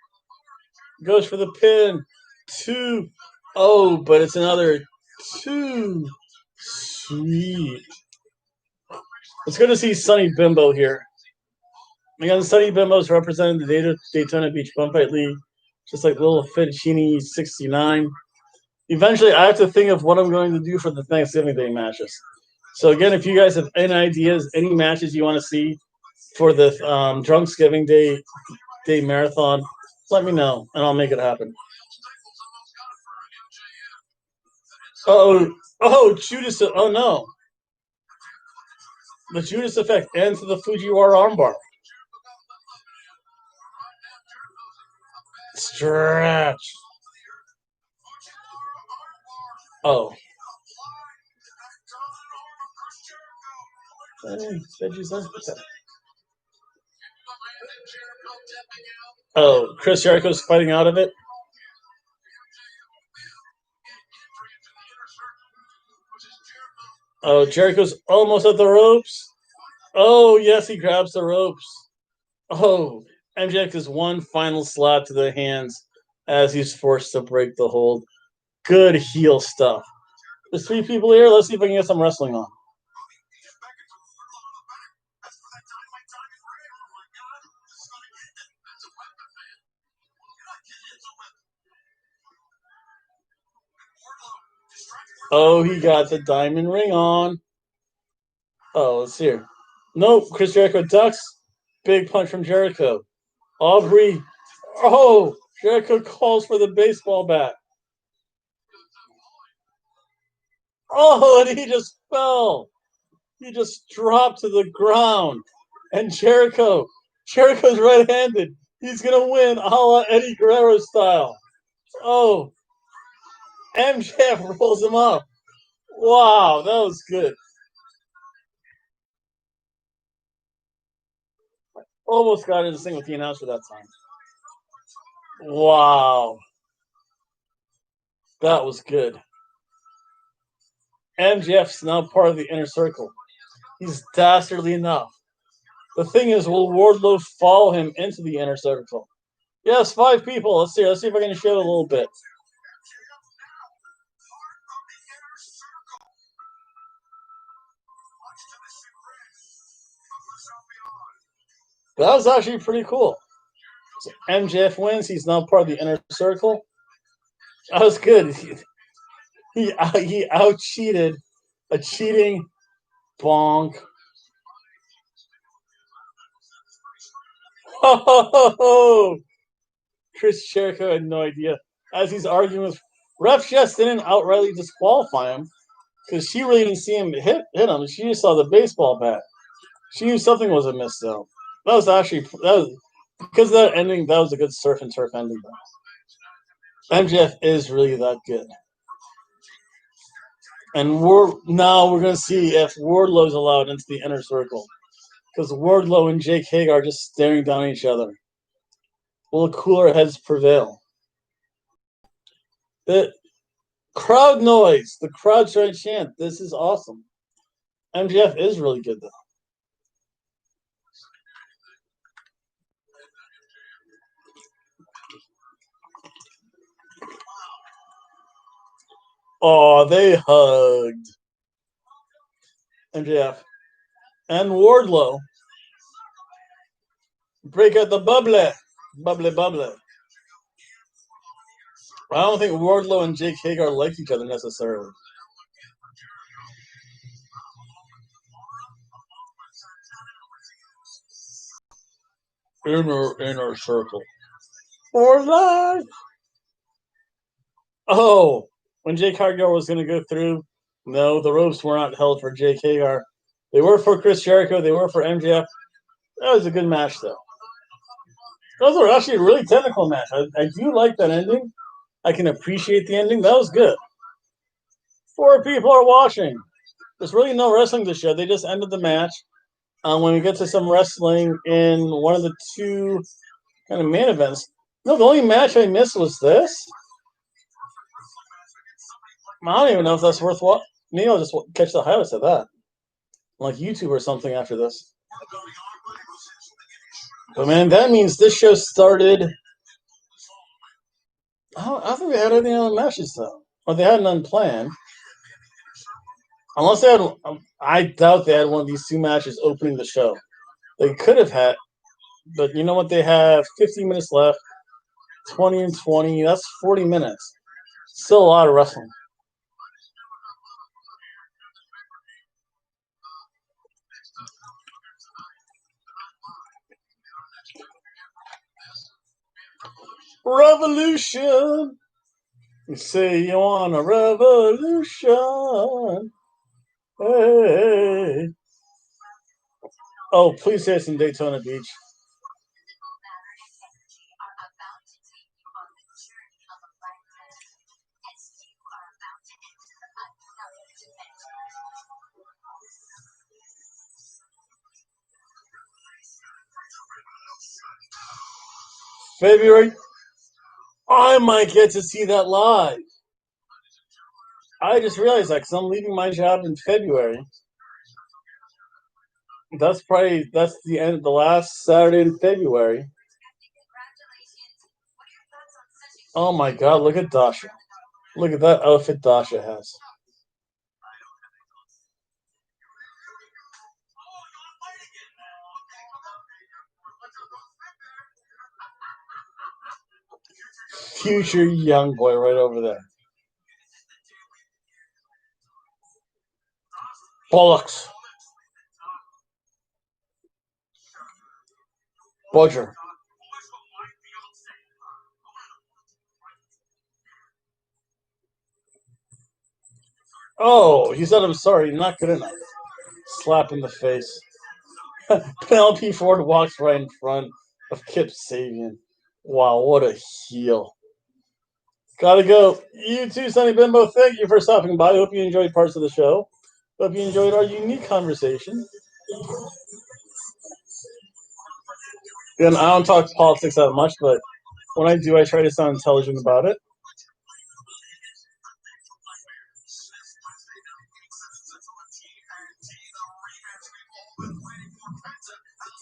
Goes for the pin. 2. Oh, but it's another 2. Sweet. It's good to see Sonny Bimbo here. Again, Sonny Bimbo's representing the Daytona Beach Bum Fight League, just like little Fettuccine 69. Eventually, I have to think of what I'm going to do for the Thanksgiving Day matches. So again, if you guys have any ideas, any matches you want to see for the Drunksgiving Day marathon, let me know, and I'll make it happen. Oh, Judas! Oh no, the Judas effect ends with the Fujiwara armbar. Stretch. Oh. Oh, Chris Jericho's fighting out of it. Oh, Jericho's almost at the ropes. Oh, yes, he grabs the ropes. Oh, MJF is one final slap to the hands as he's forced to break the hold. Good heel stuff. There's 3 people here. Let's see if I can get some wrestling on. Oh, he got the diamond ring on. Oh, let's see here. Nope, Chris Jericho ducks. Big punch from Jericho. Aubrey. Oh, Jericho calls for the baseball bat. Oh, and he just fell. He just dropped to the ground. And Jericho's right-handed. He's going to win a la Eddie Guerrero style. Oh, MJF rolls him up. Wow, that was good. Almost got into thing with the announcer that time. Wow. That was good. MJF's now part of the inner circle. He's dastardly enough. The thing is, will Wardlow follow him into the inner circle? Yes, 5 people. Let's see if I can show it a little bit. That was actually pretty cool. So MJF wins. He's now part of the inner circle. That was good. He out cheated a cheating bonk. Oh, Chris Jericho had no idea. As he's arguing with ref, just didn't outrightly disqualify him because she really didn't see him hit him. She just saw the baseball bat. She knew something was amiss though. Because of that ending. That was a good surf and turf ending. MJF is really that good. And we're going to see if Wardlow's allowed into the inner circle. Because Wardlow and Jake Hager are just staring down at each other. Will cooler heads prevail? The crowd noise. The crowd trying to chant. This is awesome. MJF is really good, though. Oh, they hugged. MJF. And Wardlow. Break out the bubble. Bubble. I don't think Wardlow and Jake Hager like each other necessarily. Inner circle. For life. Oh, when Jake Hager was going to go through, no, the ropes were not held for Jake Hager. They were for Chris Jericho. They were for MJF. That was a good match, though. Those were actually a really technical match. I do like that ending. I can appreciate the ending. That was good. 4 people are watching. There's really no wrestling this show. They just ended the match. when we get to some wrestling in one of the two kind of main events. No, the only match I missed was this. I don't even know if that's worth watching. Maybe I'll just catch the highlights of that, like YouTube or something after this. But man, that means this show started. I don't think they had any other matches though, or they had none planned. Unless they had, I doubt they had one of these two matches opening the show. They could have had, but you know what? They have 15 minutes left, 20 and 20. That's 40 minutes. Still a lot of wrestling. Revolution. You say you want a revolution. Hey. Oh, please say it's in Daytona Beach. February. I might get to see that live. I just realized that because I'm leaving my job in February. That's the end, the last Saturday in February. Oh my God! Look at Dasha. Look at that outfit Dasha has. Future young boy right over there. Bollocks. Bodger. Oh, he said I'm sorry, not good enough. Slap in the face. Penelope Ford walks right in front of Kip Sabian. Wow, what a heel. Gotta go. You too, Sonny Bimbo. Thank you for stopping by. Hope you enjoyed parts of the show. Hope you enjoyed our unique conversation. And I don't talk politics that much, but when I do, I try to sound intelligent about it.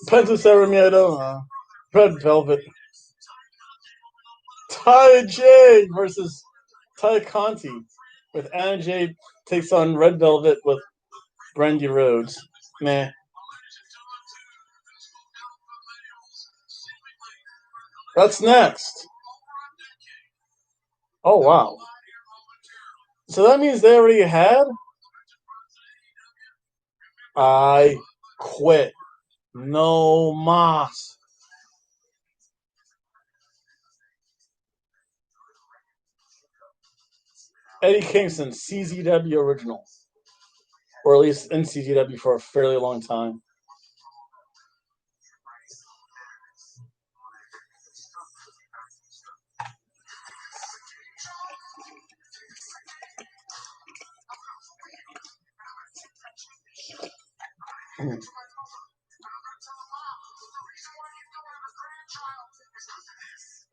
Penta Ceremieto, Red Velvet. Ty J versus Ty Conti, with Anna Jay takes on Red Velvet with Brandy Rhodes. Meh. That's next. Oh, wow. So that means they already had? I quit. No mas. Eddie Kingston, CZW original. Or at least in CZW for a fairly long time.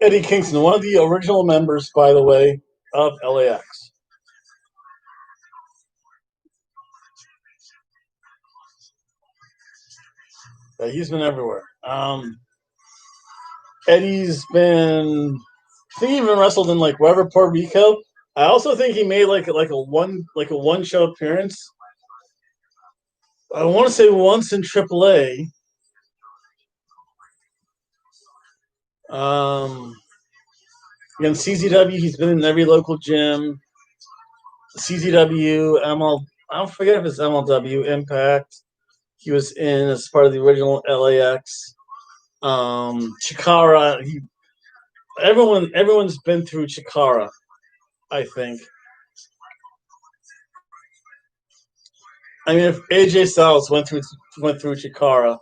Eddie Kingston, one of the original members, by the way, of LAX. Yeah, he's been everywhere. Eddie's been. I think he even wrestled in like wherever Puerto Rico. I also think he made like a one show appearance. I want to say once in AAA. Again, CZW, he's been in every local gym. CZW, ML, I don't forget if it's MLW, Impact. He was in as part of the original LAX. Chikara, everyone's been through Chikara, I think. I mean, if AJ Styles went through Chikara,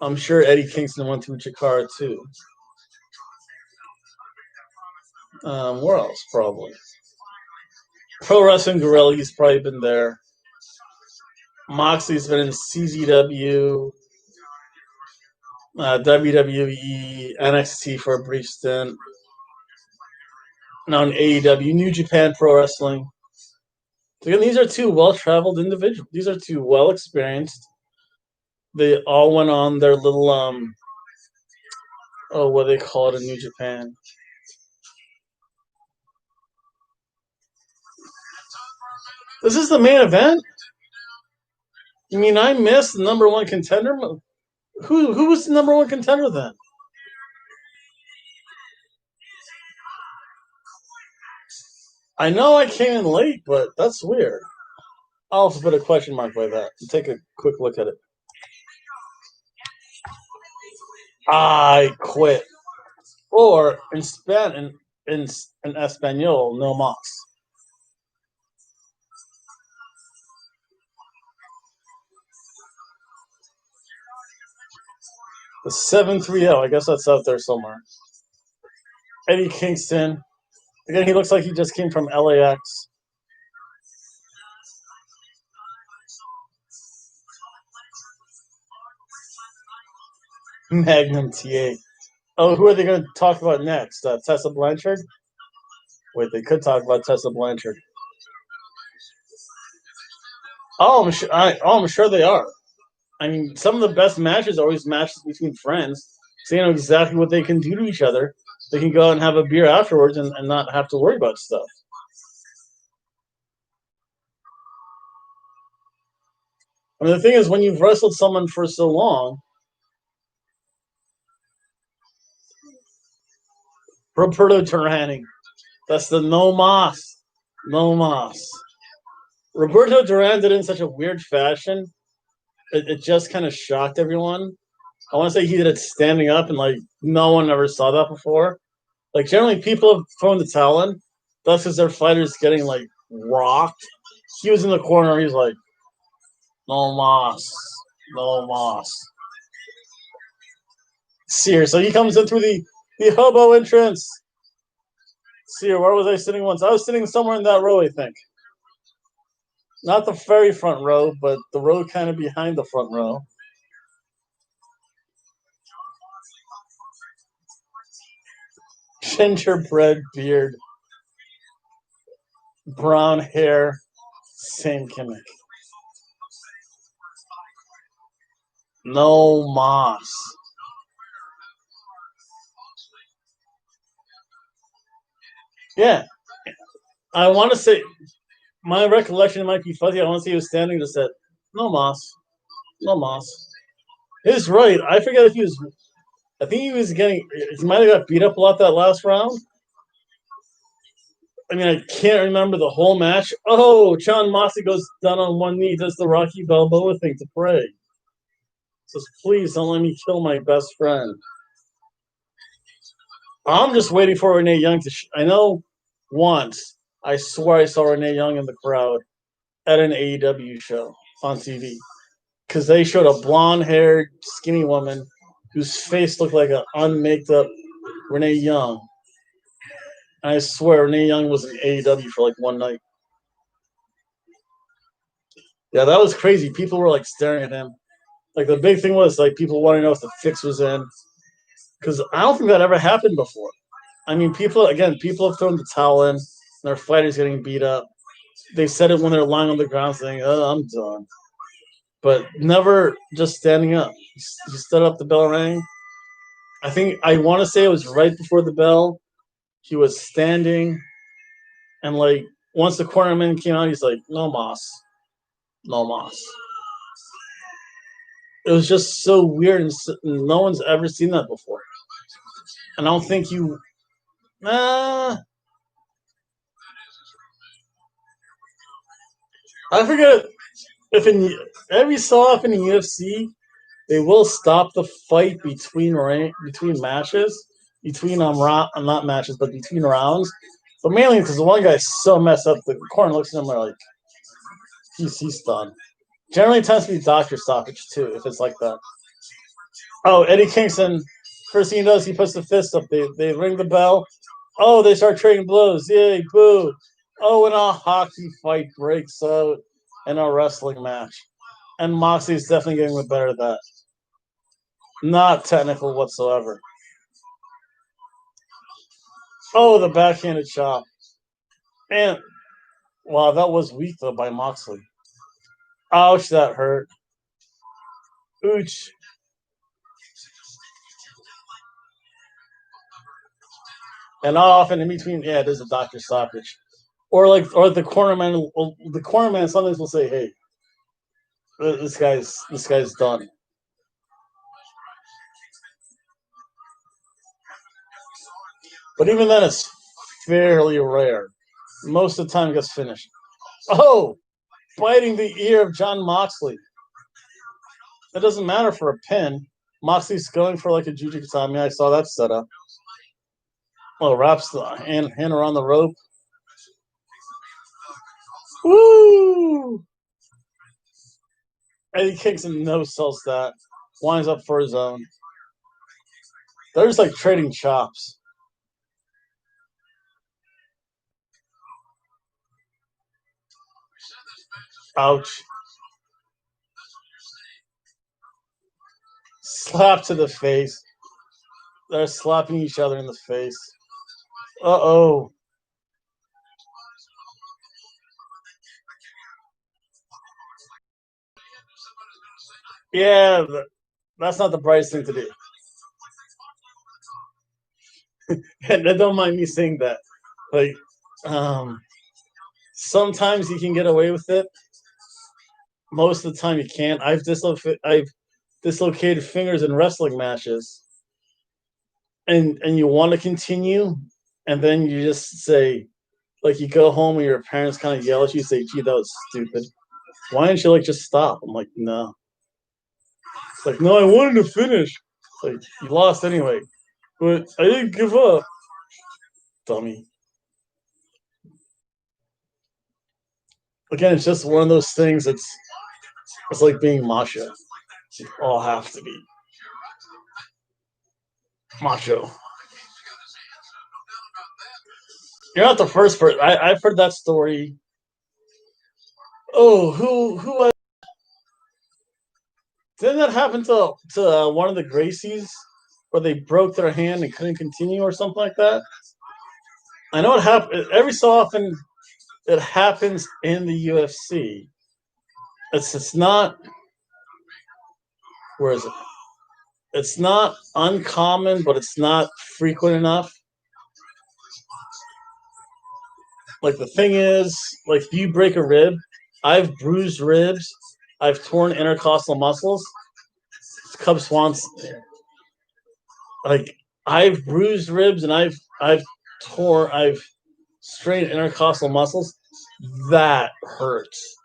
I'm sure Eddie Kingston went through Chikara too. Where else? Probably Pro Wrestling Guerrilla. He's probably been there. Moxley's been in CZW. WWE, NXT for a brief stint. Now in AEW, New Japan Pro Wrestling. So again, these are two well-traveled individuals. These are two well-experienced. They all went on their little what do they call it in New Japan? This is the main event? You mean I missed the number one contender? Who was the number one contender then? I know I came in late, but that's weird. I'll also put a question mark by that. Take a quick look at it. I quit. Or in Espanol, no mas. The 730, I guess that's out there somewhere. Eddie Kingston. Again, he looks like he just came from LAX. Magnum TA. Oh, who are they going to talk about next? Tessa Blanchard? Wait, they could talk about Tessa Blanchard. Oh, I'm sure they are. I mean, some of the best matches are always matches between friends. So they know exactly what they can do to each other. They can go out and have a beer afterwards and not have to worry about stuff. I mean, the thing is, when you've wrestled someone for so long, Roberto Duran, that's the no mas. No mas. Roberto Duran did it in such a weird fashion. It just kind of shocked everyone. I want to say he did it standing up, and like no one ever saw that before. Like generally, people have thrown the towel in. That's because their fighter's getting like rocked. He was in the corner. He's like, no mas, no mas. Sear. So he comes in through the hobo entrance. Sear, where was I sitting once? I was sitting somewhere in that row, I think. Not the very front row, but the row kind of behind the front row. Gingerbread beard, brown hair, same gimmick. No mas. Yeah. I want to say, my recollection might be fuzzy. I want to say he was standing just said, no mas. No mas. He's right. I forget if he was. I think he was getting. He might have got beat up a lot that last round. I mean, I can't remember the whole match. Oh, John Moxley goes down on one knee, does the Rocky Balboa thing to pray. Says, please don't let me kill my best friend. I'm just waiting for Renee Young to. I know once, I swear I saw Renee Young in the crowd at an AEW show on TV. Because they showed a blonde haired, skinny woman whose face looked like an unmaked up Renee Young. And I swear Renee Young was in AEW for like one night. Yeah, that was crazy. People were like staring at him. Like the big thing was like people wanting to know if the fix was in. Because I don't think that ever happened before. I mean, people have thrown the towel in, and their fighters getting beat up. They said it when they're lying on the ground saying, oh, I'm done. But never just standing up. He stood up, the bell rang. I want to say it was right before the bell. He was standing, and like once the cornerman came out, he's like, no mas. No mas. It was just so weird, and no one's ever seen that before. And I don't think you. I forget if in every so often in UFC they will stop the fight between matches, between not matches, but between rounds. But mainly because the one guy's so messed up, the corner looks at him like he's done. Generally, it tends to be doctor stoppage too, if it's like that. Oh, Eddie Kingston. First thing he does, he puts the fist up. They ring the bell. Oh, they start trading blows. Yay, boo. Oh, and a hockey fight breaks out in a wrestling match. And Moxley's definitely getting the better of that. Not technical whatsoever. Oh, the backhanded chop. And wow, that was weak though by Moxley. Ouch, that hurt. Ooch. And not often in between, yeah, there's a doctor stoppage. Or the corner man. The corner man sometimes will say, "Hey, this guy's done." But even then, it's fairly rare. Most of the time, it gets finished. Oh, biting the ear of John Moxley. It doesn't matter for a pin. Moxley's going for like a Jujutsu. I mean, I saw that setup. Well, wraps the hand around the rope. Woo! Eddie kicks and no sells that. Winds up for his own. They're just like trading chops. Ouch. Slap to the face. They're slapping each other in the face. Uh-oh. Yeah, that's not the brightest thing to do. And don't mind me saying that. Like, sometimes you can get away with it. Most of the time you can't. I've dislocated fingers in wrestling matches. And you want to continue, and then you just say, like, you go home and your parents kind of yell at you, say, "Gee, that was stupid. Why didn't you like just stop?" I'm like, no. It's like, no, I wanted to finish. It's like, you lost anyway, but I didn't give up, dummy. Again, it's just one of those things. It's like being macho. You all have to be macho. You're not the first person. I've heard that story. Oh, who didn't that happen to one of the Gracies where they broke their hand and couldn't continue or something like that? I know it happened every so often. It happens in the UFC. It's not, where is it? It's not uncommon, but it's not frequent enough. Like, the thing is, like, if you break a rib, I've bruised ribs, I've torn intercostal muscles. Cub Swans, like, I've bruised ribs and I've strained intercostal muscles. That hurts.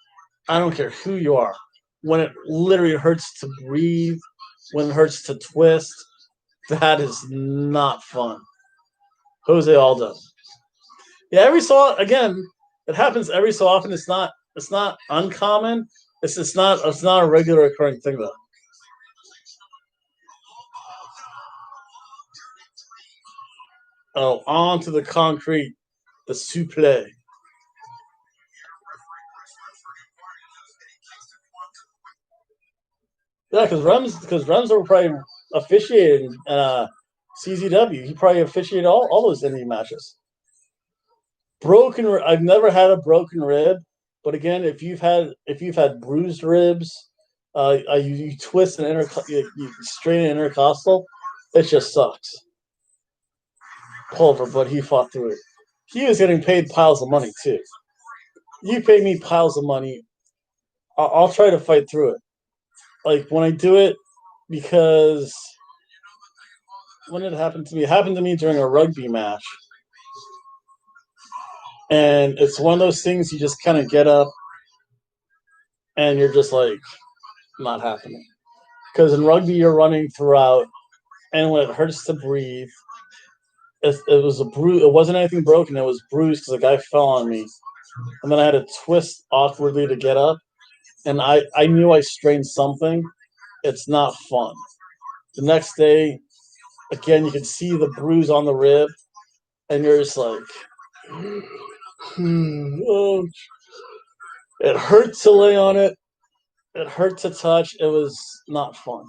I don't care who you are. When it literally hurts to breathe, when it hurts to twist, that is not fun. Jose Aldo. Yeah, again, it happens every so often. It's not uncommon. It's not a regular occurring thing though. Oh, onto the concrete, the suplex. Yeah, because Remser probably officiated CZW. He probably officiated all those indie matches. I've never had a broken rib, but again, if you've had bruised ribs, you twist you strain an intercostal, it just sucks. Pulver, but he fought through it. He was getting paid piles of money too. You pay me piles of money, I'll try to fight through it. Like, when I do it, because when it happened to me, it happened to me during a rugby match. And it's one of those things you just kind of get up and you're just like, not happening. Because in rugby, you're running throughout, and when it hurts to breathe, it was a bruise. It wasn't anything broken. It was bruised because a guy fell on me. And then I had to twist awkwardly to get up. And I knew I strained something. It's not fun. The next day, again, you can see the bruise on the rib, and you're just like, oh. It hurt to lay on it. It hurt to touch. It was not fun.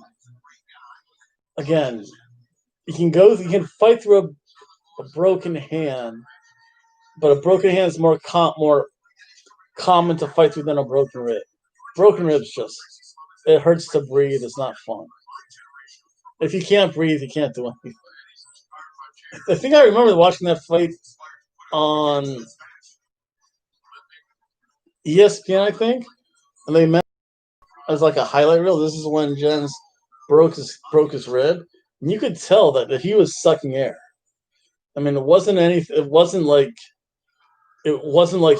again, you can fight through a broken hand, but a broken hand is more common to fight through than a broken rib. Broken ribs just it hurts to breathe. It's not fun. If you can't breathe, you can't do anything. I think I remember watching that fight on ESPN, I think, and they meant as like a highlight reel. This is when Jens broke his rib, and you could tell that he was sucking air. I mean, it wasn't anything. It wasn't like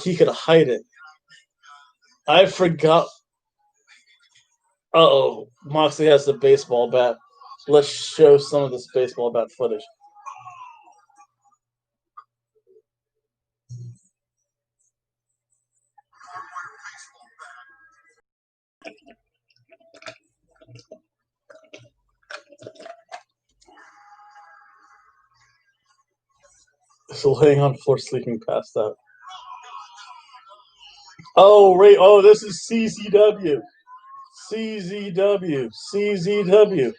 he could hide it. I forgot. Oh, Moxley has the baseball bat. Let's show some of this baseball bat footage. So laying on the floor, sleeping, passed out. Oh, Ray. Oh, this is CZW. CZW. CZW.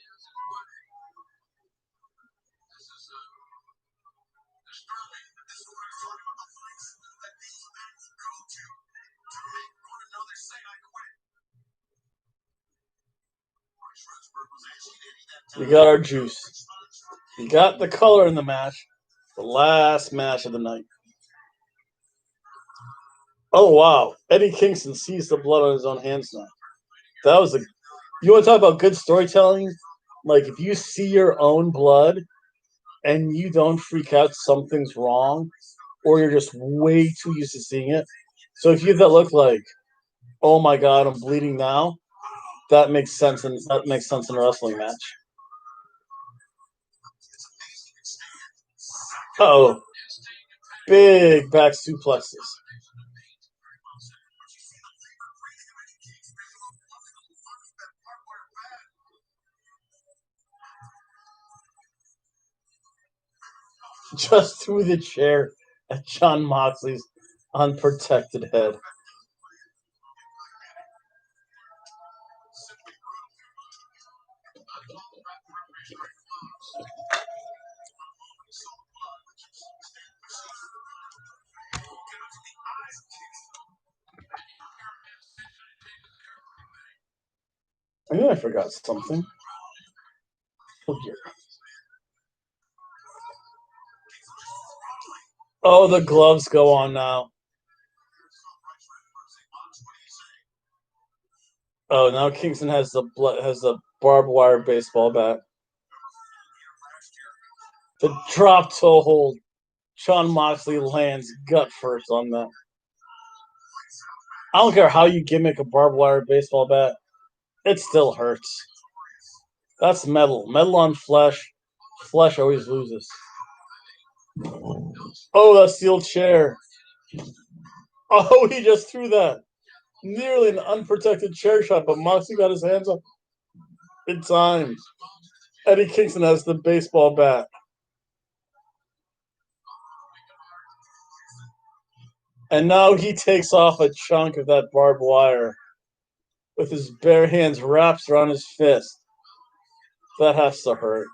We got our juice. We got the color in the match. The last match of the night. Oh, wow. Eddie Kingston sees the blood on his own hands now. That was a. You want to talk about good storytelling? Like, if you see your own blood and you don't freak out, something's wrong, or you're just way too used to seeing it. So if you have that look like, oh my God, I'm bleeding now, that makes sense, and that makes sense in a wrestling match. Oh, big back suplexes. Just through the chair at John Moxley's unprotected head. I knew I forgot something. Oh, dear. Oh, the gloves go on now. Oh, now Kingston has the barbed wire baseball bat. The drop toe hold. Shawn Moxley lands gut first on that. I don't care how you gimmick a barbed wire baseball bat, it still hurts. That's metal. Metal on flesh. Flesh always loses. Oh, that steel chair. Oh, he just threw that. Nearly an unprotected chair shot, but Moxley got his hands up in time. Eddie Kingston has the baseball bat. And now he takes off a chunk of that barbed wire with his bare hands wrapped around his fist. That has to hurt.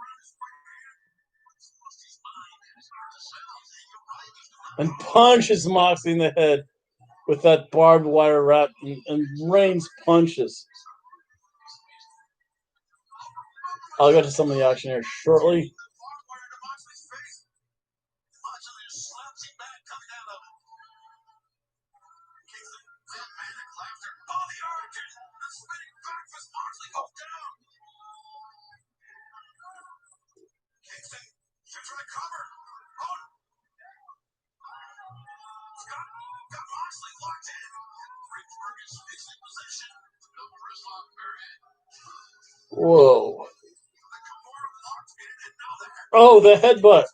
And punches Moxley in the head with that barbed wire wrap and rains punches. I'll get to some of the action here shortly. Whoa. Oh, the headbutt.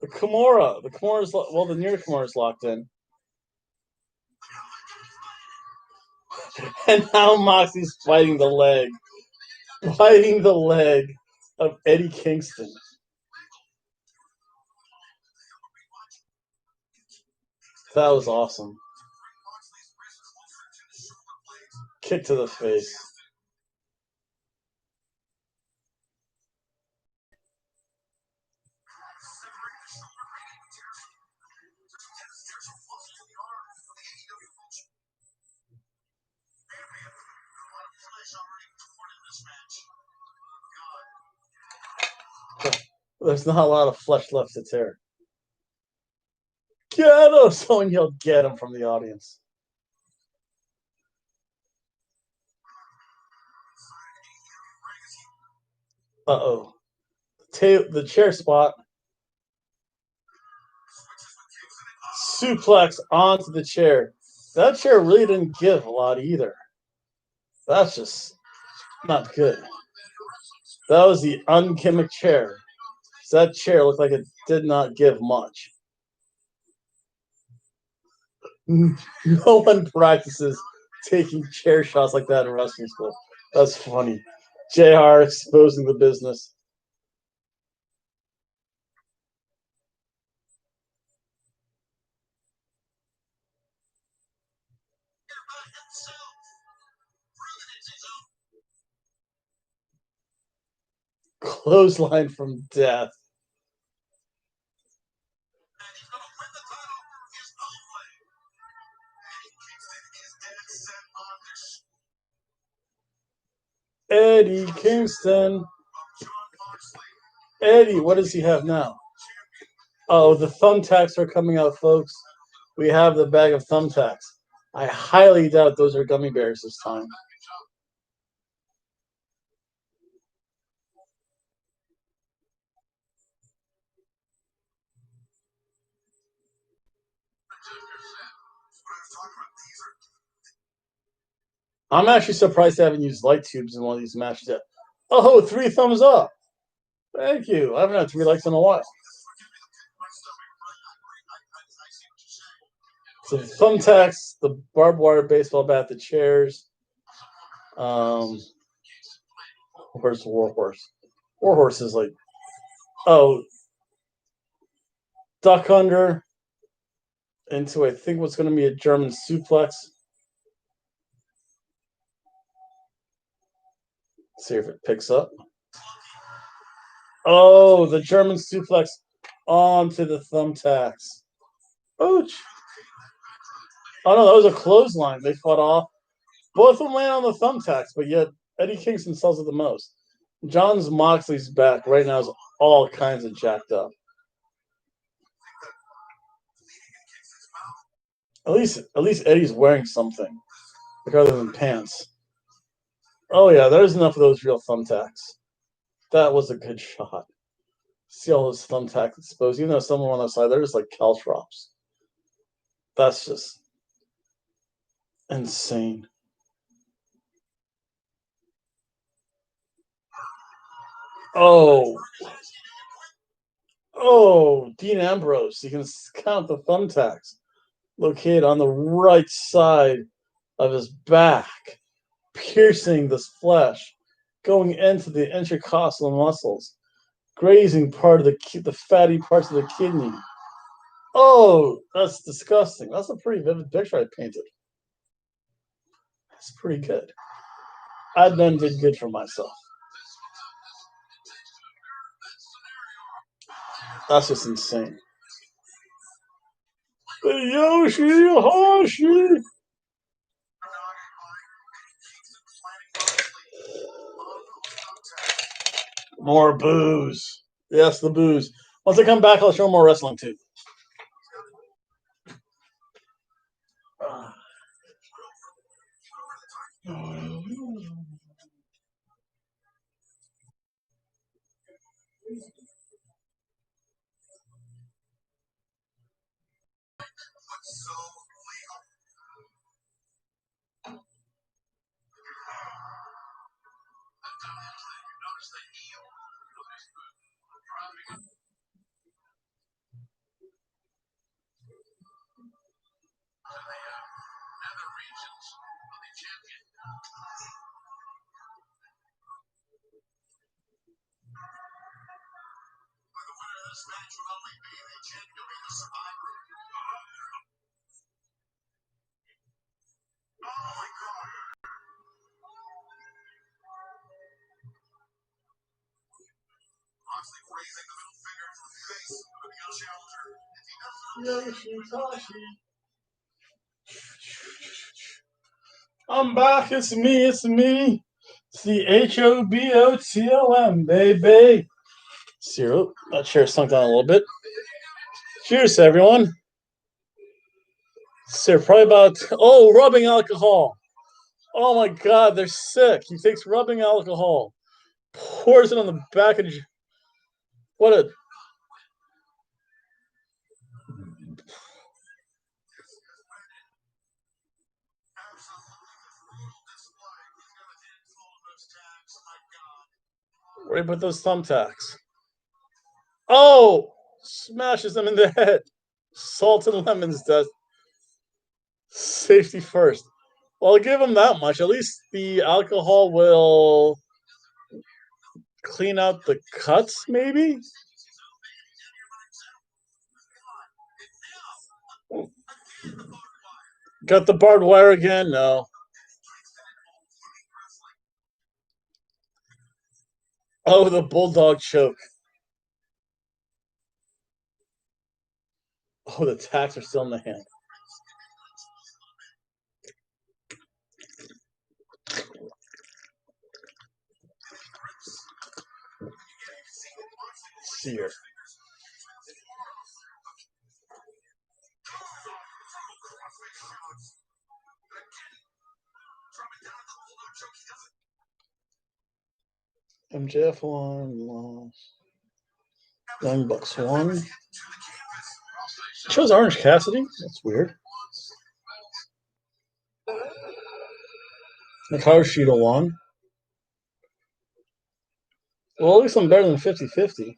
The Kimura. The near Kimura's locked in. And now Moxley's fighting the leg. Fighting the leg of Eddie Kingston. That was awesome. Kick to the face. There's not a lot of flesh left to tear. Get him! Someone yelled, "Get him!" from the audience. Uh-oh. The chair spot. Suplex onto the chair. That chair really didn't give a lot either. That's just not good. That was the ungimmick chair. That chair looked like it did not give much. No one practices taking chair shots like that in wrestling school. That's funny. JR exposing the business. Clothesline from death. Eddie Kingston. Eddie, what does he have now? Oh, the thumbtacks are coming out, folks. We have the bag of thumbtacks. I highly doubt those are gummy bears this time. I'm actually surprised they haven't used light tubes in one of these matches yet. Oh, 3 thumbs up. Thank you. I haven't had 3 likes in a while. So the thumbtacks, the barbed wire baseball bat, the chairs. Where's the Warhorse? Warhorse is like, oh, duck under into I think what's going to be a German suplex. Let's see if it picks up. Oh, the German suplex onto the thumbtacks. Ouch. Oh, no, that was a clothesline. They fought off. Both of them land on the thumbtacks, but yet Eddie Kingston sells it the most. John Moxley's back right now is all kinds of jacked up. At least Eddie's wearing something, like other than pants. Oh yeah, there's enough of those real thumbtacks. That was a good shot. See all those thumbtacks exposed, even though some of them on the side, they're just like caltrops. That's just insane. Oh, Dean Ambrose. You can count the thumbtacks located on the right side of his back, piercing this flesh, going into the intercostal muscles, grazing part of the fatty parts of the kidney. Oh, that's disgusting. That's a pretty vivid picture I painted. That's pretty good. I done did good for myself. That's just insane. Yoshi-Hashi! More booze. Yes, the booze. Once I come back, I'll show more wrestling too. I'm back. It's me. It's the HOBOTLM, baby. Zero. That chair sunk down a little bit. Cheers, everyone. So probably about rubbing alcohol. Oh my God, they're sick. He takes rubbing alcohol, pours it on the back of. What a. Where do you put those thumbtacks? Oh! Smashes them in the head. Salt and lemons does. Safety first. Well, I'll give him that much. At least the alcohol will clean out the cuts, maybe? Got the barbed wire again? No. Oh, the bulldog choke. Oh, the tacks are still in the hand. Sear. MJF won, lost. Young Bucks won. Chose Orange Cassidy? That's weird. Hikaru Shida won. Well, at least I'm better than 50-50.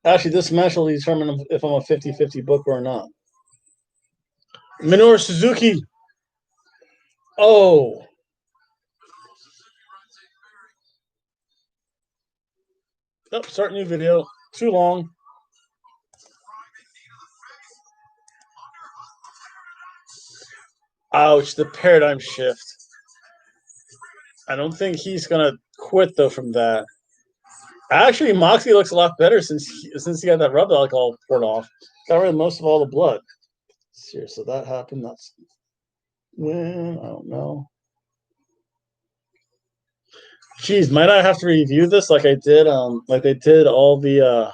Actually, this match will determine if I'm a 50-50 booker or not. Minoru Suzuki. Oh. Oh, start new video. Too long. Ouch, the paradigm shift. I don't think he's going to quit, though, from that. Actually, Moxley looks a lot better since he had that rub alcohol poured off. Got rid of most of all the blood. So that happened. That's when, I don't know. Geez, might I have to review this like I did, like they did all the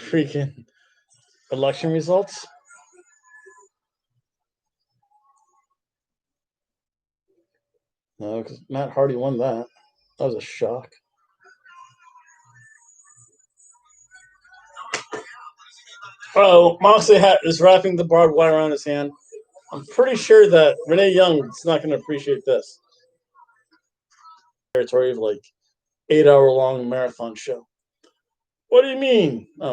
freaking election results? No, because Matt Hardy won that. That was a shock. Oh, Moxley is wrapping the barbed wire around his hand. I'm pretty sure that Renee Young is not going to appreciate this. Territory of like 8-hour long marathon show. What do you mean? Oh.